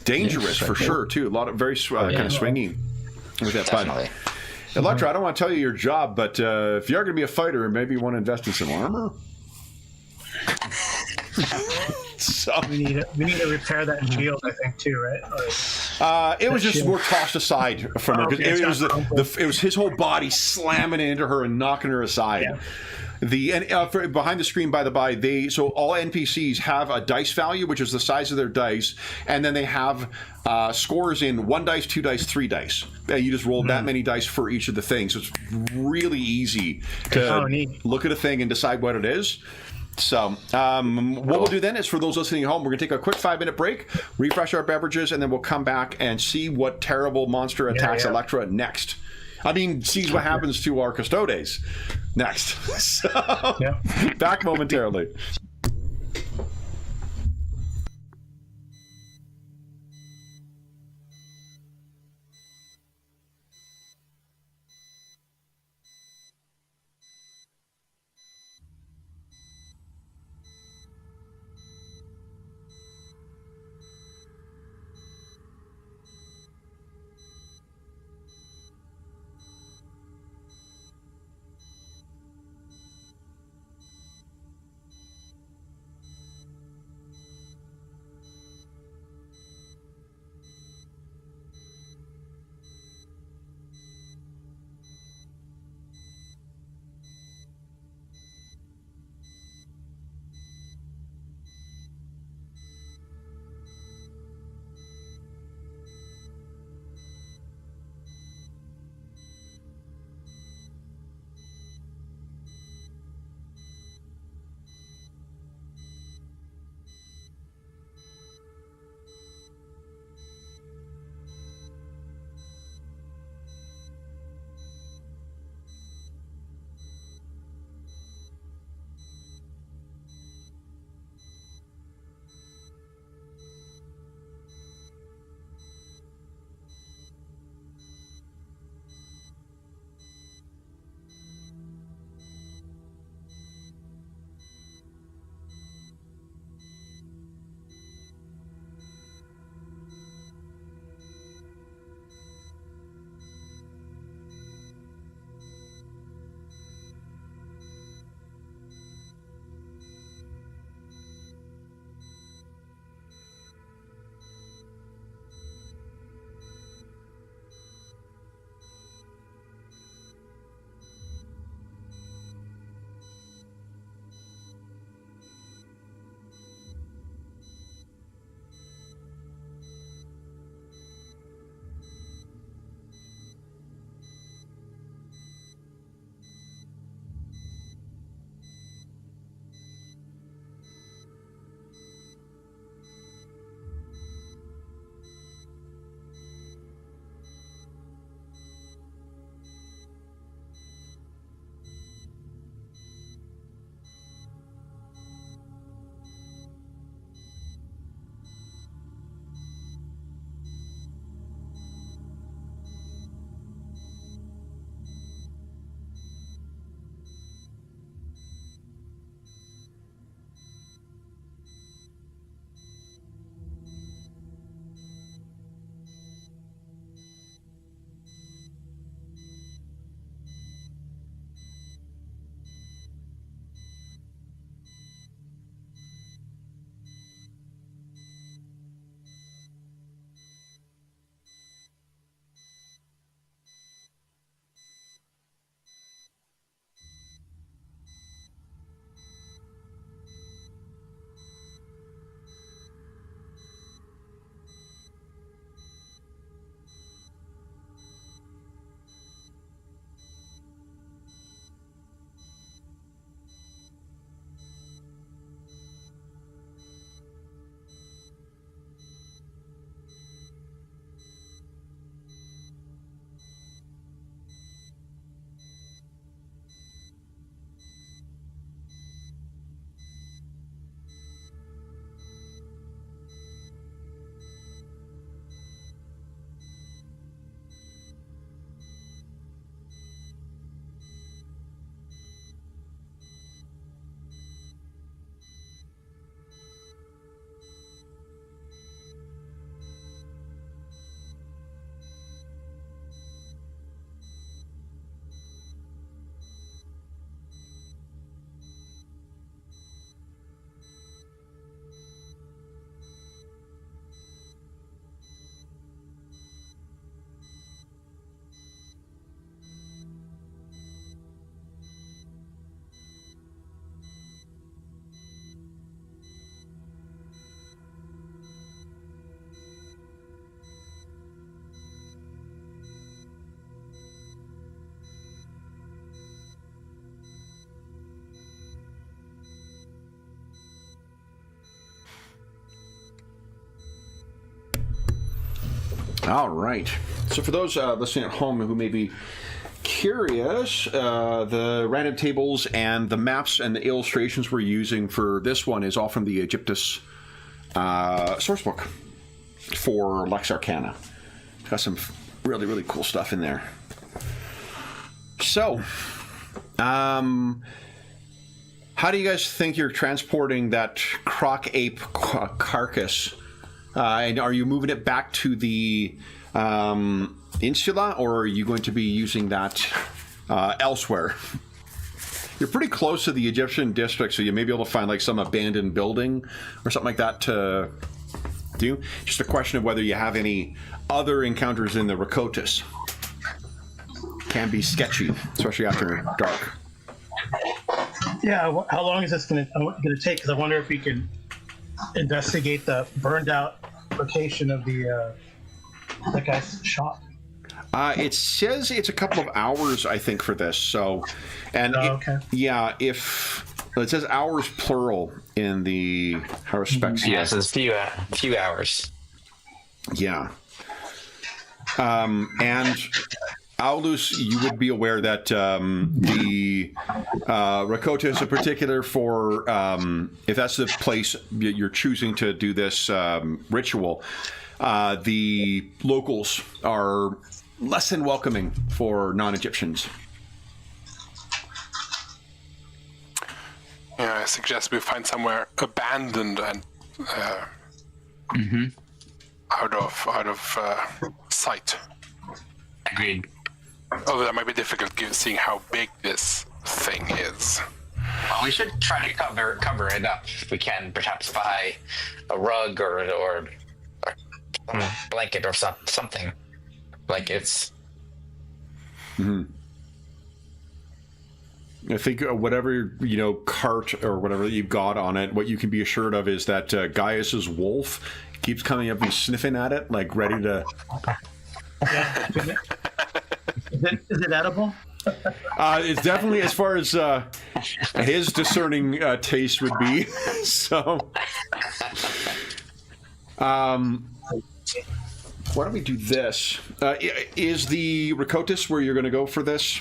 Speaker 1: Dangerous for sure too. A lot of very kind of swingy with that fun. Electra, I don't want to tell you your job, but if you are going to be a fighter, maybe you want to invest in some armor. So
Speaker 5: we need to repair that shield, I think, too, right?
Speaker 1: It was just more tossed aside from her because it was his whole body slamming into her and knocking her aside. Yeah. Behind the screen, by the by, so all NPCs have a dice value, which is the size of their dice, and then they have scores in 1 dice, 2 dice, 3 dice. You just roll that many dice for each of the things. So it's really easy to look at a thing and decide what it is. So what we'll do then is, for those listening at home, we're going to take a quick 5-minute break, refresh our beverages, and then we'll come back and see what terrible monster attacks Electra next. I mean, sees what happens to our custodes next. So, back momentarily. All right. So for those listening at home who may be curious, the random tables and the maps and the illustrations we're using for this one is all from the Egyptus sourcebook for Lex Arcana. It's got some really, really cool stuff in there. So, how do you guys think you're transporting that croc ape carcass? And are you moving it back to the insula, or are you going to be using that elsewhere? You're pretty close to the Egyptian district, so you may be able to find like some abandoned building or something like that to do. Just a question of whether you have any other encounters in the Rakotis. Can be sketchy, especially after dark.
Speaker 5: Yeah, how long is this going to take? Because I wonder if we can investigate the burned out location of the guy's shop.
Speaker 1: It says it's a couple of hours, I think, for this. So, and
Speaker 5: okay.
Speaker 1: If it says hours plural in the how specs.
Speaker 3: Yeah, so it's a few hours.
Speaker 1: Yeah. And Aldous, you would be aware that the Rakotis, in particular, for if that's the place you're choosing to do this ritual, the locals are less than welcoming for non-Egyptians.
Speaker 2: Yeah, I suggest we find somewhere abandoned and out of sight.
Speaker 3: Agreed.
Speaker 2: Although that might be difficult seeing how big this thing is.
Speaker 3: Well, we should try to cover it up if we can, perhaps by a rug or some blanket or something. Blankets.
Speaker 1: Mm-hmm. I think whatever, cart or whatever that you've got on it, what you can be assured of is that Gaius's wolf keeps coming up and sniffing at it, like ready to...
Speaker 5: Yeah. Is it edible?
Speaker 1: It's definitely, as far as his discerning taste would be. So, why don't we do this? Is the Rakotis where you're going to go for this?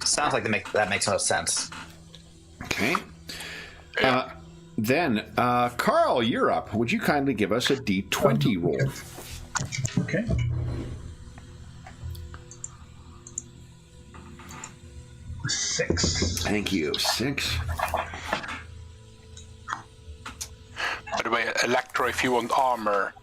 Speaker 3: Sounds like that makes most sense.
Speaker 1: Okay. Then, Carl, you're up. Would you kindly give us a D20 roll?
Speaker 5: Okay. Six.
Speaker 1: Thank you. 6.
Speaker 2: By the way, Electro, if you want armor,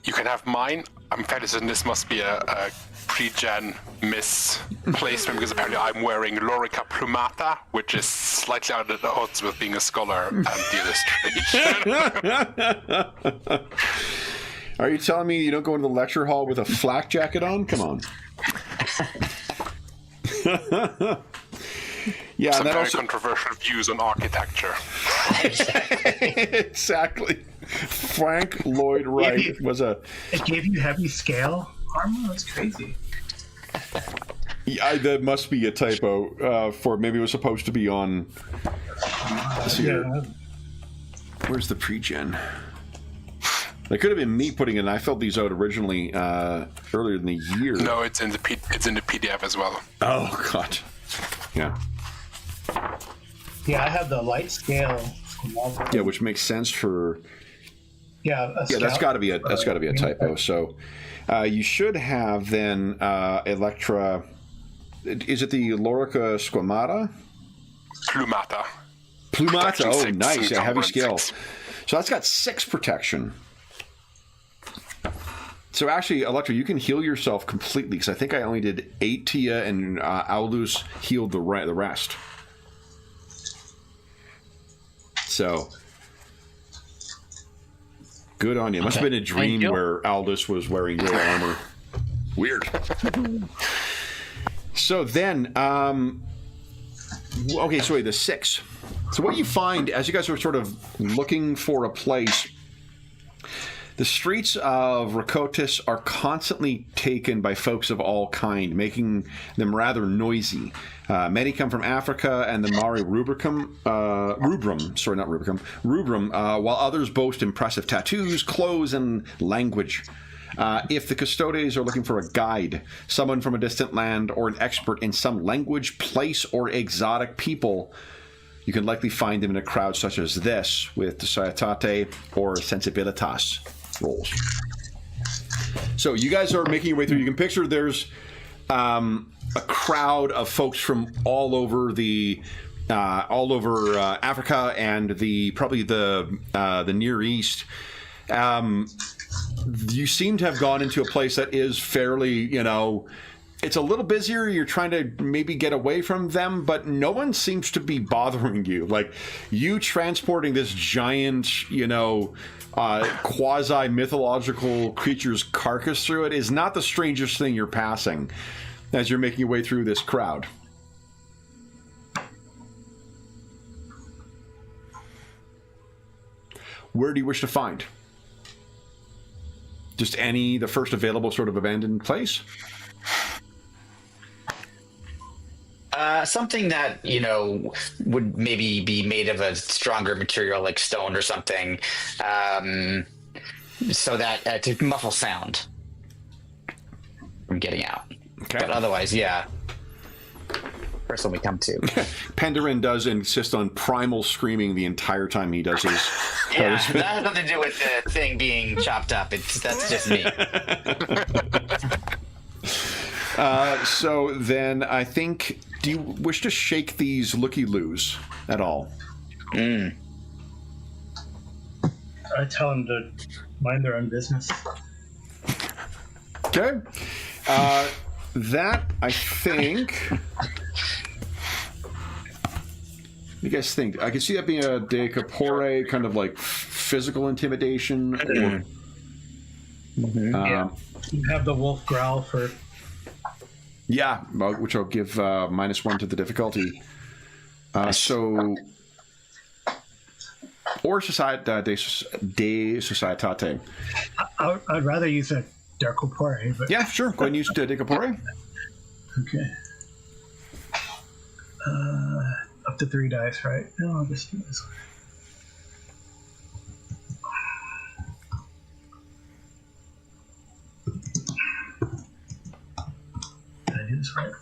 Speaker 2: you can have mine. I'm fairly certain this must be a pre-gen misplacement because apparently I'm wearing Lorica Plumata, which is slightly out of the odds with being a scholar and the illustration.
Speaker 1: Are you telling me you don't go into the lecture hall with a flak jacket on? Come on. Yeah,
Speaker 2: Some
Speaker 1: and that
Speaker 2: very
Speaker 1: also
Speaker 2: controversial views on architecture.
Speaker 1: exactly. Frank Lloyd Wright was a.
Speaker 5: It gave you heavy scale armor. That's crazy.
Speaker 1: Yeah, that must be a typo. For maybe it was supposed to be on.
Speaker 5: Yeah.
Speaker 1: Where's the pre-gen? It could have been me putting it. I filled these out originally earlier in the year.
Speaker 2: No, it's in the PDF as well.
Speaker 1: Oh God. Yeah.
Speaker 5: Yeah, I have the light scale.
Speaker 1: Yeah, which makes sense for.
Speaker 5: Yeah,
Speaker 1: that's got to be a typo. So, you should have then Electra. Is it the Lorica Squamata?
Speaker 2: Plumata.
Speaker 1: Plumata. Oh,
Speaker 2: 6,
Speaker 1: nice. Yeah, heavy scale.
Speaker 2: 6.
Speaker 1: So that's got 6 protection. So actually, Electra, you can heal yourself completely because I think I only did 8 to you, and Aldous healed the rest. So good on you. Must have been a dream where Aldous was wearing your armor. Weird. So then, okay, so wait, the 6. So what you find as you guys are sort of looking for a place, The streets of Rakotis are constantly taken by folks of all kind, making them rather noisy. Many come from Africa and the Mare Rubrum, while others boast impressive tattoos, clothes, and language. If the Custodes are looking for a guide, someone from a distant land, or an expert in some language, place, or exotic people, you can likely find them in a crowd such as this, with Societate or Sensibilitas rolls. So you guys are making your way through. You can picture there's a crowd of folks from all over Africa and probably the Near East. You seem to have gone into a place that is fairly, it's a little busier. You're trying to maybe get away from them, but no one seems to be bothering you. Like, you transporting this giant, quasi-mythological creature's carcass through it is not the strangest thing you're passing as you're making your way through this crowd. Where do you wish to find? Just the first available sort of abandoned place?
Speaker 3: Something that, would maybe be made of a stronger material like stone or something, so that to muffle sound from getting out.
Speaker 1: Okay.
Speaker 3: But otherwise, yeah. First one we come to.
Speaker 1: Penderin does insist on primal screaming the entire time he does his...
Speaker 3: Yeah, that has nothing to do with the thing being chopped up. That's just me.
Speaker 1: So then I think... Do you wish to shake these looky-loos at all?
Speaker 5: I tell them to mind their own business.
Speaker 1: Okay. That, I think... What do you guys think? I can see that being a de capore, kind of like physical intimidation. Or,
Speaker 5: Yeah. You have the wolf growl for...
Speaker 1: Yeah, which I'll give -1 to the difficulty. So... Or de Societate.
Speaker 5: I'd rather use a de corpore, but...
Speaker 1: Yeah, sure. Go ahead and use de corpore.
Speaker 5: Okay. Up to 3 dice, right? No, I'll just do this one. Did I do this right?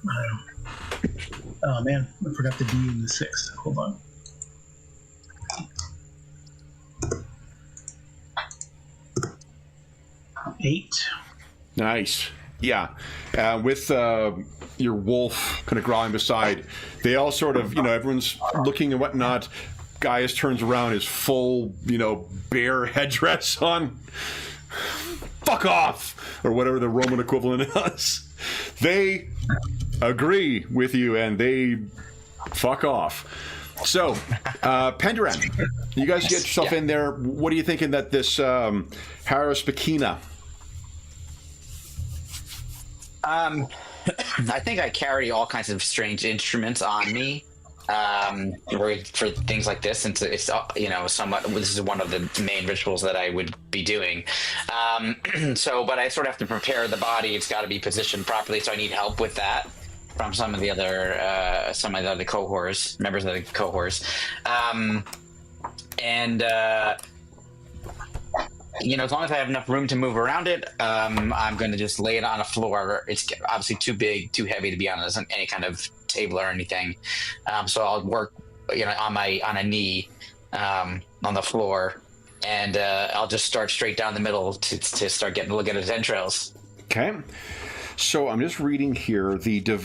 Speaker 5: Oh man, I forgot the D in the 6. Hold on. Eight.
Speaker 1: Nice. Yeah. With your wolf kind of growling beside, they all sort of, everyone's looking and whatnot. Gaius turns around, his full, bear headdress on. Fuck off! Or whatever the Roman equivalent is. They agree with you and they fuck off. So, Penderin, you guys get yourself in there. What are you thinking that this Harris Bikina?
Speaker 3: I think I carry all kinds of strange instruments on me for things like this, since it's somewhat. This is one of the main rituals that I would be doing. But I sort of have to prepare the body. It's got to be positioned properly, so I need help with that from some of the other cohorts, members of the cohorts, as long as I have enough room to move around it, I'm going to just lay it on a floor. It's obviously too big, too heavy to be on any kind of table or anything. So I'll work, on a knee on the floor, and I'll just start straight down the middle to start getting a look at his entrails.
Speaker 1: Okay. So I'm just reading here the the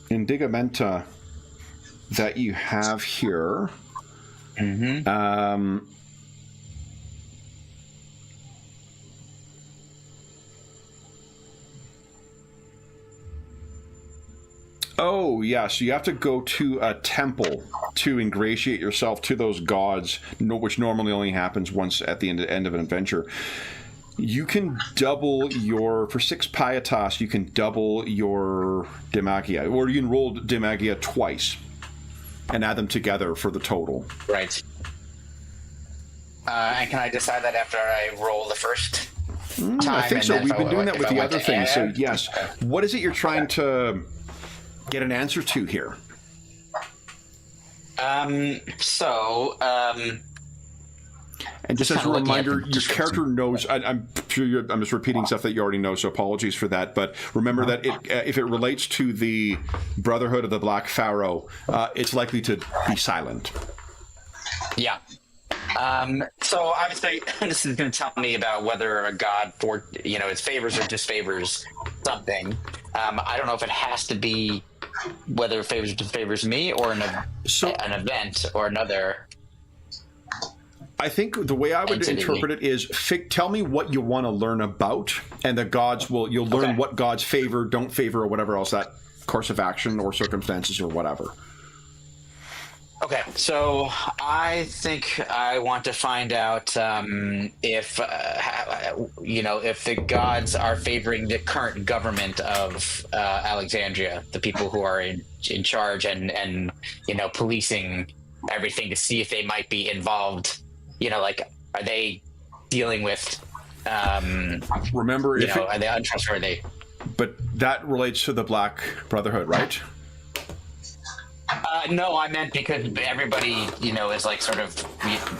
Speaker 1: indigamenta that you have here. Mm-hmm. Oh, yeah, so you have to go to a temple to ingratiate yourself to those gods, which normally only happens once at the end of an adventure. You can double for 6 pietas, you can double your demagia, or you can roll demagia twice and add them together for the total.
Speaker 3: Right. And can I decide that after I roll the first time?
Speaker 1: I think
Speaker 3: and
Speaker 1: so.
Speaker 3: then
Speaker 1: We've
Speaker 3: if
Speaker 1: been
Speaker 3: I-
Speaker 1: doing that
Speaker 3: if
Speaker 1: with
Speaker 3: I
Speaker 1: the
Speaker 3: want
Speaker 1: other
Speaker 3: to
Speaker 1: things. So
Speaker 3: add?
Speaker 1: yes, what is it you're trying to get an answer to here? And just as a
Speaker 3: kinda looking at
Speaker 1: reminder,
Speaker 3: the
Speaker 1: your
Speaker 3: description.
Speaker 1: character knows. I'm sure I'm just repeating stuff that you already know. So apologies for that. But remember that if it relates to the Brotherhood of the Black Pharaoh, it's likely to be silent.
Speaker 3: Yeah. So obviously, this is going to tell me about whether a god for it favors or disfavors something. I don't know if it has to be whether it favors or disfavors me or an event or another.
Speaker 1: I think the way I would
Speaker 3: Entity.
Speaker 1: interpret it is tell me what you want to learn about, and the gods you'll learn
Speaker 3: Okay.
Speaker 1: what gods favor, don't favor, or whatever else, that course of action or circumstances or whatever.
Speaker 3: Okay, so I think I want to find out if the gods are favoring the current government of Alexandria, the people who are in charge and policing everything, to see if they might be involved. Are they dealing with?
Speaker 1: Remember,
Speaker 3: Are they untrustworthy?
Speaker 1: but that relates to the Black Brotherhood, right?
Speaker 3: No, I meant because everybody, is like sort of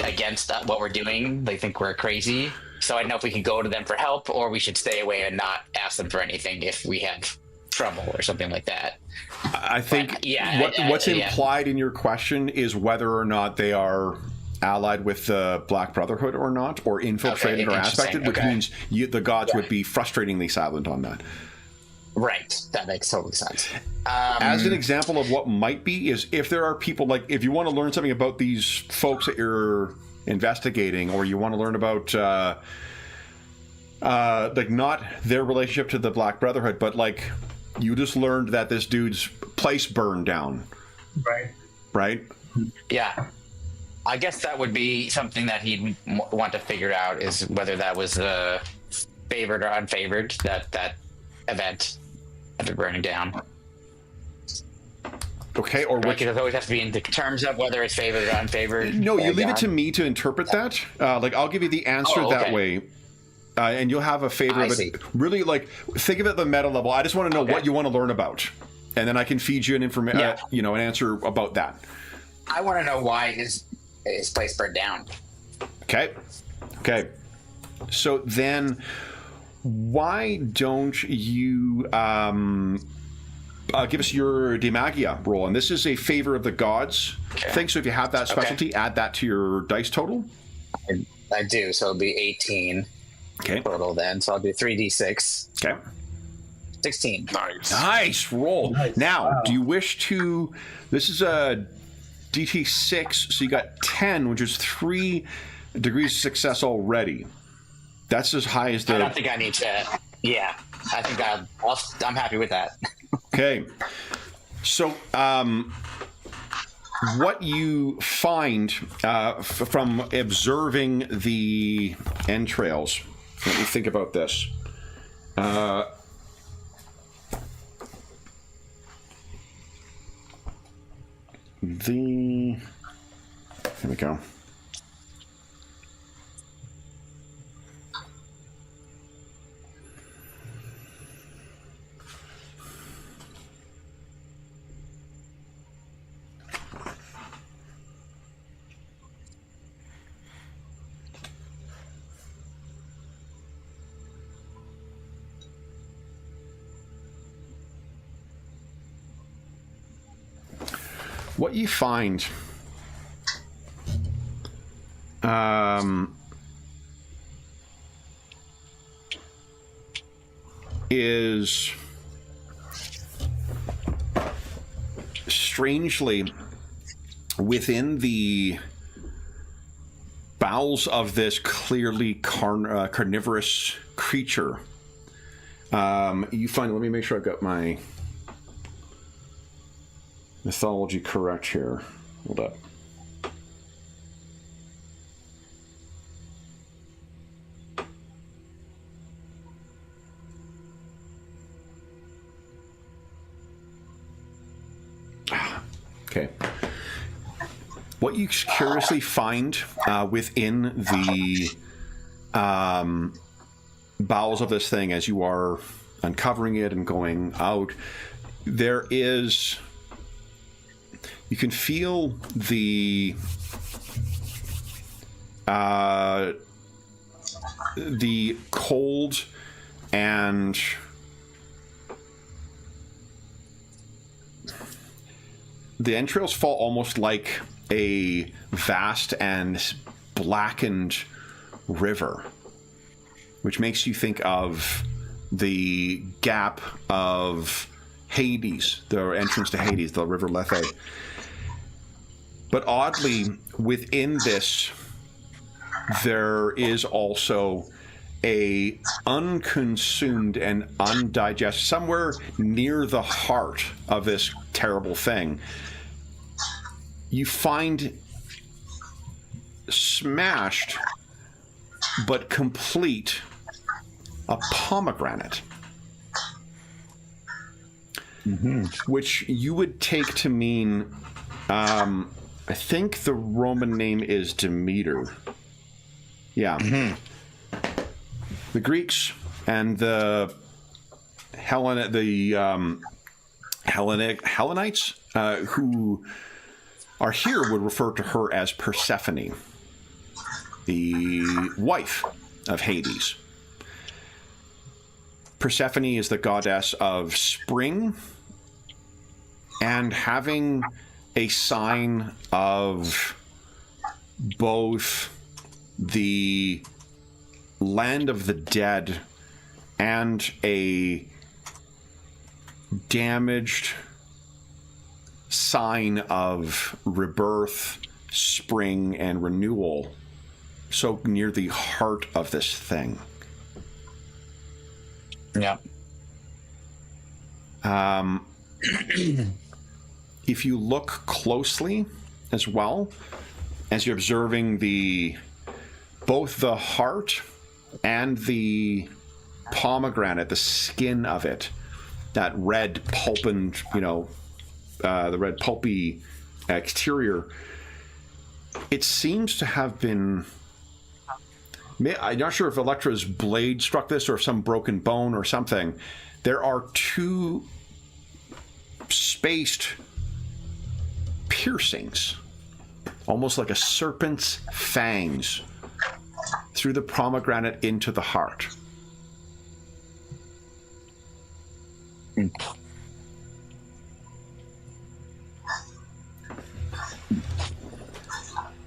Speaker 3: against what we're doing. They think we're crazy. So I don't know if we can go to them for help or we should stay away and not ask them for anything if we have trouble or something like that.
Speaker 1: I think
Speaker 3: But,
Speaker 1: what's
Speaker 3: yeah.
Speaker 1: implied in your question is whether or not they are allied with the Black Brotherhood or not, or infiltrated or
Speaker 3: interesting.
Speaker 1: aspected, which
Speaker 3: Okay.
Speaker 1: means the gods would be frustratingly silent on that.
Speaker 3: Right. That makes total sense.
Speaker 1: As an example of what might be is if there are people, like if you want to learn something about these folks that you're investigating, or you want to learn about like not their relationship to the Black Brotherhood, but like you just learned that this dude's place burned down, right?
Speaker 3: Yeah. I guess that would be something that he'd want to figure out, is whether that was favored or unfavored, that event of it burning down.
Speaker 1: Okay, or
Speaker 3: Like
Speaker 1: which
Speaker 3: it always has to be in the terms of whether it's favored or unfavored.
Speaker 1: no, you
Speaker 3: by
Speaker 1: leave it
Speaker 3: God.
Speaker 1: to me to interpret that. Like I'll give you the answer
Speaker 3: Oh,
Speaker 1: that
Speaker 3: okay.
Speaker 1: way. And you'll have a favor
Speaker 3: I
Speaker 1: of it.
Speaker 3: see.
Speaker 1: Really, like think of it at the meta level. I just want to know
Speaker 3: Okay.
Speaker 1: what you want to learn about, and then I can feed you an
Speaker 3: Yeah.
Speaker 1: an answer about that.
Speaker 3: I want to know why his place burned down.
Speaker 1: Okay. So then, why don't you give us your De Magia roll? And this is a favor of the gods thing. So if you have that specialty, add that to your dice total.
Speaker 3: I do, so it'll be 18
Speaker 1: Okay.
Speaker 3: total then. So I'll do 3d6.
Speaker 1: Okay.
Speaker 3: 16.
Speaker 1: Nice roll.
Speaker 5: Nice.
Speaker 1: Now,
Speaker 5: Wow.
Speaker 1: do you wish to? This is a DT6, so you got 10, which is 3 degrees of success already. That's as high as
Speaker 3: I
Speaker 1: the.
Speaker 3: don't think I need to. Yeah, I think I'm happy with that.
Speaker 1: Okay. So, what you find from observing the entrails, let me think about this. Here we go. What you find is strangely within the bowels of this clearly carnivorous creature. You find, let me make sure I've got my mythology correct here. Hold up. Okay. what you curiously find within the bowels of this thing, as you are uncovering it and going out, there is, you can feel the cold and the entrails fall almost like a vast and blackened river, which makes you think of the gap of Hades, the entrance to Hades, the River Lethe. But oddly, within this, there is also a unconsumed and undigested, somewhere near the heart of this terrible thing, you find smashed but complete a pomegranate, which you would take to mean, I think the Roman name is Demeter. Yeah. The Greeks and the Hellenites who are here would refer to her as Persephone, the wife of Hades. Persephone is the goddess of spring, and having a sign of both the land of the dead and a damaged sign of rebirth, spring, and renewal, so near the heart of this thing.
Speaker 3: Yeah.
Speaker 1: If you look closely as well, as you're observing both the heart and the pomegranate, the skin of it, that red pulp and, the red pulpy exterior, it seems to have been... I'm not sure if Electra's blade struck this or if some broken bone or something. There are two spaced piercings, almost like a serpent's fangs, through the pomegranate into the heart.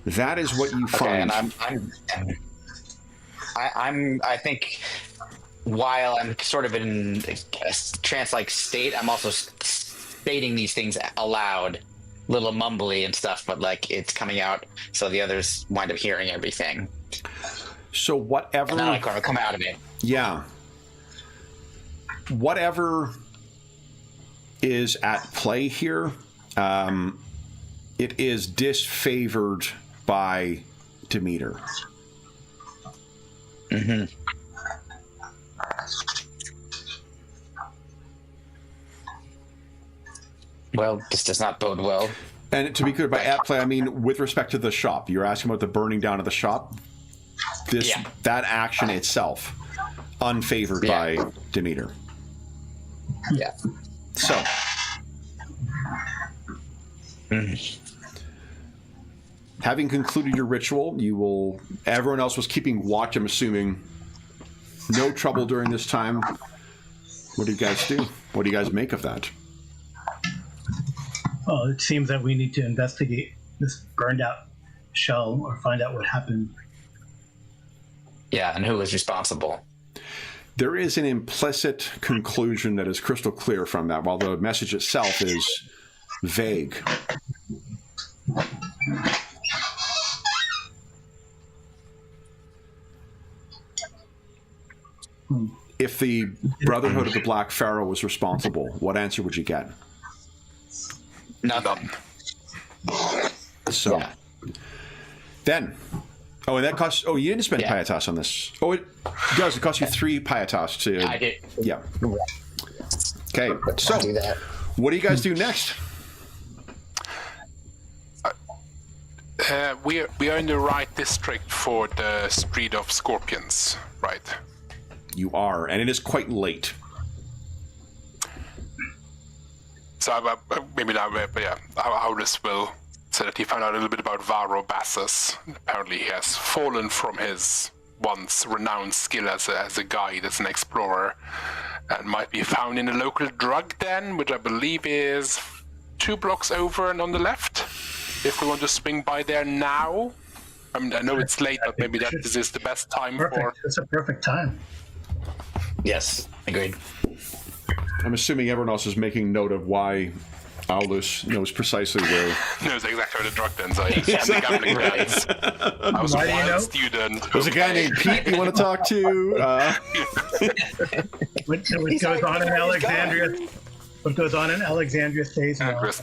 Speaker 1: That is what you find.
Speaker 3: And I think while I'm sort of in a trance-like state, I'm also stating these things aloud, a little mumbly and stuff, but like it's coming out so the others wind up hearing everything.
Speaker 1: So whatever...
Speaker 3: And then I kind of come out of it.
Speaker 1: Yeah. Whatever is at play here, it is disfavored by Demeter.
Speaker 3: Mm-hmm. Well, this does not bode well.
Speaker 1: And to be clear, by at play, I mean with respect to the shop. You're asking about the burning down of the shop. That action itself, unfavored by Demeter.
Speaker 3: Yeah.
Speaker 1: So. Having concluded your ritual, everyone else was keeping watch, I'm assuming. No trouble during this time. What do you guys do? What do you guys make of that?
Speaker 5: Well, it seems that we need to investigate this burned out shell or find out what happened.
Speaker 3: Yeah, and who is responsible?
Speaker 1: There is an implicit conclusion that is crystal clear from that, while the message itself is vague. If the Brotherhood of the Black Pharaoh was responsible, what answer would you get?
Speaker 3: Nothing.
Speaker 1: So, then, and that costs. Oh, you didn't spend pietas on this. Oh, it does. It costs you 3 pietas to.
Speaker 3: I did.
Speaker 1: Yeah. Okay. So, what do you guys do next?
Speaker 2: We are in the right district for the Street of Scorpions, right?
Speaker 1: You are, and it is quite late.
Speaker 2: So maybe now, but yeah, Aulus will say that he found out a little bit about Varro Bassus. Apparently, he has fallen from his once renowned skill as a guide, as an explorer, and might be found in a local drug den, which I believe is 2 blocks over and on the left. If we want to swing by there now, I mean, I know it's late, but maybe this is the best time for.
Speaker 5: Perfect. It's a perfect time.
Speaker 3: Yes, agreed.
Speaker 1: I'm assuming everyone else is making note of why Aulus knows precisely where.
Speaker 2: Knows exactly where the drug dens are. Yes. The gambling dens. I was
Speaker 5: Why
Speaker 2: a
Speaker 5: do you
Speaker 2: wild
Speaker 5: know?
Speaker 2: student.
Speaker 1: There's a guy named Pete you want to talk to.
Speaker 5: What goes on in Alexandria? What goes on in Alexandria stays in
Speaker 2: Chris.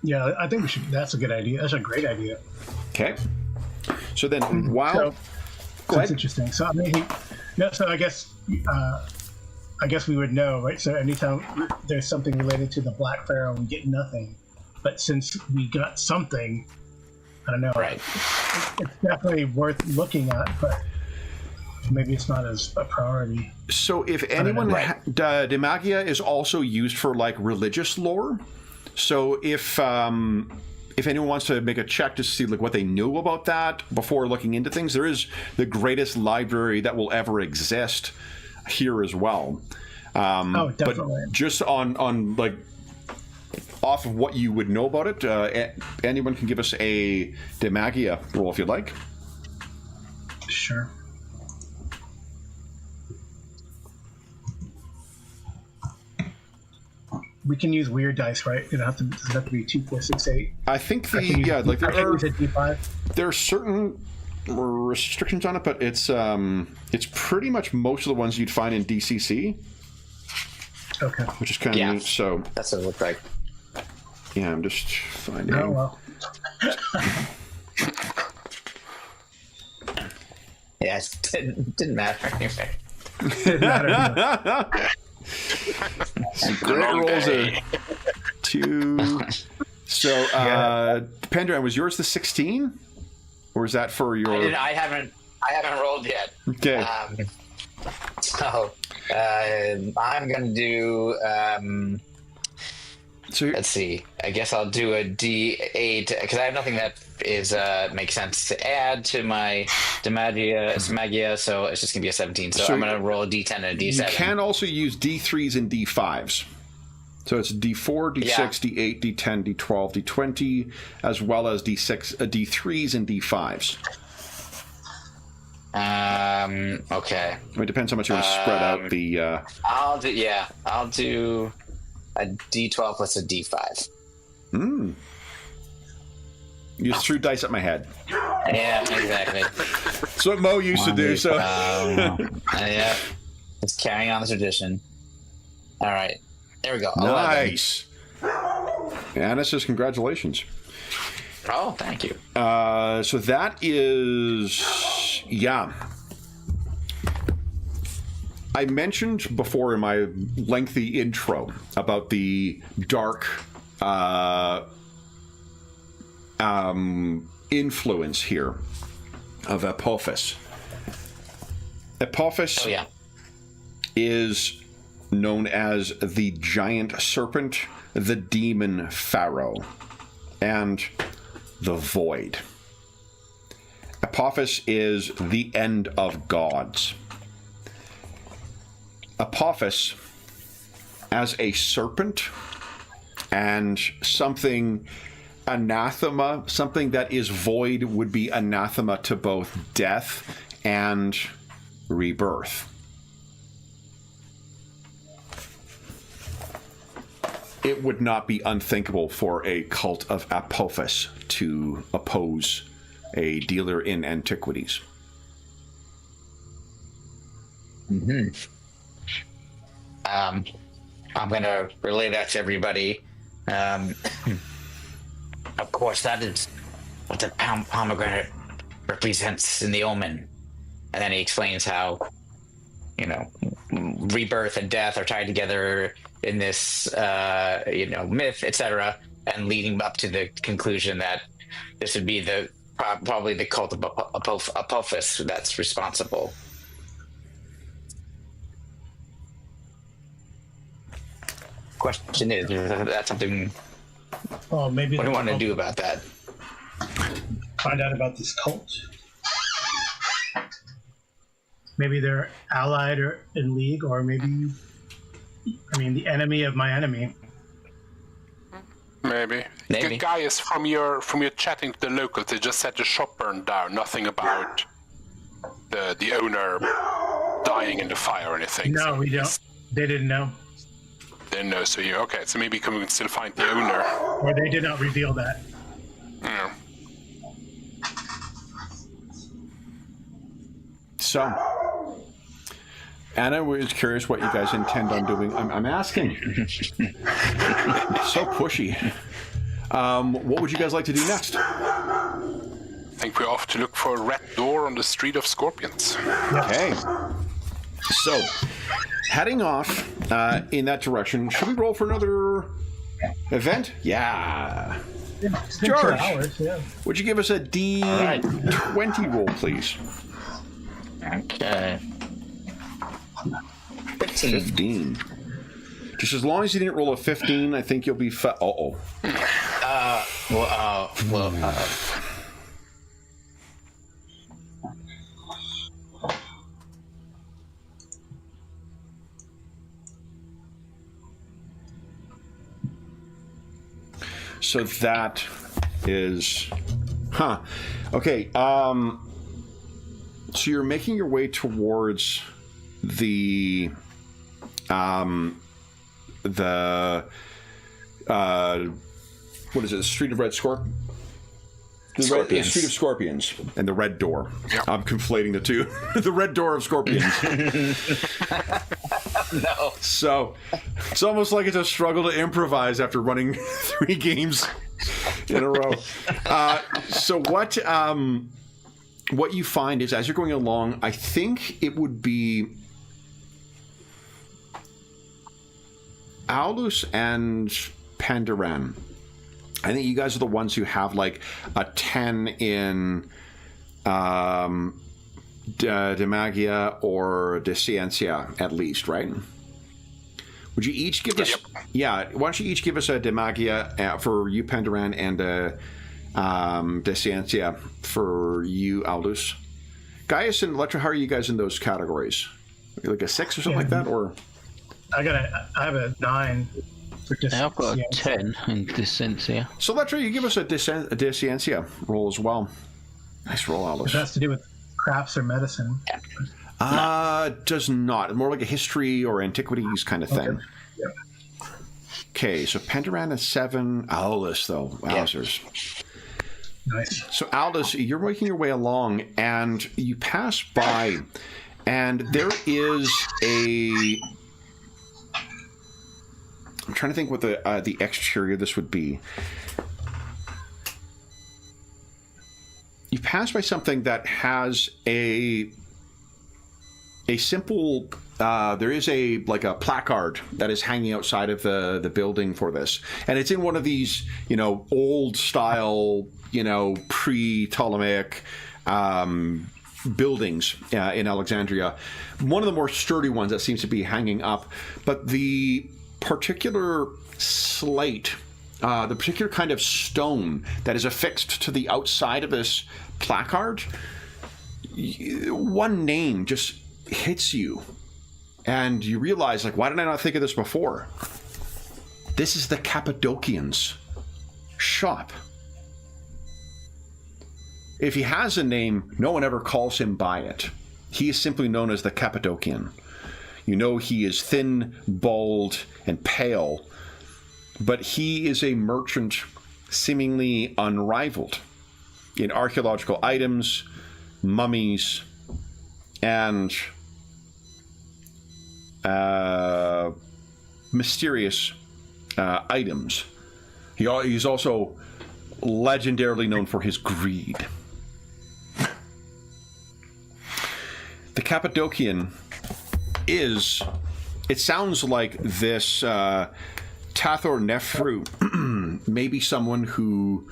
Speaker 5: Yeah, I think we should. That's a good idea. That's a great idea.
Speaker 1: Okay. So then, while
Speaker 5: So,
Speaker 1: go
Speaker 5: that's
Speaker 1: ahead.
Speaker 5: interesting. So I mean, so I guess we would know, right? So anytime there's something related to the Black Pharaoh, we get nothing. But since we got something, I don't know.
Speaker 3: Right.
Speaker 5: It's definitely worth looking at, but maybe it's not as a priority.
Speaker 1: So if anyone, de magia is also used for like religious lore. So if anyone wants to make a check to see like what they knew about that before looking into things, there is the greatest library that will ever exist here as well.
Speaker 5: Oh, definitely.
Speaker 1: But just on like off of what you would know about it, anyone can give us a de magia roll if you'd like.
Speaker 5: Sure. We can use weird dice, right? It doesn't have to be 2, 4, 6, 8.
Speaker 1: I think
Speaker 5: I can use,
Speaker 1: like
Speaker 5: I can use a D5.
Speaker 1: there are certain restrictions on it, but it's pretty much most of the ones you'd find in DCC,
Speaker 5: Okay.
Speaker 1: which is kind of neat. So
Speaker 3: That's what it looked like.
Speaker 1: yeah, I'm just finding.
Speaker 5: Oh well.
Speaker 3: Yeah, it didn't matter anyway.
Speaker 5: It matters.
Speaker 1: Great rolls are 2. So Pandora, was yours the 16, or is that for your?
Speaker 3: I haven't rolled yet.
Speaker 1: Okay.
Speaker 3: So I'm gonna do.
Speaker 1: So
Speaker 3: Let's see. I guess I'll do a D8 because I have nothing that is makes sense to add to my magia. So it's just gonna be a 17. So I'm gonna roll a D10 and a D7.
Speaker 1: you can also use D3s and D5s. So it's D4, D6, D8, D10, D12, D20, as well as D6, D3s and D5s.
Speaker 3: Okay.
Speaker 1: It depends how much you want to spread out the.
Speaker 3: I'll do a D12 plus a D5.
Speaker 1: You threw dice at my head.
Speaker 3: Yeah, exactly.
Speaker 1: That's what Mo used to do. So
Speaker 3: Yeah, it's carrying on the tradition. All right, there we go. 11.
Speaker 1: nice. Anna says congratulations.
Speaker 3: Oh, thank you.
Speaker 1: So that is, yeah. I mentioned before in my lengthy intro about the dark influence here of Apophis. Apophis is known as the giant serpent, the demon Pharaoh, and the void. Apophis is the end of gods. Apophis, as a serpent and something anathema, something that is void, would be anathema to both death and rebirth. It would not be unthinkable for a cult of Apophis to oppose a dealer in antiquities.
Speaker 3: I'm going to relay that to everybody. Of course, that is what the pomegranate represents in the omen. And then he explains how, rebirth and death are tied together in this, myth, etc., and leading up to the conclusion that this would be probably the cult of Apophis that's responsible. Question is that something?
Speaker 5: Oh, maybe.
Speaker 3: What do you want to do about that?
Speaker 5: Find out about this cult. Maybe they're allied or in league, or maybe, the enemy of my enemy.
Speaker 2: Maybe. Guys, from your chatting to the locals, they just said the shop burned down. Nothing about the owner dying in the fire or anything.
Speaker 5: No, we don't. They didn't know.
Speaker 2: They didn't know. So so maybe we can still find the owner.
Speaker 5: Or they did not reveal that.
Speaker 2: Yeah.
Speaker 1: So, Anna was curious what you guys intend on doing. I'm asking. So pushy. What would you guys like to do next?
Speaker 2: I think we're off to look for a red door on the Street of Scorpions.
Speaker 1: Okay. So, heading off in that direction. Should we roll for another event? Yeah.
Speaker 5: It's been
Speaker 1: George,
Speaker 5: 2 hours, yeah.
Speaker 1: would you give us a D20 roll, please?
Speaker 3: Okay.
Speaker 1: 15. Just as long as you didn't roll a 15, I think you'll be So that is... Okay, so you're making your way towards the what is it? The Street of Red Scorpions. The Street of Scorpions and the Red Door.
Speaker 2: Yep.
Speaker 1: I'm conflating the two. The Red Door of Scorpions.
Speaker 3: No.
Speaker 1: So it's almost like it's a struggle to improvise after running 3 games in a row. So what you find is, as you're going along, I think it would be Aulus and Pandaran. I think you guys are the ones who have like a 10 in de magia or de ciencia at least, right? Would you each give us...
Speaker 2: Yep.
Speaker 1: Yeah, why don't you each give us a de magia for you, Pandaran, and a de ciencia for you, Aldous. Gaius and Electra, how are you guys in those categories? Like a 6 or something like that, or...
Speaker 5: I have a 9 for
Speaker 4: I've got a 10 in Dissensia.
Speaker 1: So, Electra, you give us a de ciencia roll as well. Nice roll, Aldous.
Speaker 5: It has to do with crafts or medicine.
Speaker 1: Does not. More like a history or antiquities kind of thing.
Speaker 5: Okay. Yep.
Speaker 1: Okay, so Pandaran is 7. Aldous, though. Wowzers.
Speaker 5: Nice.
Speaker 1: So, Aldous, you're making your way along, and you pass by, and there is a... I'm trying to think what the exterior of this would be. You pass by something that has a simple... there is a placard that is hanging outside of the building for this, and it's in one of these old style pre-Ptolemaic buildings in Alexandria. One of the more sturdy ones that seems to be hanging up, but the particular slate, the particular kind of stone that is affixed to the outside of this placard, one name just hits you. And you realize, why did I not think of this before? This is the Cappadocian's shop. If he has a name, no one ever calls him by it. He is simply known as the Cappadocian. He is thin, bald, and pale, but he is a merchant seemingly unrivaled in archaeological items, mummies, and mysterious items. He's also legendarily known for his greed. The Cappadocian is it sounds like this Tathor Nefru may be someone who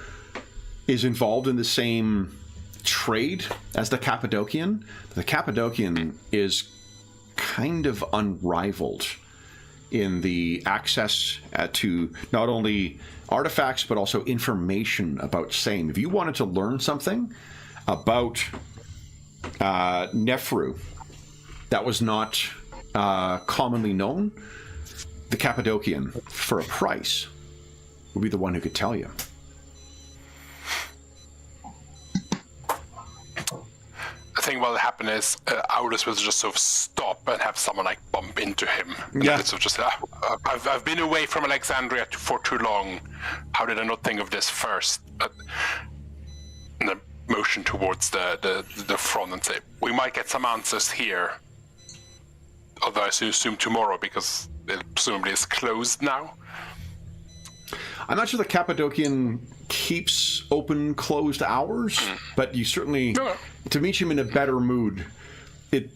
Speaker 1: is involved in the same trade as the Cappadocian. The Cappadocian is kind of unrivaled in the access to not only artifacts but also information about same. If you wanted to learn something about Nefru that was not commonly known, the Cappadocian, for a price, would be the one who could tell you.
Speaker 2: I think what will happen is Aulus will just sort of stop and have someone like bump into him.
Speaker 1: Yeah.
Speaker 2: And sort of just, I've been away from Alexandria for too long. How did I not think of this first? And then motion towards the front and say, we might get some answers here. Although I assume tomorrow, because it presumably is closed now.
Speaker 1: I'm not sure the Cappadocian keeps open closed hours, but you certainly, to meet him in a better mood, it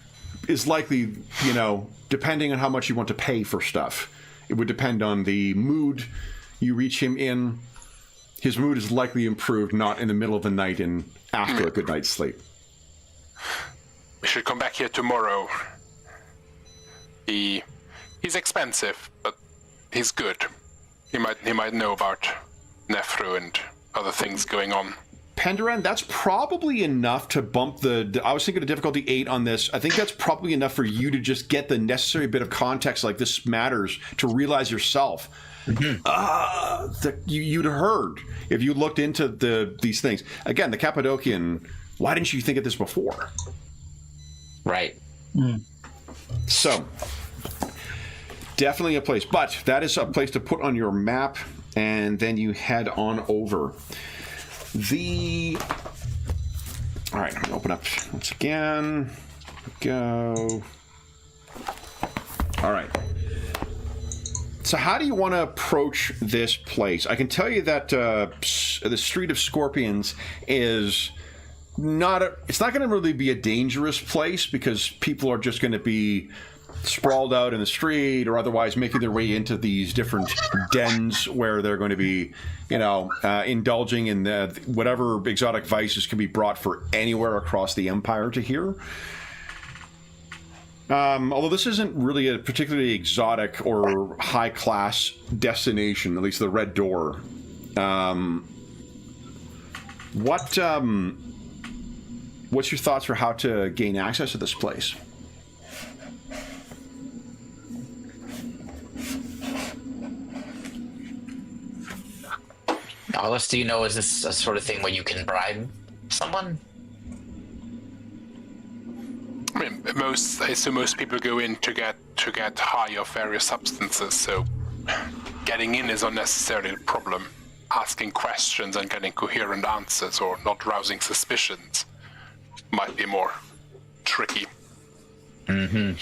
Speaker 1: is likely, you know, depending on how much you want to pay for stuff. It would depend on the mood you reach him in. His mood is likely improved, not in the middle of the night and after a good night's sleep.
Speaker 2: We should come back here tomorrow. He's expensive, but he's good. He might know about Nefru and other things going on.
Speaker 1: Penderan, that's probably enough to bump the... I was thinking of difficulty 8 on this. I think that's probably enough for you to just get the necessary bit of context, like this matters, to realize yourself. You'd heard if you looked into these things. Again, the Cappadocian, why didn't you think of this before?
Speaker 3: Right.
Speaker 1: So, definitely a place. But that is a place to put on your map, and then you head on over. All right, I'm going to open up once again. Go. All right. So how do you want to approach this place? I can tell you that the Street of Scorpions is it's not going to really be a dangerous place, because people are just going to be sprawled out in the street or otherwise making their way into these different dens where they're going to be, you know, indulging in whatever exotic vices can be brought for anywhere across the Empire to here. Although this isn't really a particularly exotic or high-class destination, at least the Red Door. What's your thoughts for how to gain access to this place?
Speaker 3: Alice, do you know, is this a sort of thing where you can bribe someone?
Speaker 2: I mean, I assume most people go in to get high of various substances, so getting in is not necessarily the problem. Asking questions and getting coherent answers or not rousing suspicions might be more tricky.
Speaker 3: Mm-hmm.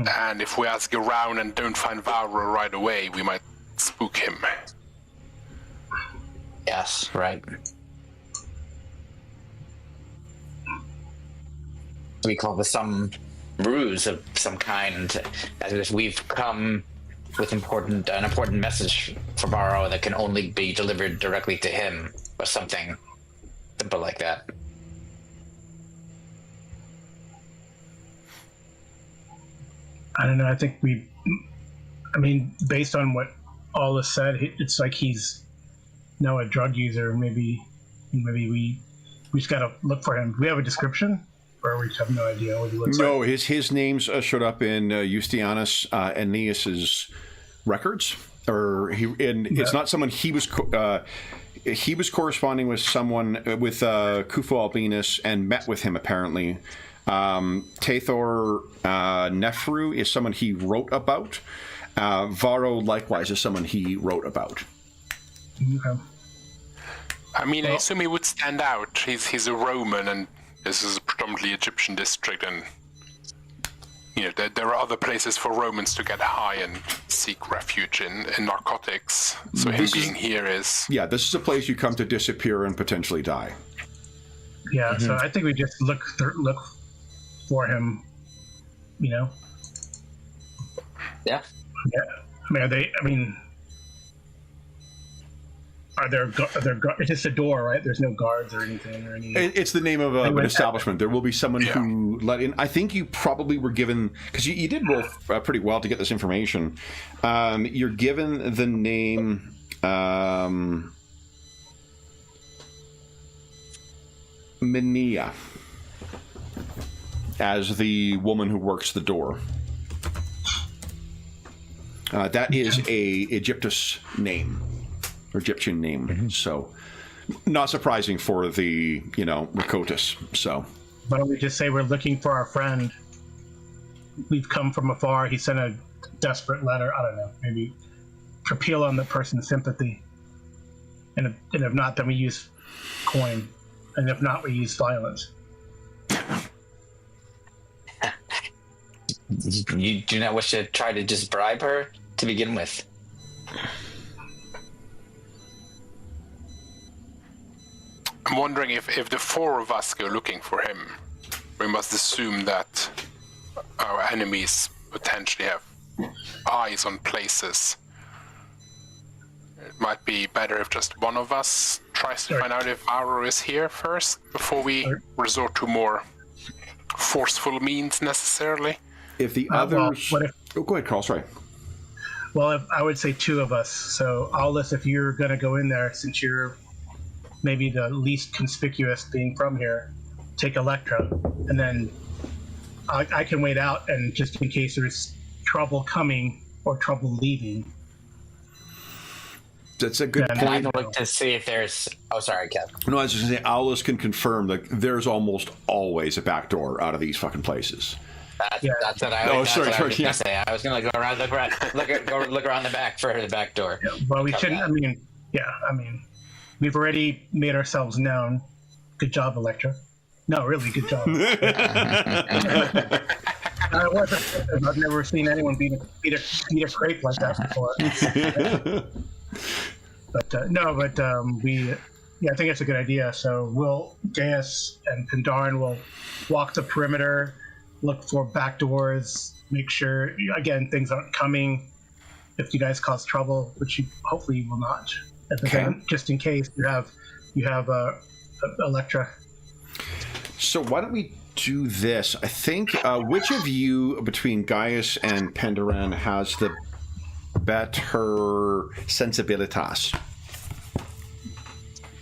Speaker 2: And if we ask around and don't find Varro right away, we might spook him.
Speaker 3: Yes, right. We call this some ruse of some kind, as if we've come with an important message for Varro that can only be delivered directly to him, or something simple like that.
Speaker 5: I don't know. I think based on what Alla said, it's like he's now a drug user. Maybe we just gotta look for him. Do we have a description, or we just have no idea what he looks like?
Speaker 1: No, his name's showed up in Justianus Aeneas's records, it's not someone he was corresponding with someone with Kufo Albinus and met with him apparently. Tathor Nefru is someone he wrote about. Varro likewise is someone he wrote about.
Speaker 5: Okay.
Speaker 2: I mean, I assume he would stand out. He's a Roman, and this is a predominantly Egyptian district, and you know there are other places for Romans to get high and seek refuge in narcotics. So him being here is...
Speaker 1: Yeah, this is a place you come to disappear and potentially die.
Speaker 5: Yeah, so I think we just look for him. You know.
Speaker 3: Yeah.
Speaker 5: Yeah. I mean, are they? I mean, are there? It's just a door, right? There's no guards or anything or any.
Speaker 1: It's the name of an establishment. There will be someone who let in. I think you probably were given, because you did roll pretty well to get this information. You're given the name. Minia as the woman who works the door. That is a Egyptus name, or Egyptian name. So, not surprising for the Rakotis. So,
Speaker 5: why don't we just say we're looking for our friend? We've come from afar. He sent a desperate letter. I don't know. Maybe to appeal on the person's sympathy. And if not, then we use coin. And if not, we use violence.
Speaker 3: You do not wish to try to just bribe her to begin with?
Speaker 2: I'm wondering if the four of us go looking for him, we must assume that our enemies potentially have eyes on places. It might be better if just one of us tries to find out if Auro is here first, before we resort to more forceful means necessarily.
Speaker 1: If the others... go ahead, Carl, sorry.
Speaker 5: Well, I would say two of us. So, Aulus, if you're going to go in there, since you're maybe the least conspicuous being from here, take Electra. And then I can wait out, and just in case there's trouble coming or trouble leaving.
Speaker 1: That's a good point.
Speaker 3: I can look to see if there's... Oh, sorry, Kev.
Speaker 1: No, I was just going to say, Aulus can confirm that there's almost always a back door out of these fucking places.
Speaker 3: That's what I was going to say. I was going to go around, look around the back for the back door.
Speaker 5: Yeah, well, we shouldn't. I mean, we've already made ourselves known. Good job, Electra. No, really, good job. I've never seen anyone beat a crepe like that before. I think it's a good idea. So Gaius and Pandaren will walk the perimeter, look for back doors, make sure, again, things aren't coming if you guys cause trouble, which you hopefully will not. Just in case you have Electra.
Speaker 1: So why don't we do this? I think which of you between Gaius and Pandaren has the better sensibilitas?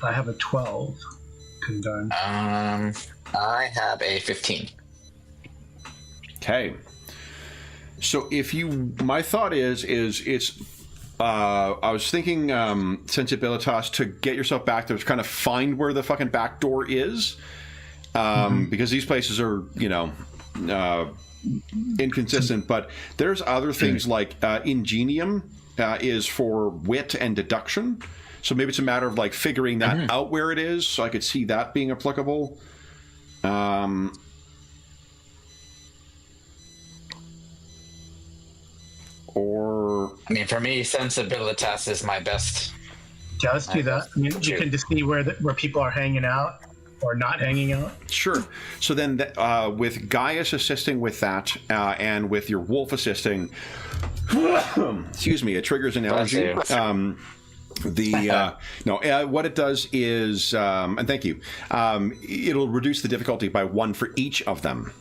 Speaker 5: I have a 12. Pandaren.
Speaker 3: I have a 15.
Speaker 1: Okay. So my thought is it's I was thinking sensibilitas to get yourself back there, to kind of find where the fucking back door is, because these places are inconsistent. But there's other things like ingenium is for wit and deduction. So maybe it's a matter of like figuring that out where it is. So I could see that being applicable. Or
Speaker 3: I mean, for me, sensibilitas is my best.
Speaker 5: Yeah, let's do that. I mean, you can just see where people are hanging out or not hanging out.
Speaker 1: Sure. So then, with Gaius assisting with that, and with your wolf assisting, excuse me, it triggers an allergy. What it does is, and thank you, it'll reduce the difficulty by 1 for each of them.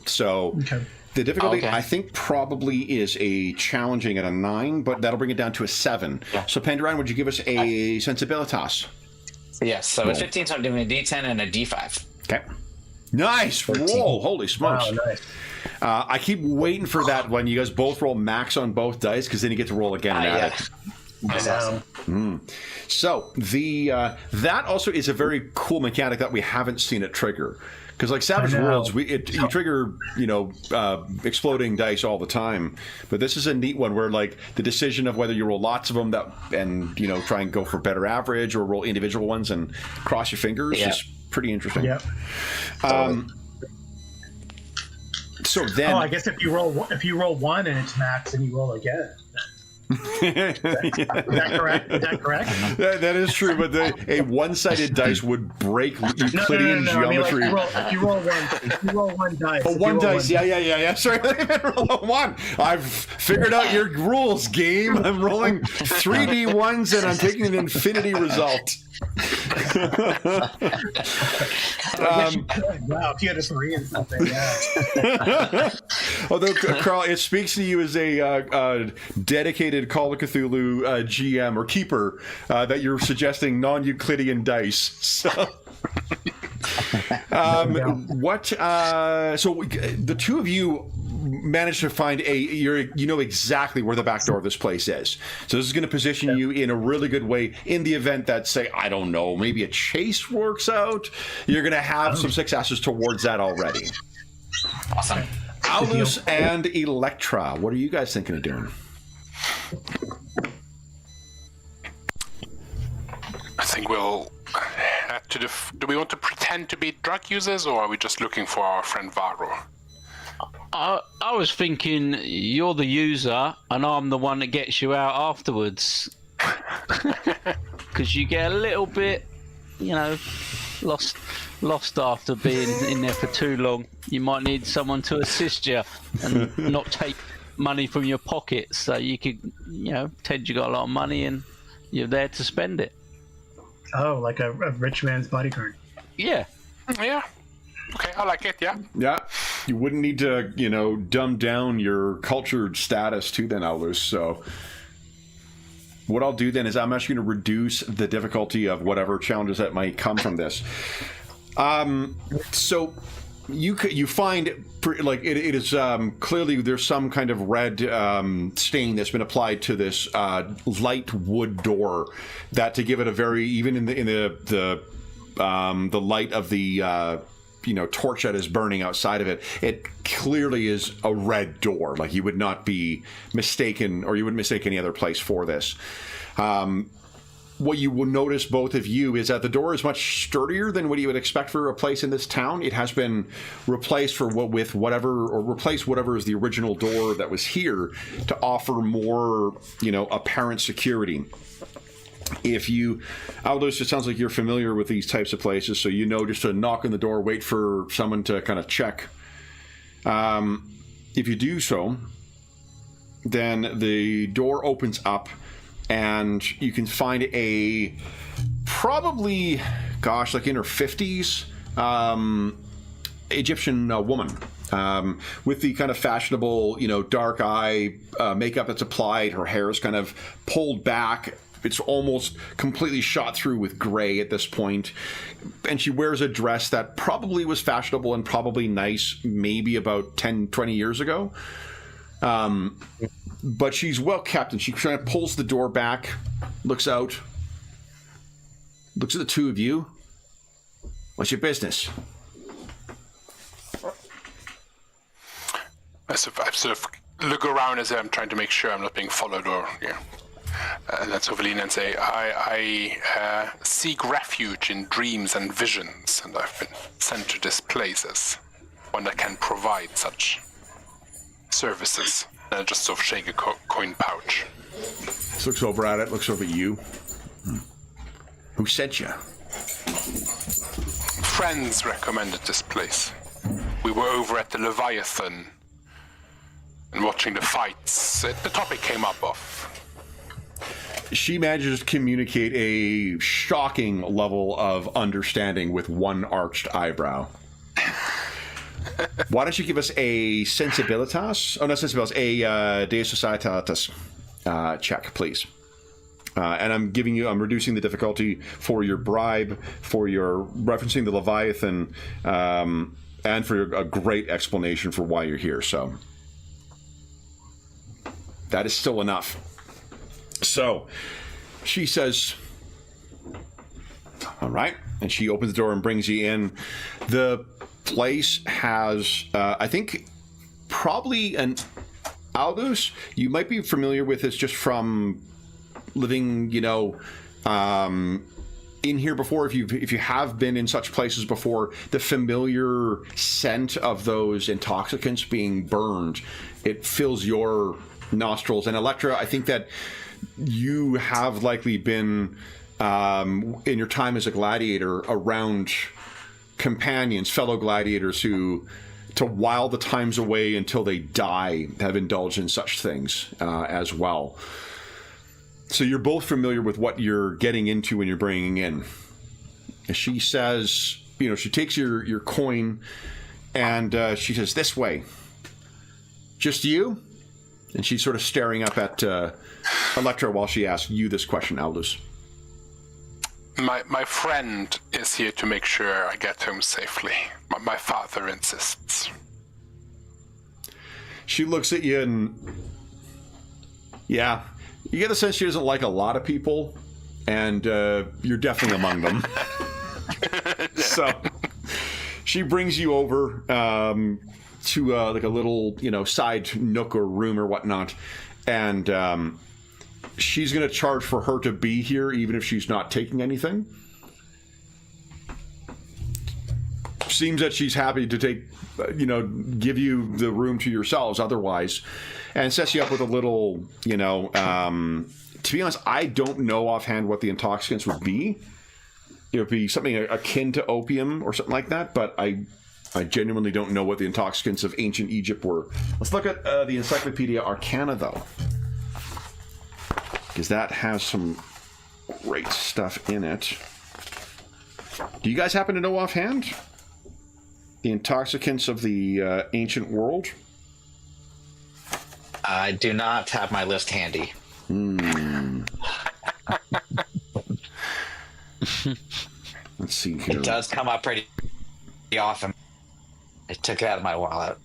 Speaker 1: So. Okay. The difficulty, I think, probably is a challenging at a 9, but that'll bring it down to a 7. Yeah. So, Pandaren, would you give us a sensibilitas?
Speaker 3: Yes. So, at 15, so I'm doing a D10 and a D5.
Speaker 1: Okay. Nice. 13. Whoa, holy smokes. Wow, nice. I keep waiting for that when you guys both roll max on both dice, because then you get to roll again at it.
Speaker 3: That's awesome.
Speaker 1: So, that also is a very cool mechanic that we haven't seen it trigger. Because like Savage Worlds, you trigger, exploding dice all the time. But this is a neat one where like the decision of whether you roll lots of them and try and go for better average or roll individual ones and cross your fingers is pretty interesting.
Speaker 5: Yeah.
Speaker 1: So then,
Speaker 5: I guess if you roll 1 and it's max, and you roll again. Is that correct? Is that correct?
Speaker 1: That is true, but a one-sided dice would break Euclidean geometry.
Speaker 5: I mean, like, if you roll one dice.
Speaker 1: Oh, one dice. Yeah. Sorry, roll a one. I've figured out your rules, game. I'm rolling 3d1s and I'm taking an infinity result.
Speaker 5: Wow, if you had a 3 and something, yeah.
Speaker 1: Although, Carl, it speaks to you as a dedicated Call of Cthulhu GM or keeper that you're suggesting non-Euclidean dice. So, so the two of you managed to find you know exactly where the back door of this place is. So this is going to position you in a really good way in the event that, say, I don't know, maybe a chase works out. You're going to have some successes towards that already.
Speaker 3: Awesome.
Speaker 1: Aldous and Electra, what are you guys thinking of doing?
Speaker 2: I think we'll head to the... Do we want to pretend to be drug users, or are we just looking for our friend Varo?
Speaker 4: I was thinking you're the user and I'm the one that gets you out afterwards. Because you get a little bit, lost after being in there for too long. You might need someone to assist you and not take money from your pocket, so you could, pretend you got a lot of money and you're there to spend it.
Speaker 5: Oh, like a rich man's bodyguard.
Speaker 4: Yeah.
Speaker 2: Yeah. Okay, I like it, yeah.
Speaker 1: Yeah, you wouldn't need to, dumb down your cultured status to then, Aldous. So what I'll do then is I'm actually going to reduce the difficulty of whatever challenges that might come from this. So you find like it is clearly there's some kind of red stain that's been applied to this light wood door that to give it a very, even in the light of the torch that is burning outside of it, it clearly is a red door. Like you would not be mistaken, or you wouldn't mistake any other place for this. What you will notice, both of you, is that the door is much sturdier than what you would expect for a place in this town. It has been replaced with whatever is the original door that was here to offer more, apparent security. If you, Aldous, it sounds like you're familiar with these types of places, so just to knock on the door, wait for someone to kind of check. If you do so, then the door opens up, and you can find a probably, like in her 50s, Egyptian woman. With the kind of fashionable, dark eye makeup that's applied. Her hair is kind of pulled back. It's almost completely shot through with gray at this point. And she wears a dress that probably was fashionable and probably nice maybe about 10, 20 years ago. But she's well kept, and she kind of pulls the door back, looks out, looks at the two of you. What's your business?
Speaker 2: I sort of look around as I'm trying to make sure I'm not being followed or... and then sort of lean and say, I seek refuge in dreams and visions, and I've been sent to this place as one that can provide such services. And I just sort of shake a coin pouch.
Speaker 1: She looks over at it, looks over at you. Who sent you?
Speaker 2: Friends recommended this place. We were over at the Leviathan and watching the fights. The topic came up of.
Speaker 1: She manages to communicate a shocking level of understanding with one arched eyebrow. Why don't you give us a sensibilitas? Oh, not sensibilitas, a Deus Societatis check, please. And I'm reducing the difficulty for your bribe, for your referencing the Leviathan, and for a great explanation for why you're here. So that is still enough. So she says, all right. And she opens the door and brings you in. The place has, I think, probably an Aldous. You might be familiar with this just from living, in here before. If you have been in such places before, the familiar scent of those intoxicants being burned, it fills your nostrils. And Electra, I think that you have likely been, in your time as a gladiator, around companions, fellow gladiators who, to while the times away until they die, have indulged in such things as well. So you're both familiar with what you're getting into when you're bringing in. She says, she takes your coin and she says, "This way." "Just you?" And she's sort of staring up at Electra while she asks you this question, Aldous.
Speaker 2: My friend is here to make sure I get home safely. My father insists.
Speaker 1: She looks at you and... Yeah, you get the sense she doesn't like a lot of people, and you're definitely among them. So she brings you over to like a little, side nook or room or whatnot, and she's going to charge for her to be here, even if she's not taking anything. Seems that she's happy to take, give you the room to yourselves otherwise, and sets you up with a little, to be honest, I don't know offhand what the intoxicants would be. It would be something akin to opium or something like that, but I genuinely don't know what the intoxicants of ancient Egypt were. Let's look at the Encyclopedia Arcana, though, because that has some great stuff in it. Do you guys happen to know offhand the intoxicants of the ancient world?
Speaker 3: I do not have my list handy.
Speaker 1: Let's see here.
Speaker 3: It does come up pretty often. I took it out of my wallet.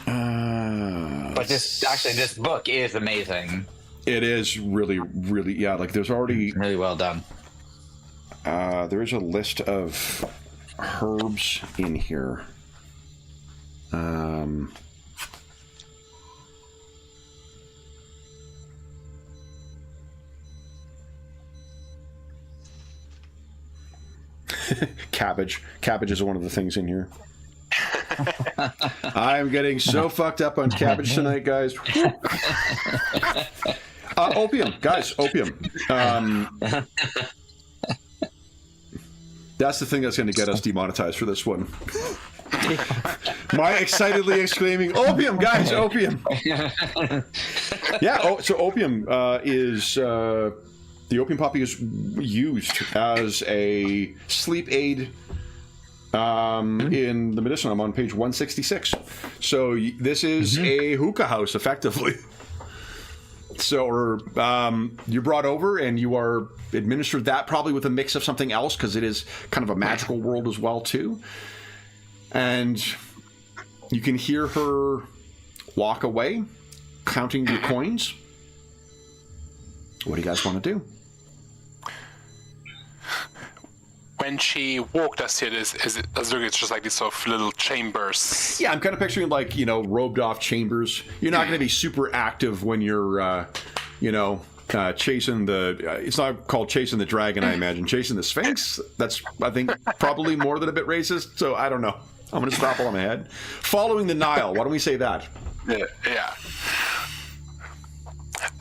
Speaker 3: But this book is amazing.
Speaker 1: It is really, really, yeah. Like there's already
Speaker 3: really well done.
Speaker 1: There is a list of herbs in here. Cabbage. Cabbage is one of the things in here. I'm getting so fucked up on cabbage tonight, guys. Opium, guys, opium. That's the thing that's going to get us demonetized for this one. My excitedly exclaiming, "Opium, guys, opium!" Yeah. So opium is the opium poppy is used as a sleep aid in the medicine. I'm on page 166. So this is a hookah house, effectively. So you're brought over and you are administered that, probably with a mix of something else, because it is kind of a magical world as well, too. And you can hear her walk away, counting your coins. What do you guys want to do?
Speaker 2: When she walked us here, it's just like these sort of little chambers.
Speaker 1: Yeah, I'm kind of picturing like, robed off chambers. You're not going to be super active when you're, chasing the... it's not called chasing the dragon, I imagine. Chasing the Sphinx? That's, I think, probably more than a bit racist. So I don't know. I'm going to stop while I'm ahead. Following the Nile. Why don't we say that?
Speaker 2: Yeah.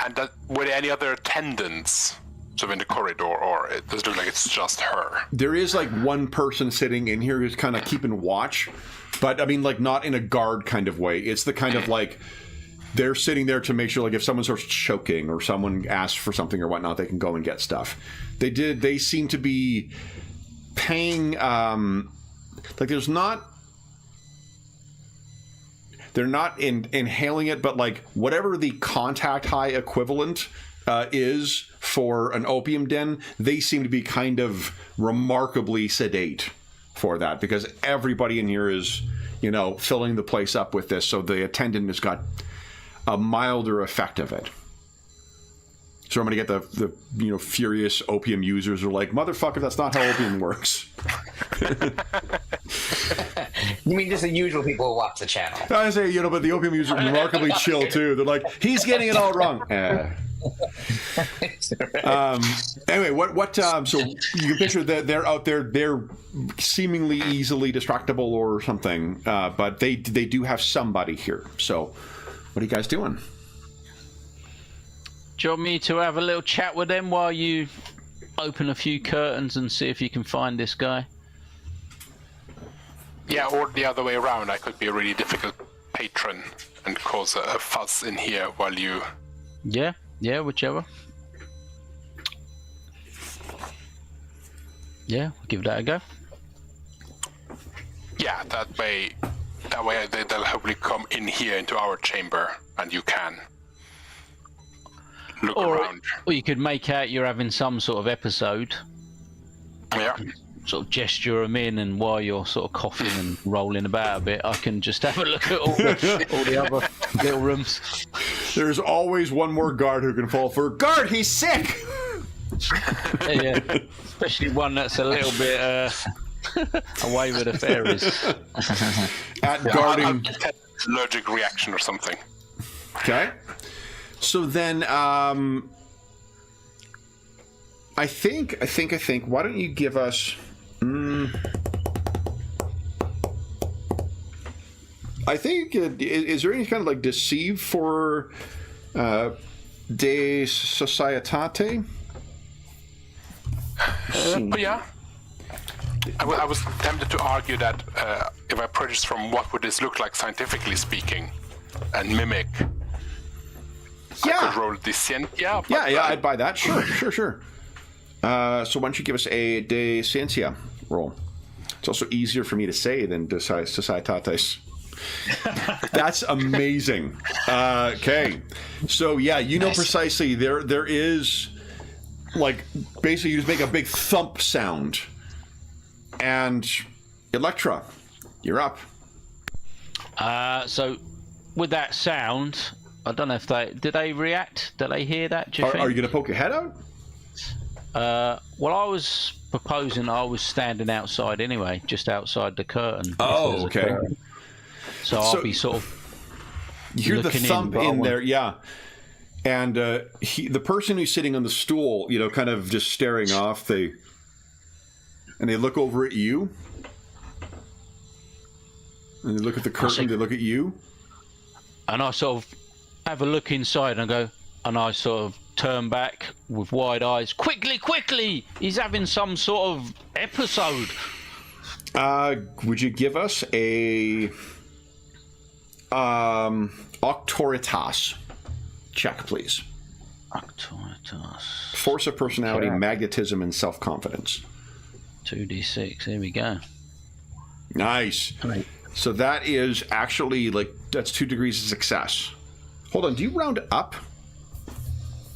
Speaker 2: And were there any other attendants sort of in the corridor, or it does look like it's just her? There
Speaker 1: is like one person sitting in here who's kind of keeping watch, but I mean, like, not in a guard kind of way. It's the kind of like they're sitting there to make sure, like, if someone starts choking or someone asks for something or whatnot, they can go and get stuff. They seem to be paying, like, they're not inhaling it, but like whatever the contact high equivalent is for an opium den, they seem to be kind of remarkably sedate for that, because everybody in here is, filling the place up with this, so the attendant has got a milder effect of it. So I'm going to get the furious opium users are like, "Motherfucker, that's not how opium works."
Speaker 3: You mean just the usual people who watch the channel?
Speaker 1: I say, but the opium users are remarkably chill too. They're like, "He's getting it all wrong." Anyway, what? So you can picture that they're out there. They're seemingly easily distractible or something, but they do have somebody here. So, what are you guys doing?
Speaker 4: Do you want me to have a little chat with them while you open a few curtains and see if you can find this guy?
Speaker 2: Yeah, or the other way around. I could be a really difficult patron and cause a fuss in here while you...
Speaker 4: Yeah, whichever. Yeah, we'll give that a go.
Speaker 2: Yeah, that way they'll hopefully come in here into our chamber, and you can look around.
Speaker 4: Or you could make out you're having some sort of episode.
Speaker 2: Yeah.
Speaker 4: Sort of gesture them in, and while you're sort of coughing and rolling about a bit, I can just have a look at all the other little rooms.
Speaker 1: There's always one more guard who can fall for. Guard, he's sick!
Speaker 4: Yeah, especially one that's a little bit away with the fairies.
Speaker 1: At guarding...
Speaker 2: Allergic reaction or something.
Speaker 1: Okay. So then, I think, why don't you give us... I think, is there any kind of like deceive for De Societate?
Speaker 2: But yeah, I was tempted to argue that if I purchase from what would this look like scientifically speaking, and mimic, I could roll the Scientia.
Speaker 1: Yeah, I'd buy that. Sure. So why don't you give us a De Scientia roll? It's also easier for me to say than De Societates. That's amazing. Okay, so yeah, you know precisely. There is, like, basically you just make a big thump sound, and Electra, you're up.
Speaker 4: So with that sound, I don't know if did they react? Did they hear that? Do you think?
Speaker 1: Are you going to poke your head out?
Speaker 4: Well, I was proposing I was standing outside anyway, just outside the curtain.
Speaker 1: Oh, okay.
Speaker 4: Curtain. So I'll be sort of.
Speaker 1: You hear the thump in there, yeah. And the person who's sitting on the stool, kind of just staring off, they look over at you. And they look at the curtain, they look at you.
Speaker 4: And I sort of have a look inside and go, and I sort of turn back with wide eyes. Quickly! He's having some sort of episode.
Speaker 1: Would you give us a Auctoritas check, please?
Speaker 4: Auctoritas.
Speaker 1: Force of personality, magnetism, and self-confidence.
Speaker 4: 2d6. Here we go.
Speaker 1: Nice.
Speaker 4: Great.
Speaker 1: So that is actually that's 2 degrees of success. Hold on. Do you round up?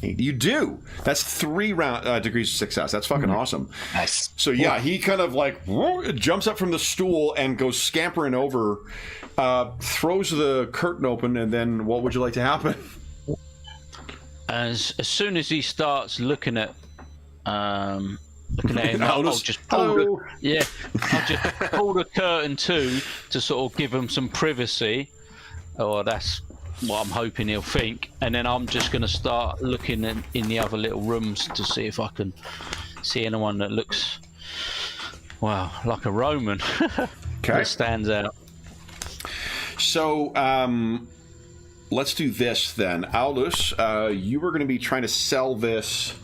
Speaker 1: You do. That's 3 degrees of success. That's fucking awesome.
Speaker 3: Nice.
Speaker 1: So yeah, he kind of jumps up from the stool and goes scampering over, throws the curtain open, and then what would you like to happen?
Speaker 4: As soon as he starts looking at him, I'll just pull the curtain to sort of give him some privacy. Or that's what I'm hoping he'll think, and then I'm just going to start looking in the other little rooms to see if I can see anyone that looks, like a Roman.
Speaker 1: Okay.
Speaker 4: That stands out.
Speaker 1: So let's do this then. Aldous, you were going to be trying to sell this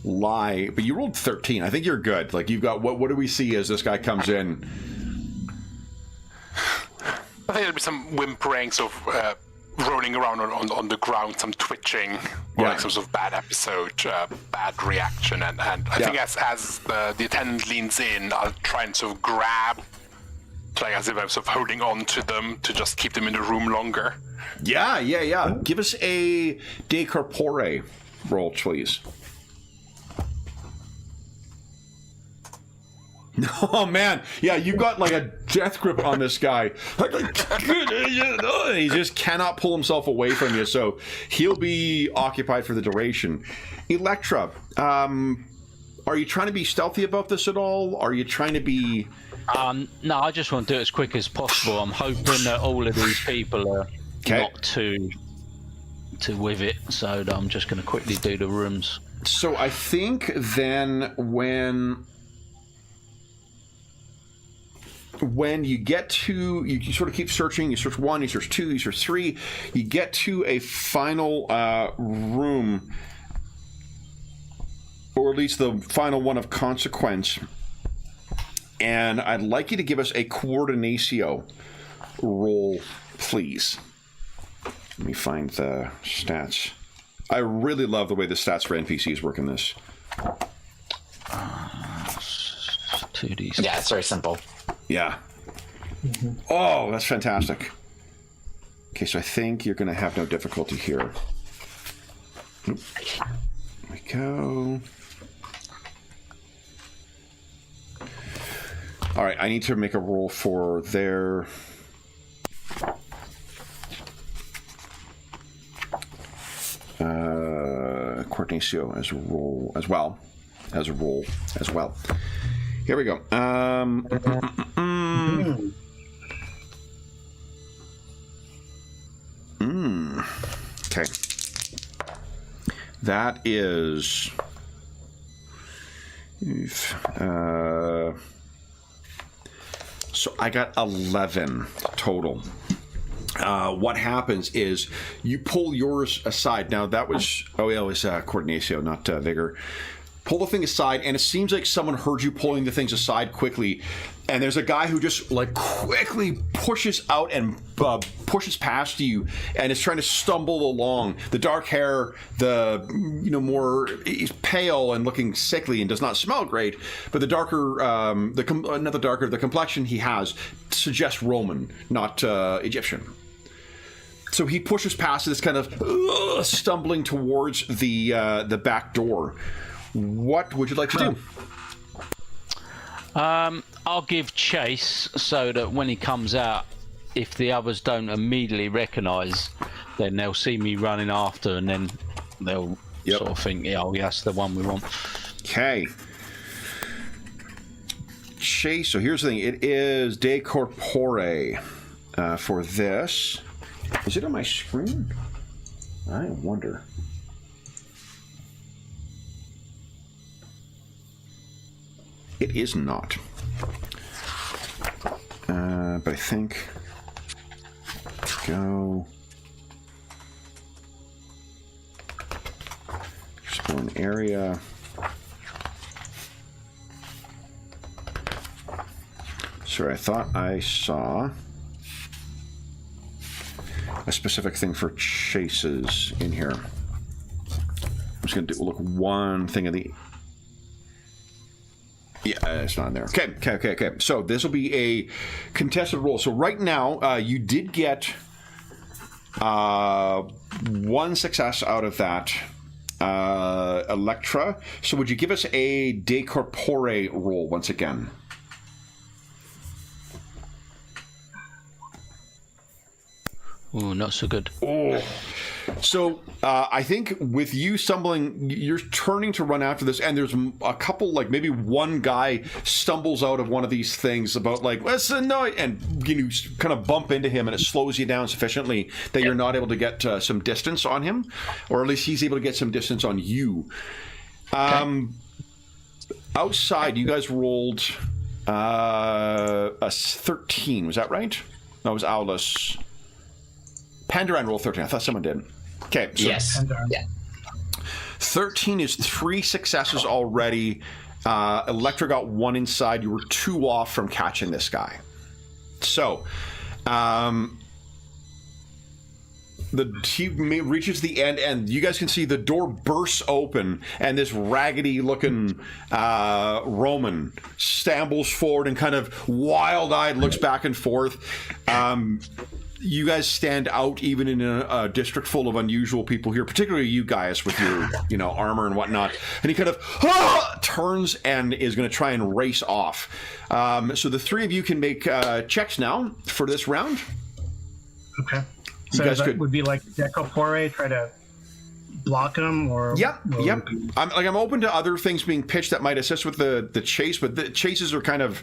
Speaker 1: lie, but you rolled 13. I think you're good. You've got what do we see as this guy comes in?
Speaker 2: I think there'll be some whimpering, sort of rolling around on the ground, some twitching, or some sort of bad episode, bad reaction, and I think as the attendant leans in, I'll try and sort of grab, as if I'm sort of holding on to them to just keep them in the room longer.
Speaker 1: Yeah. Give us a de corpore roll, please. Oh man, yeah, you got a death grip on this guy. He just cannot pull himself away from you, so he'll be occupied for the duration. Electra, are you trying to be stealthy about this at all? Are you trying to be...
Speaker 4: No, I just want to do it as quick as possible. I'm hoping that all of these people are not too to with it, so I'm just going to quickly do the rooms.
Speaker 1: So I think then when you get to, you sort of keep searching, you search 1, you search 2, you search 3, you get to a final room, or at least the final one of consequence, and I'd like you to give us a coordinatio roll, please. Let me find the stats. I really love the way the stats for NPCs work in this.
Speaker 4: 2D.
Speaker 3: Yeah, it's very simple.
Speaker 1: Yeah. Oh, that's fantastic. Okay, so I think you're going to have no difficulty here. Oop. There we go. All right, I need to make a roll for their... coordinatio as a roll as well. Here we go. Okay. That is... so I got 11 total. What happens is you pull yours aside. Now that was it was coordinatio, not vigor. Pull the thing aside, and it seems like someone heard you pulling the things aside quickly. And there's a guy who just like quickly pushes out and pushes past you, and is trying to stumble along. The dark hair, he's pale and looking sickly and does not smell great. But the darker, the complexion he has suggests Roman, not Egyptian. So he pushes past this, kind of stumbling towards the back door. What would you like to do?
Speaker 4: I'll give chase so that when he comes out, if the others don't immediately recognise, then they'll see me running after, and then they'll sort of think, oh, yes, the one we want.
Speaker 1: Okay. Chase. So here's the thing. It is de corpore for this. Is it on my screen? I wonder. It is not. But I think... Go... Explore an area. Sorry, I thought I saw a specific thing for chases in here. I'm just going to look one thing at the... Yeah, it's not in there. Okay. So this will be a contested roll. So right now, you did get one success out of that, Electra. So would you give us a de corpore roll once again?
Speaker 4: Ooh, not so good.
Speaker 1: Oh. So I think with you stumbling, you're turning to run after this, and there's a couple, like maybe one guy stumbles out of one of these things about like, listen, no, and you kind of bump into him, and it slows you down sufficiently that you're not able to get some distance on him, or at least he's able to get some distance on you. Outside, you guys rolled a 13. Was that right? That was Aulus. Pandaran rolled 13. I thought someone did. Okay. So
Speaker 3: Yes. Yeah.
Speaker 1: 13 is 3 successes already. Electra got 1 inside. You were 2 off from catching this guy. So, he reaches the end, and you guys can see the door bursts open, and this raggedy-looking Roman stumbles forward and kind of wild-eyed looks back and forth. You guys stand out even in a district full of unusual people here, particularly you guys with your, armor and whatnot. And he kind of turns and is going to try and race off. So the 3 of you can make checks now for this round.
Speaker 5: Okay. So that would be like decorpore, try to block him, or
Speaker 1: Yep. I'm open to other things being pitched that might assist with the chase, but the chases are kind of...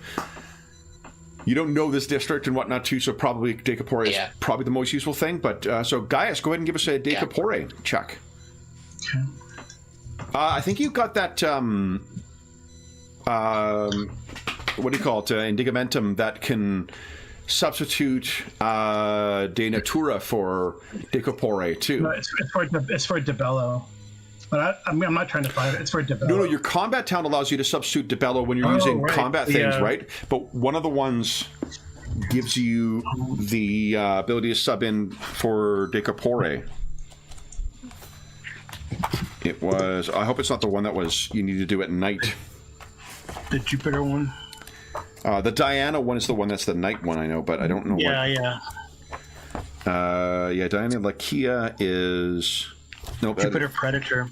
Speaker 1: you don't know this district and whatnot too, so probably Decapore is probably the most useful thing. But so Gaius, go ahead and give us a Decapore check.
Speaker 5: Okay.
Speaker 1: I think you got that. What do you call it? Indigamentum that can substitute De Natura for Decapore too.
Speaker 5: No, it's for Debello. But I'm not trying to find it. It's for Debello.
Speaker 1: No, your combat talent allows you to substitute Debello when you're using combat things, right? But one of the ones gives you the ability to sub in for Decapore. It was... I hope it's not the one that was you need to do at night.
Speaker 5: The Jupiter one?
Speaker 1: The Diana one is the one that's the night one, I know, but I don't know
Speaker 5: Yeah.
Speaker 1: Diana Lakia is... No,
Speaker 5: Jupiter Predator.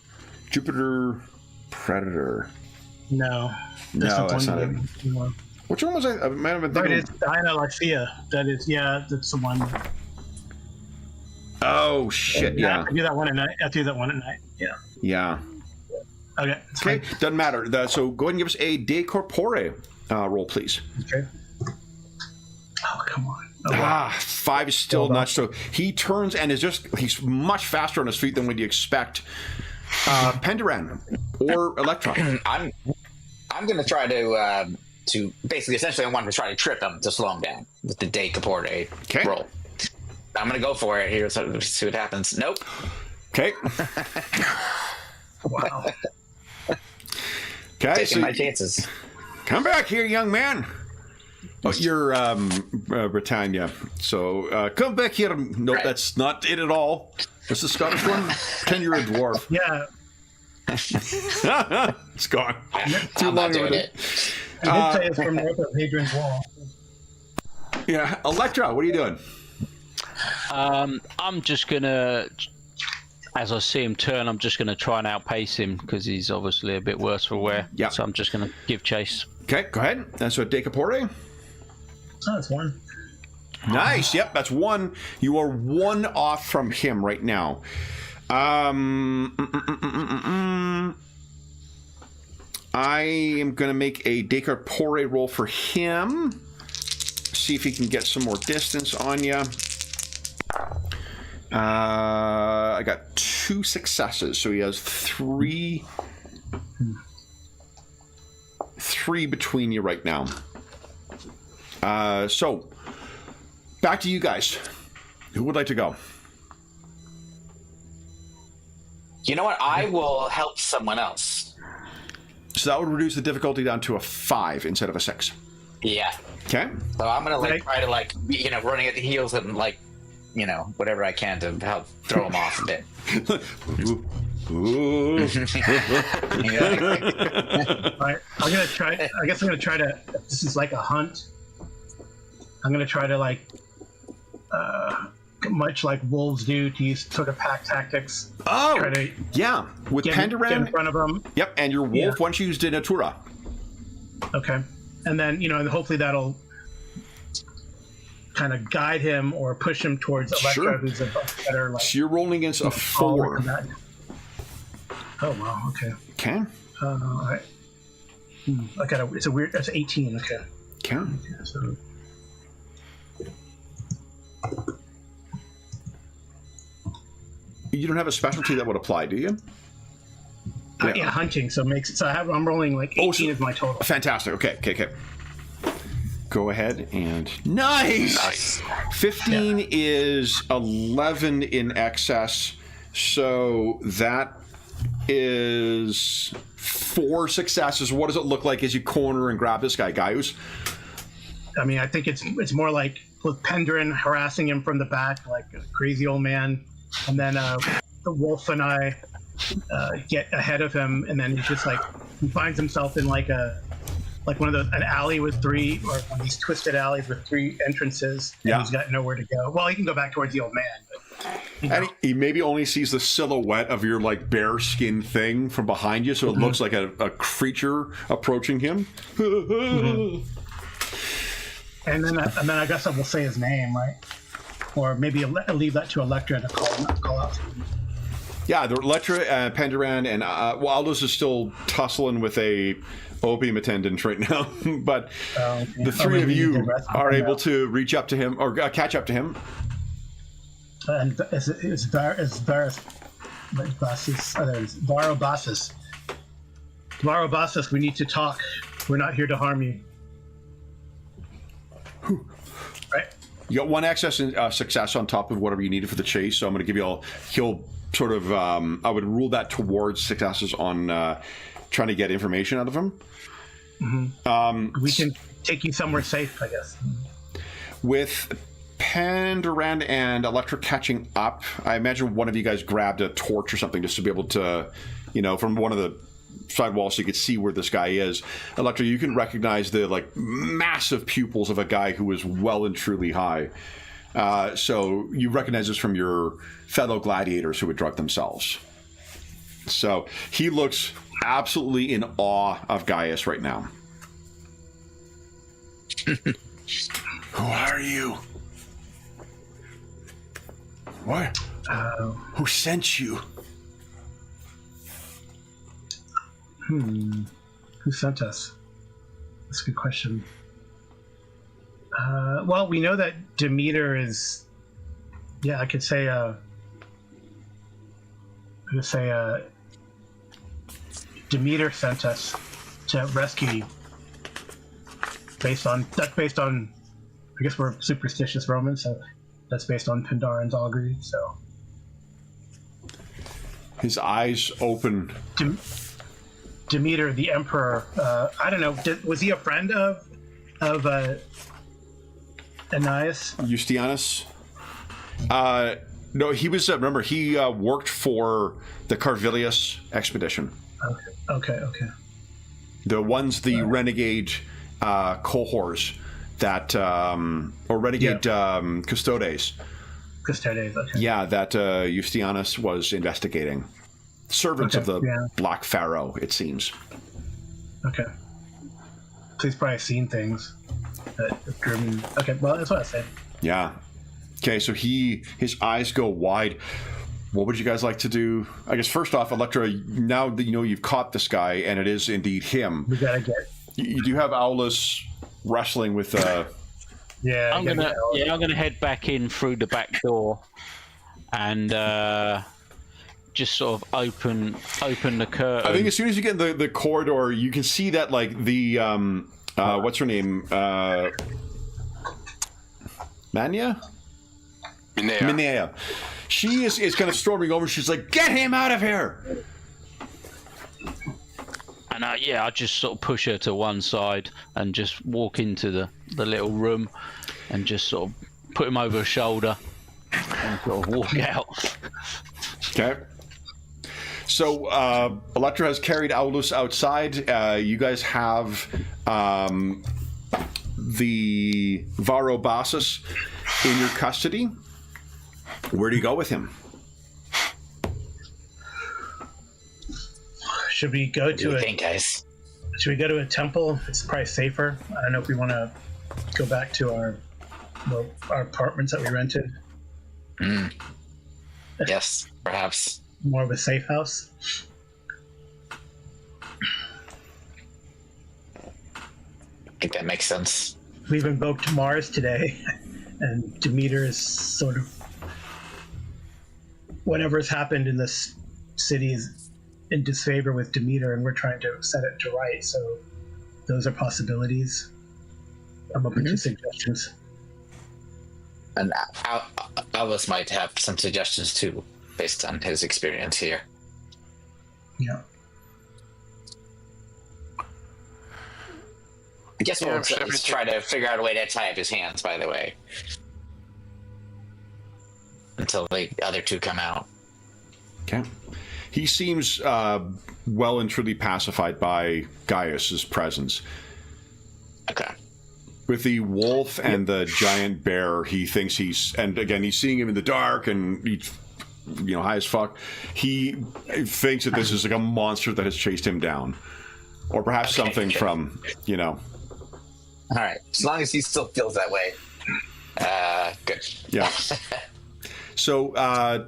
Speaker 1: Jupiter Predator.
Speaker 5: No.
Speaker 1: That's not it.
Speaker 5: No.
Speaker 1: Which one was I might have been thinking.
Speaker 5: Right, it's Diana Lakia. That is, that's the one.
Speaker 1: Oh, shit, yeah.
Speaker 5: I have to do that one at night. Yeah.
Speaker 1: Yeah.
Speaker 5: Okay.
Speaker 1: Okay, doesn't matter. So go ahead and give us a Decorpore roll, please.
Speaker 5: Okay. Oh, come on.
Speaker 1: 5 is still nuts. So he turns and he's much faster on his feet than what you expect. Penduran or Electra.
Speaker 3: I'm going to try to basically, essentially, I want to try to trip him to slow him down with the Decapore roll. I'm going to go for it here, so see what happens. Nope.
Speaker 1: Okay.
Speaker 5: Wow.
Speaker 1: Okay,
Speaker 3: taking my chances.
Speaker 1: Come back here, young man. Oh, you're Britannia. So come back here. Nope, that's not it at all. What's the Scottish one? Pretend you're a dwarf.
Speaker 5: Yeah.
Speaker 1: It's gone.
Speaker 3: Too long of it.
Speaker 5: I did say it's from north of Hadrian's Wall.
Speaker 1: Yeah, Electra, what are you doing?
Speaker 4: I'm just gonna, as I see him turn, I'm just gonna try and outpace him because he's obviously a bit worse for wear.
Speaker 1: Yeah.
Speaker 4: So I'm just gonna give chase.
Speaker 1: Okay, go ahead. That's so Decapore.
Speaker 5: Oh, that's one.
Speaker 1: Nice. Yep, that's one. You are one off from him right now. I am going to make a Decapore roll for him. See if he can get some more distance on you. I got 2 successes, so he has 3 between you right now. So, back to you guys. Who would like to go?
Speaker 3: You know what? I will help someone else.
Speaker 1: So that would reduce the difficulty down to a 5 instead of a 6.
Speaker 3: Yeah.
Speaker 1: Okay.
Speaker 3: So I'm gonna try to be, running at the heels and whatever I can to help throw him off a bit.
Speaker 1: Ooh.
Speaker 5: Alright, I guess I'm gonna try to. This is like a hunt. I'm gonna try to much like wolves do, to use sort of pack tactics.
Speaker 1: Oh,
Speaker 5: try to
Speaker 1: yeah. With Penduran.
Speaker 5: Get in front of them.
Speaker 1: Yep, and your wolf once used in Natura.
Speaker 5: Okay. And then, and hopefully that'll kind of guide him or push him towards Electra, who's a better,
Speaker 1: So you're rolling against a 4.
Speaker 5: Oh, wow, okay.
Speaker 1: Okay.
Speaker 5: All right. That's 18, okay.
Speaker 1: Okay.
Speaker 5: So...
Speaker 1: You don't have a specialty that would apply, do you?
Speaker 5: Yeah, hunting. So I'm rolling 18 is my total.
Speaker 1: Fantastic. Okay. Go ahead and nice. 15 is 11 in excess, so that is 4 successes. What does it look like as you corner and grab this guy, Gaius?
Speaker 5: I mean, I think it's more like with Penduran harassing him from the back, like a crazy old man, and then the wolf and I get ahead of him, and then he's just he finds himself in an alley with 3, or one of these twisted alleys with 3 entrances, and he's got nowhere to go. Well, he can go back towards the old man, but
Speaker 1: and he maybe only sees the silhouette of your bear skin thing from behind you, so it looks like a creature approaching him.
Speaker 5: And then I guess I will say his name, right? Or maybe leave that to Electra to call out to him.
Speaker 1: Yeah, the Electra, Penduran, and Aldous is still tussling with a opium attendant right now. But the three of you are able to reach up to him or catch up to him.
Speaker 5: And Varobasis, we need to talk. We're not here to harm you. Right?
Speaker 1: You got one success on top of whatever you needed for the chase, so I'm going to give you all. He'll sort of. I would rule that towards successes on trying to get information out of him.
Speaker 5: Mm-hmm. We can take you somewhere safe, I guess.
Speaker 1: With Penduran and Electra catching up, I imagine one of you guys grabbed a torch or something just to be able to, from one of the side walls so you could see where this guy is. Electra, you can recognize the massive pupils of a guy who is well and truly high. So you recognize this from your fellow gladiators who would drug themselves. So he looks absolutely in awe of Gaius right now. Who are you? What? Who sent you?
Speaker 5: Who sent us? That's a good question. Well, we know that Demeter is. Yeah, I could say. Demeter sent us to rescue you. Based on. I guess we're superstitious Romans, so that's based on Pendaran's augury. So.
Speaker 1: His eyes open.
Speaker 5: Demeter, the emperor. I don't know. Was he a friend of Aeneas?
Speaker 1: Eustianus? No, he was. Remember, he worked for the Carvilius expedition.
Speaker 5: Okay.
Speaker 1: The renegade cohorts that, or renegade custodes.
Speaker 5: Custodes. Okay.
Speaker 1: Yeah, that Eustianus was investigating. Servants of the Black Pharaoh, it seems.
Speaker 5: Okay. So he's probably seen things. Okay, well, that's what I said.
Speaker 1: Yeah. Okay, so his eyes go wide. What would you guys like to do? I guess first off, Electra, now that you know you've caught this guy, and it is indeed him.
Speaker 5: We gotta get.
Speaker 1: You do have Aulus wrestling with.
Speaker 5: Yeah.
Speaker 4: I'm gonna head back in through the back door, and just sort of open the curtain.
Speaker 1: I think as soon as you get in the corridor, you can see that the what's her name? Minea? She is kind of storming over. She's like, "Get him out of here!"
Speaker 4: And I just sort of push her to one side and just walk into the little room and just sort of put him over her shoulder and sort of walk out.
Speaker 1: Okay. So Electra has carried Aulus outside. You guys have the Varobasis in your custody. Where do you go with him?
Speaker 5: Should we go to
Speaker 3: guys?
Speaker 5: Should we go to a temple? It's probably safer. I don't know if we want to go back to our apartments that we rented.
Speaker 3: Yes, perhaps.
Speaker 5: More of a safe house.
Speaker 3: I think that makes sense.
Speaker 5: We've invoked Mars today, and Demeter is sort of whatever's happened in this city is in disfavor with Demeter, and we're trying to set it to right. So those are possibilities. I'm open to suggestions.
Speaker 3: And Alice might have some suggestions too, based on his experience here.
Speaker 5: Yeah.
Speaker 3: I guess we'll try to figure out a way to tie up his hands, by the way. Until the other two come out.
Speaker 1: Okay. He seems well and truly pacified by Gaius's presence.
Speaker 3: Okay.
Speaker 1: With the wolf and the giant bear, he thinks he's seeing him in the dark and he's, high as fuck. He thinks that this is like a monster that has chased him down. Or perhaps something from,
Speaker 3: All right. As long as he still feels that way. Good.
Speaker 1: Yeah. So,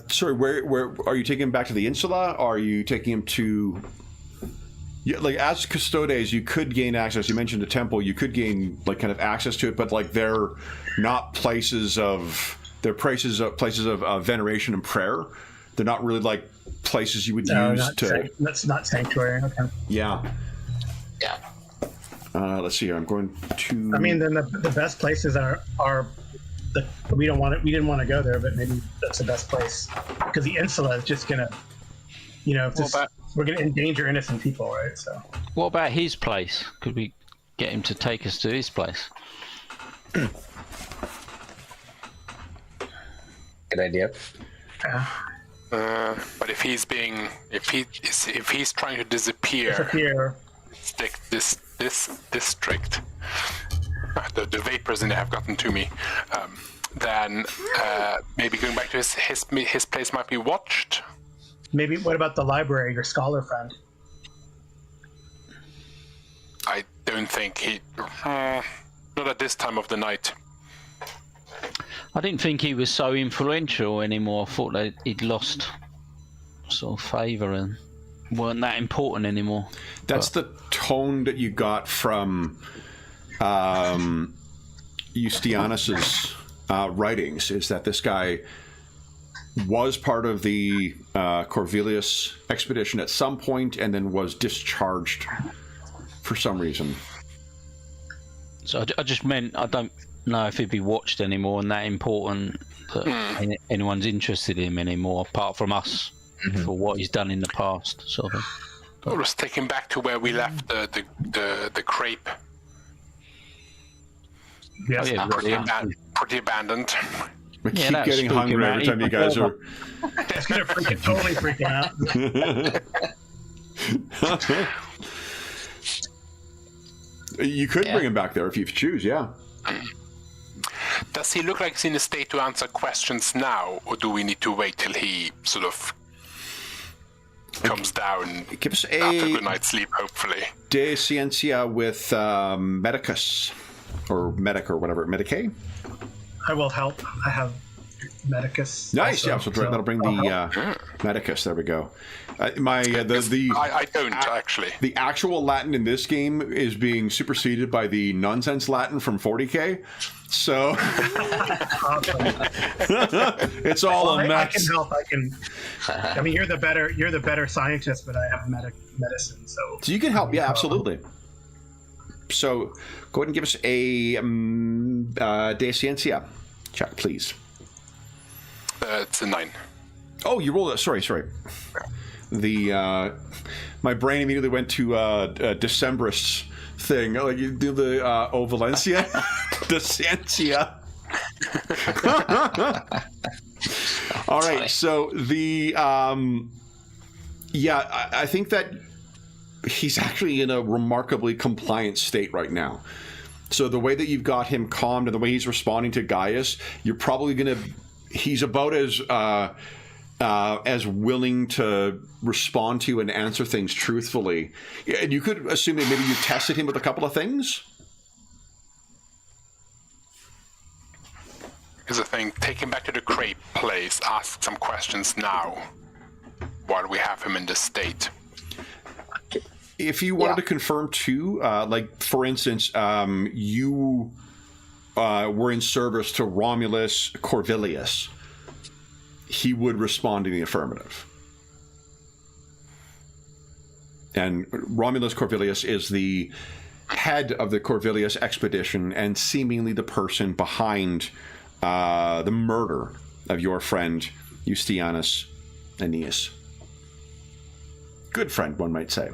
Speaker 1: sorry, where are you taking him back to the insula? Or are you taking him to? Yeah, like as custodes, you could gain access. You mentioned the temple. You could gain like kind of access to it, but like they're not places of. They're places of veneration and prayer. They're not really like places you would use to.
Speaker 5: That's not sanctuary. Okay.
Speaker 1: Yeah.
Speaker 3: Yeah.
Speaker 1: Let's see here. I'm going to.
Speaker 5: I mean, then the best places are we don't want it. We didn't want to go there, but maybe that's the best place because the insula is just gonna, we're gonna endanger innocent people, right? So.
Speaker 4: What about his place? Could we get him to take us to his place?
Speaker 3: Good idea.
Speaker 2: But if he's trying to disappear, this district, the vapors in there have gotten to me. Then maybe going back to his place might be watched.
Speaker 5: Maybe. What about the library? Your scholar friend.
Speaker 2: I don't think he. Not at this time of the night.
Speaker 4: I didn't think he was so influential anymore. I thought that he'd lost sort of favour and weren't that important anymore.
Speaker 1: That's the tone that you got from Eustianus's writings, is that this guy was part of the Corvelius expedition at some point and then was discharged for some reason.
Speaker 4: So I just meant I don't know if he'd be watched anymore and that important that anyone's interested in him anymore, apart from us, for what he's done in the past, sort of.
Speaker 2: I'll just take him back to where we left the crepe.
Speaker 5: Yes.
Speaker 4: Oh, yeah,
Speaker 2: Pretty abandoned.
Speaker 1: I keep getting hungry every time you guys are.
Speaker 5: That's gonna totally freak him out.
Speaker 1: You could bring him back there if you choose, yeah.
Speaker 2: Does he look like he's in a state to answer questions now, or do we need to wait till he sort of comes down
Speaker 1: Give us
Speaker 2: after a good night's sleep, hopefully?
Speaker 1: De Ciencia with Medicus, or Medic, or whatever. Medicae?
Speaker 5: I will help. I have Medicus.
Speaker 1: Nice,
Speaker 5: also,
Speaker 1: yeah, so that'll bring the Medicus, there we go.
Speaker 2: I don't, actually.
Speaker 1: The actual Latin in this game is being superseded by the nonsense Latin from 40K, so it's all a mess.
Speaker 5: I can help. I mean, you're the better scientist, but I have medicine, so
Speaker 1: you can help, yeah, absolutely. So go ahead and give us a De Ciencia check, please.
Speaker 2: It's a 9.
Speaker 1: Oh, you rolled it. Sorry. The my brain immediately went to Decembrists thing. Like you do the O Valencia, Decentia. All right. Funny. So the I think that he's actually in a remarkably compliant state right now. So the way that you've got him calmed and the way he's responding to Gaius, you're probably gonna. He's about as willing to respond to and answer things truthfully. And you could assume that maybe you tested him with a couple of things.
Speaker 2: Here's the thing: take him back to the crepe place. Ask some questions now, while we have him in this state.
Speaker 1: If you wanted to confirm too, like for instance, you were in service to Romulus Corvelius, he would respond in the affirmative. And Romulus Corvelius is the head of the Corvelius expedition and seemingly the person behind the murder of your friend Eustianus Aeneas. Good friend, one might say.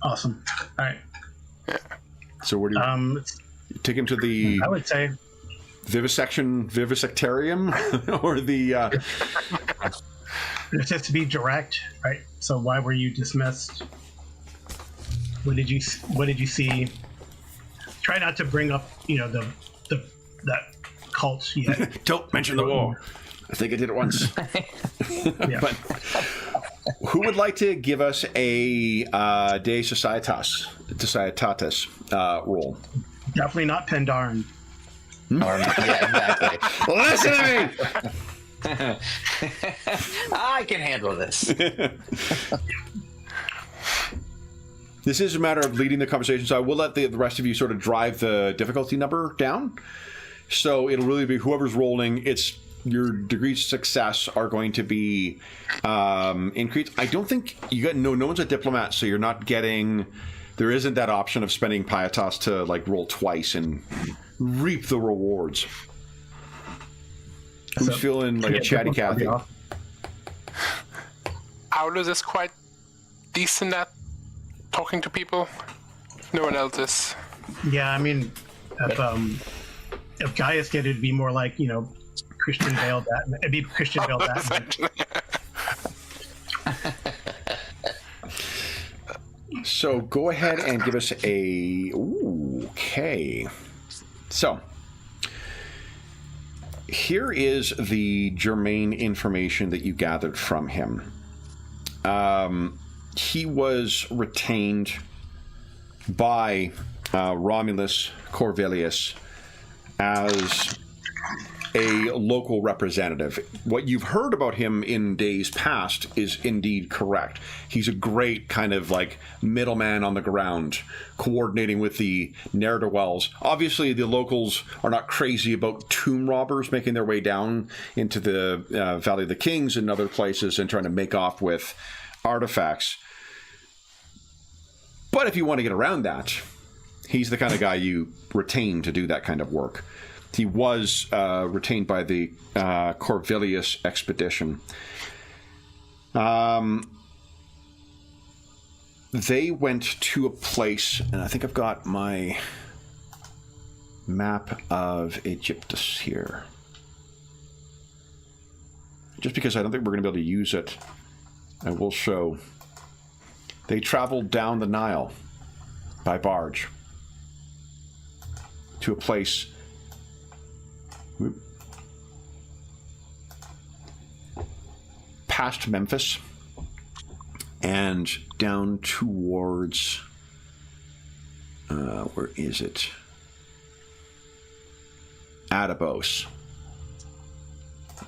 Speaker 5: Awesome. All right.
Speaker 1: So where do you take him to the?
Speaker 5: I would say
Speaker 1: vivisectarium, or the.
Speaker 5: It's just to be direct, right? So why were you dismissed? What did you see? Try not to bring up, that cult yet.
Speaker 1: Don't mention the war. I think I did it once.
Speaker 5: Yeah.
Speaker 1: But who would like to give us a De Societatis roll?
Speaker 5: Definitely not Pendarn.
Speaker 3: Yeah, exactly.
Speaker 1: Listen to me!
Speaker 3: I can handle this.
Speaker 1: This is a matter of leading the conversation, so I will let the rest of you sort of drive the difficulty number down. So it'll really be whoever's rolling, your degrees of success are going to be increased. I don't think no one's a diplomat, so you're not getting. There isn't that option of spending pietas to like roll twice and reap the rewards. Who's feeling like a chatty Cathy?
Speaker 2: Aulus is quite decent at talking to people. No one else is.
Speaker 5: Yeah, I mean, if Gaius did, it'd be more like, Christian Bale Batman. It'd be Christian Bale Batman.
Speaker 1: So go ahead and give us a... Ooh, okay. So here is the germane information that you gathered from him. He was retained by Romulus Corvelius as a local representative. What you've heard about him in days past is indeed correct. He's a great kind of like middleman on the ground, coordinating with the ne'er-do-wells. Obviously, the locals are not crazy about tomb robbers making their way down into the Valley of the Kings and other places and trying to make off with artifacts. But if you want to get around that, he's the kind of guy you retain to do that kind of work. He was retained by the Corvelius expedition. They went to a place, and I think I've got my map of Egyptus here. Just because I don't think we're going to be able to use it, I will show. They traveled down the Nile by barge to a place past Memphis and down towards where is it? Adibos.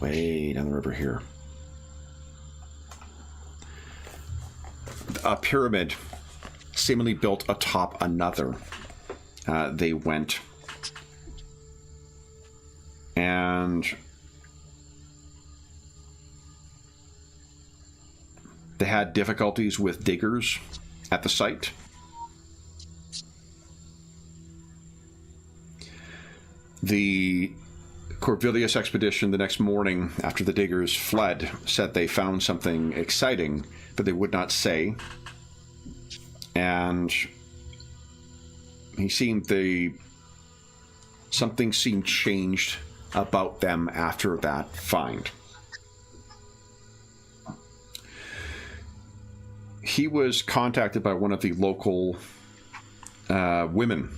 Speaker 1: Way down the river here. A pyramid seemingly built atop another. They went. And they had difficulties with diggers at the site. The Corvelius expedition the next morning, after the diggers fled, said they found something exciting, but they would not say. And something seemed changed about them after that find. He was contacted by one of the local women,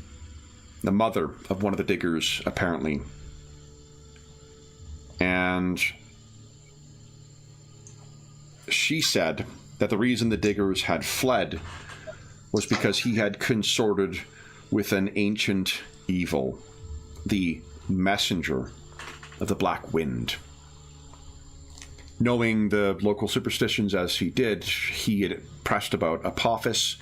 Speaker 1: the mother of one of the diggers, apparently. And she said that the reason the diggers had fled was because he had consorted with an ancient evil, the messenger of the Black Wind. Knowing the local superstitions as he did, he had pressed about Apophis,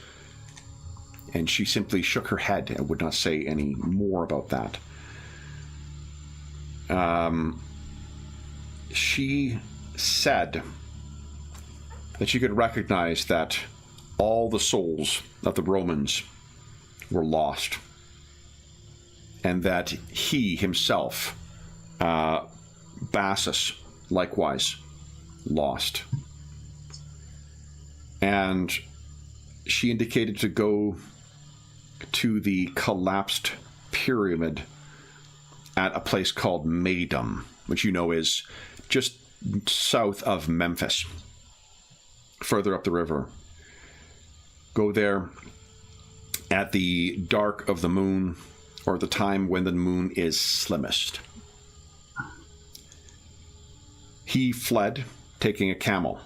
Speaker 1: and she simply shook her head and would not say any more about that. She said that she could recognize that all the souls of the Romans were lost, and that he himself, Bassus, likewise lost. And she indicated to go to the collapsed pyramid at a place called Maydum, which you know is just south of Memphis, further up the river. Go there at the dark of the moon, or the time when the moon is slimmest. He fled, taking a camel,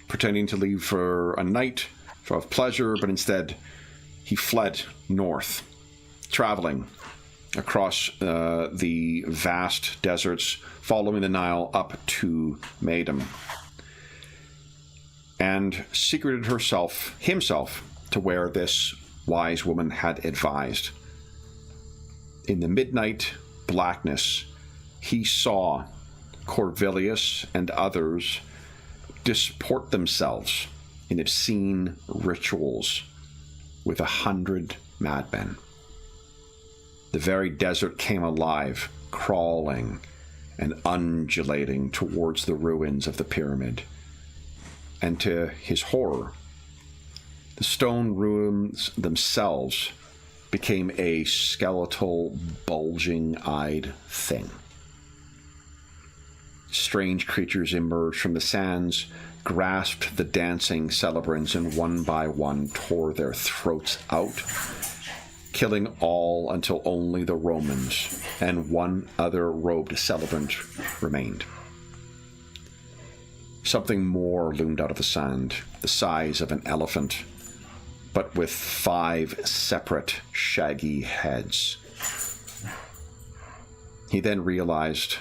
Speaker 1: pretending to leave for a night of pleasure, but instead he fled north, traveling across the vast deserts, following the Nile up to Maydam, and secreted himself to where this wise woman had advised. In the midnight blackness, he saw Corvilius and others disport themselves in obscene rituals with 100 madmen. The very desert came alive, crawling and undulating towards the ruins of the pyramid. And to his horror, the stone ruins themselves became a skeletal, bulging-eyed thing. Strange creatures emerged from the sands, grasped the dancing celebrants, and one by one tore their throats out, killing all until only the Romans and one other robed celebrant remained. Something more loomed out of the sand, the size of an elephant, but with 5 separate shaggy heads. He then realized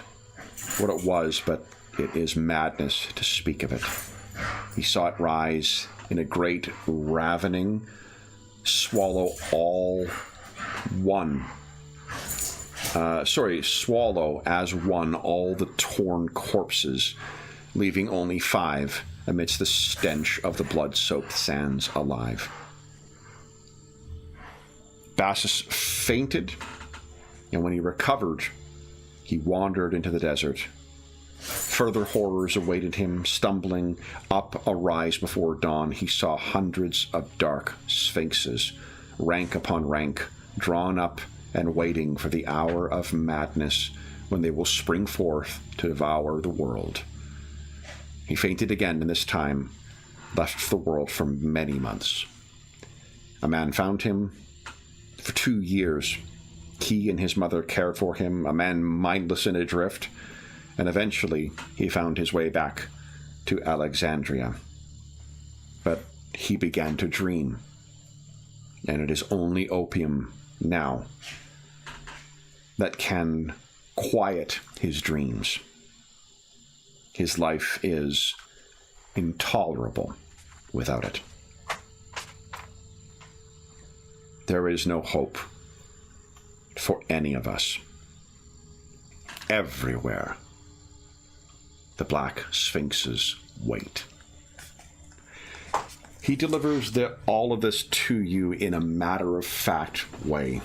Speaker 1: what it was, but it is madness to speak of it. He saw it rise in a great ravening, swallow as one all the torn corpses, leaving only 5 amidst the stench of the blood-soaked sands alive. Bassus fainted, and when he recovered, he wandered into the desert. Further horrors awaited him. Stumbling up a rise before dawn, he saw hundreds of dark sphinxes, rank upon rank, drawn up and waiting for the hour of madness when they will spring forth to devour the world. He fainted again, and this time left the world for many months. A man found him. For 2 years, he and his mother cared for him, a man mindless and adrift, and eventually he found his way back to Alexandria. But he began to dream, and it is only opium now that can quiet his dreams. His life is intolerable without it. There is no hope for any of us. Everywhere, the black sphinxes wait. He delivers all of this to you in a matter-of-fact way.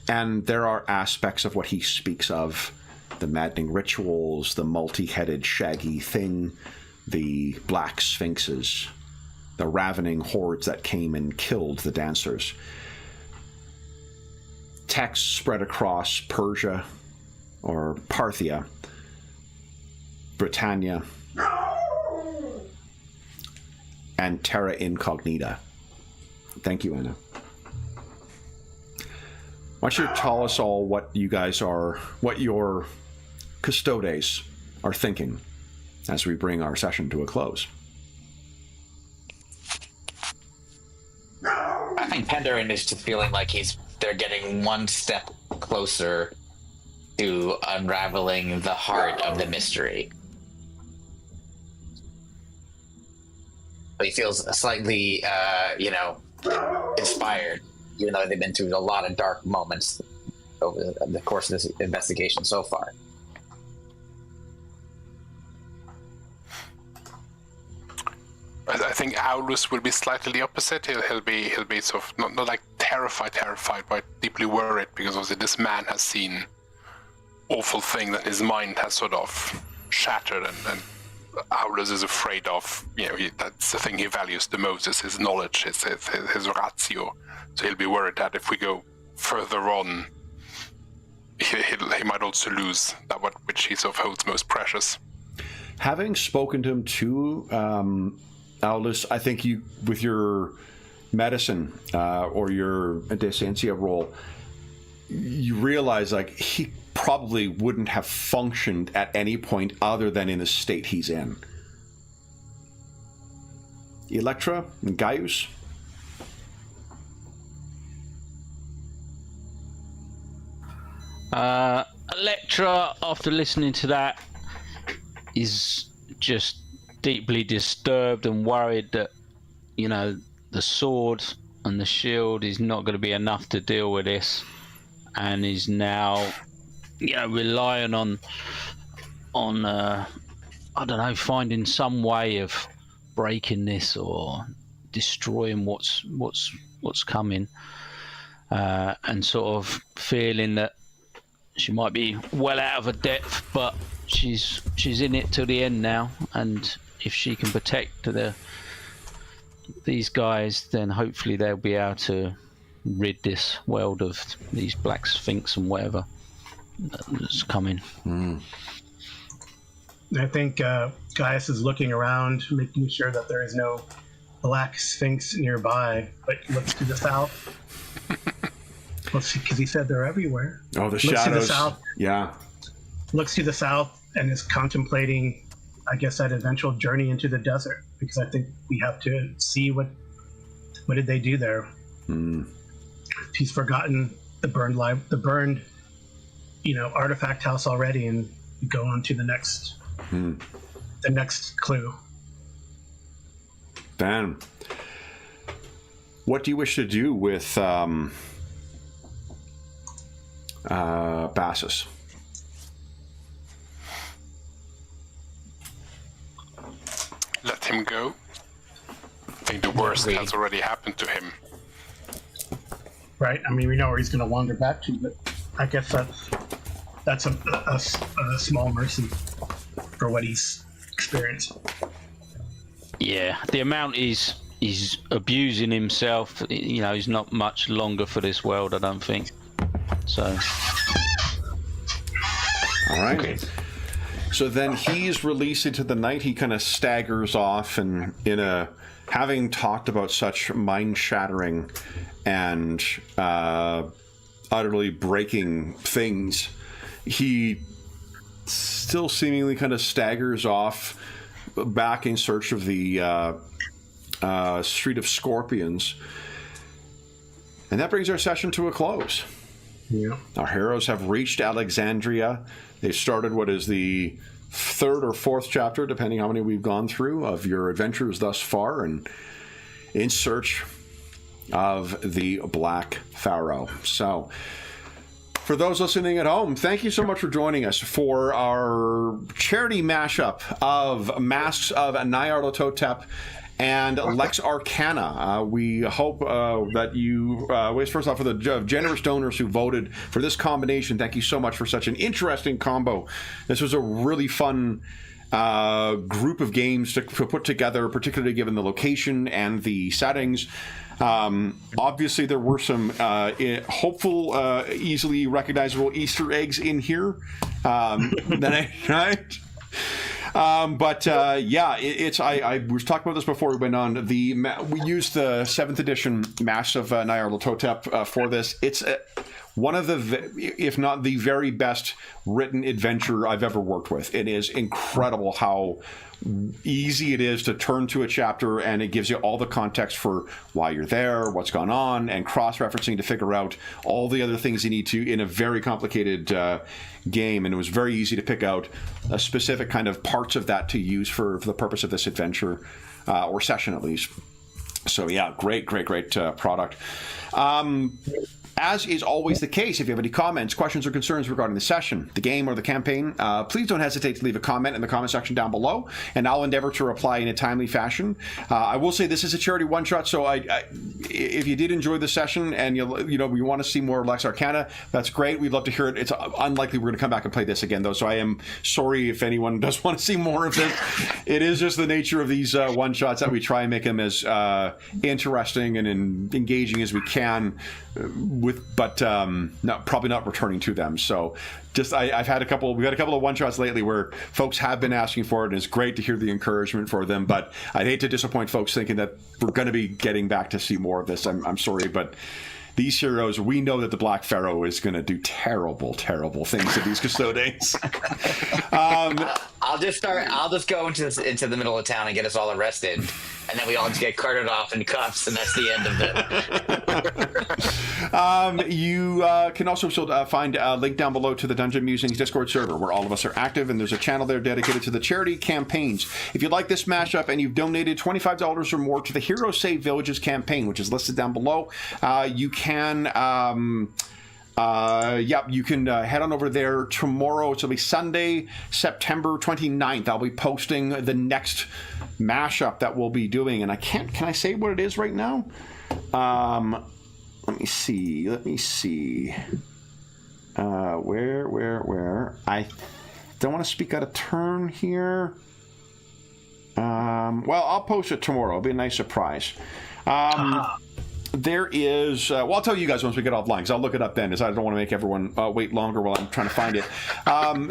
Speaker 1: And there are aspects of what he speaks of, the maddening rituals, the multi-headed shaggy thing, the black sphinxes, the ravening hordes that came and killed the dancers. Texts spread across Persia, or Parthia, Britannia, and Terra Incognita. Thank you, Anna. Why don't you tell us all what you guys are, what your custodes are thinking as we bring our session to a close?
Speaker 3: I think Penderin is just feeling like they're getting one step closer to unraveling the heart of the mystery. But he feels slightly, inspired, even though they've been through a lot of dark moments over the course of this investigation so far.
Speaker 2: I think Aulus will be slightly the opposite. He'll be sort of not like terrified, but deeply worried, because obviously this man has seen awful things that his mind has sort of shattered, and Aulus is afraid of, that's the thing he values the most, is his knowledge, his ratio. So he'll be worried that if we go further on, he might also lose that which he sort of holds most precious.
Speaker 1: Having spoken to him too, Aulus, I think you, with your medicine or your Descentia roll, you realize like he probably wouldn't have functioned at any point other than in the state he's in. Electra and Gaius?
Speaker 4: Electra, after listening to that, is just deeply disturbed and worried that, the sword and the shield is not going to be enough to deal with this, and is now, relying on I don't know, finding some way of breaking this or destroying what's coming, and sort of feeling that she might be well out of her depth, but she's in it till the end now, and if she can protect these guys, then hopefully they'll be able to rid this world of these black sphinx and whatever that's coming.
Speaker 5: I think Gaius is looking around, making sure that there is no black sphinx nearby, but looks to the south. Because he said they're everywhere.
Speaker 1: Oh, the
Speaker 5: looks
Speaker 1: shadows.
Speaker 5: To the south,
Speaker 1: yeah.
Speaker 5: Looks to the south and is contemplating, I guess, that eventual journey into the desert. Because I think we have to see what did they do there. He's forgotten the burned artifact house already, and go on to the next clue.
Speaker 1: Dan, what do you wish to do with Bassus?
Speaker 2: Let him go. I think the worst has already happened to him.
Speaker 5: Right. I mean, we know where he's going to wander back to, but I guess that's a small mercy for what he's experienced.
Speaker 4: Yeah, the amount he's abusing himself, he's not much longer for this world, I don't think. So.
Speaker 1: All right.
Speaker 3: Okay.
Speaker 1: So then he's released into the night. He kind of staggers off, and having talked about such mind-shattering and utterly breaking things, he still seemingly kind of staggers off back in search of the Street of Scorpions. And that brings our session to a close.
Speaker 5: Yeah.
Speaker 1: Our heroes have reached Alexandria. They've started what is the third or fourth chapter, depending how many we've gone through, of your adventures thus far, and in search of the Black Pharaoh. So, for those listening at home, thank you so much for joining us for our charity mashup of Masks of Nyarlathotep and Lex Arcana. We hope that you, first off, for the generous donors who voted for this combination, thank you so much for such an interesting combo. This was a really fun group of games to put together, particularly given the location and the settings. Obviously, there were some hopeful, easily recognizable Easter eggs in here. Right? I was talking about this before we went on. We used the 7th edition Masks of Nyarlathotep for this. It's one of the, if not the very best written adventure I've ever worked with. It is incredible how easy it is to turn to a chapter, and it gives you all the context for why you're there, what's gone on, and cross-referencing to figure out all the other things you need to in a very complicated game. And it was very easy to pick out a specific kind of parts of that to use for the purpose of this adventure, or session at least. So yeah, great product. As is always the case, if you have any comments, questions, or concerns regarding the session, the game, or the campaign, please don't hesitate to leave a comment in the comment section down below, and I'll endeavor to reply in a timely fashion. I will say this is a charity one-shot, so if you did enjoy the session and you want to see more of Lex Arcana, that's great. We'd love to hear it. It's unlikely we're going to come back and play this again, though, so I am sorry if anyone does want to see more of this. It is just the nature of these one-shots that we try and make them as interesting and engaging as we can. Probably not returning to them. So we've had a couple of one-shots lately where folks have been asking for it, and it's great to hear the encouragement for them, but I'd hate to disappoint folks thinking that we're going to be getting back to see more of this. I'm sorry, but these heroes, we know that the Black Pharaoh is going to do terrible things to these custodes.
Speaker 3: I'll just go into the middle of town and get us all arrested, and then we all just get carted off in cuffs, and that's the end of it.
Speaker 1: You can also find a link down below to the Dungeon Musings Discord server, where all of us are active, and there's a channel there dedicated to the charity campaigns. If you like this mashup and you've donated $25 or more to the Hero Save Villages campaign, which is listed down below, you can you can head on over there tomorrow. It'll be Sunday, September 29th. I'll be posting the next mashup that we'll be doing, and can I say what it is right now? Let me see. Where? I don't want to speak out of turn here. Well, I'll post it tomorrow. It'll be a nice surprise. There is, well, I'll tell you guys once we get offline, because I'll look it up then, as I don't want to make everyone wait longer while I'm trying to find it.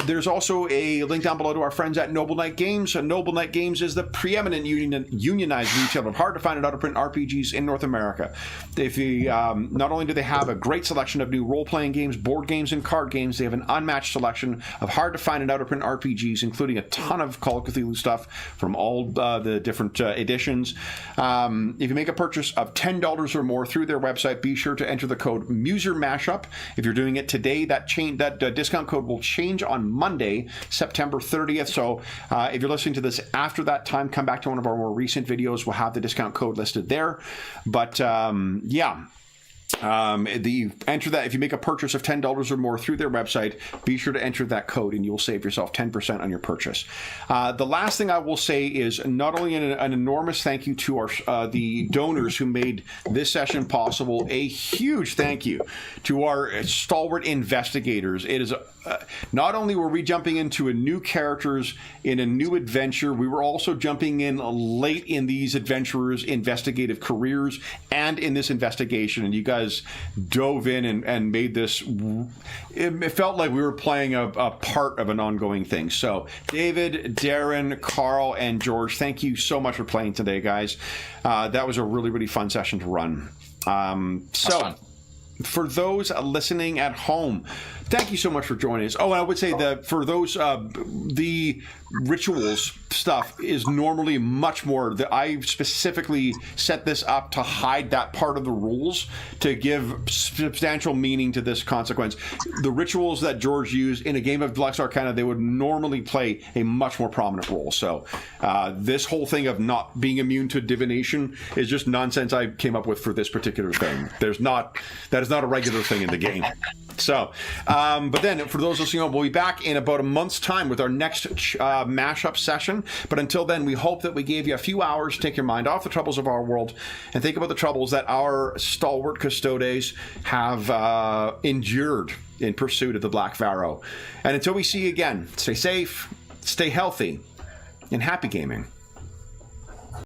Speaker 1: There's also a link down below to our friends at Noble Knight Games. Noble Knight Games is the preeminent unionized retailer of hard-to-find and out-of-print RPGs in North America. Not only do they have a great selection of new role-playing games, board games, and card games, they have an unmatched selection of hard-to-find and out-of-print RPGs, including a ton of Call of Cthulhu stuff from all the different editions. If you make a purchase of $10 or more through their website, be sure to enter the code MuserMashup. If you're doing it today, that discount code will change on Monday, September 30th. So if you're listening to this after that time, come back to one of our more recent videos. We'll have the discount code listed there. But enter that. If you make a purchase of $10 or more through their website, be sure to enter that code and you'll save yourself 10% on your purchase. The last thing I will say is not only an enormous thank you to the donors who made this session possible, a huge thank you to our stalwart investigators. It is not only were we jumping into a new characters in a new adventure, we were also jumping in late in these adventurers' investigative careers and in this investigation, and you guys dove in and made this. It felt like we were playing a part of an ongoing thing. So David, Darren, Carl, and George, thank you so much for playing today, guys. That was a really, really fun session to run. So for those listening at home, thank you so much for joining us. Oh, and I would say that for those, the rituals stuff is normally much more that I specifically set this up to hide that part of the rules to give substantial meaning to this consequence. The rituals that George used in a game of Lex Arcana, they would normally play a much more prominent role. So this whole thing of not being immune to divination is just nonsense I came up with for this particular thing. That is not a regular thing in the game. So, but then for those listening, we'll be back in about a month's time with our next mashup session. But until then, we hope that we gave you a few hours to take your mind off the troubles of our world and think about the troubles that our stalwart custodes have endured in pursuit of the Black Pharaoh. And until we see you again, stay safe, stay healthy, and happy gaming.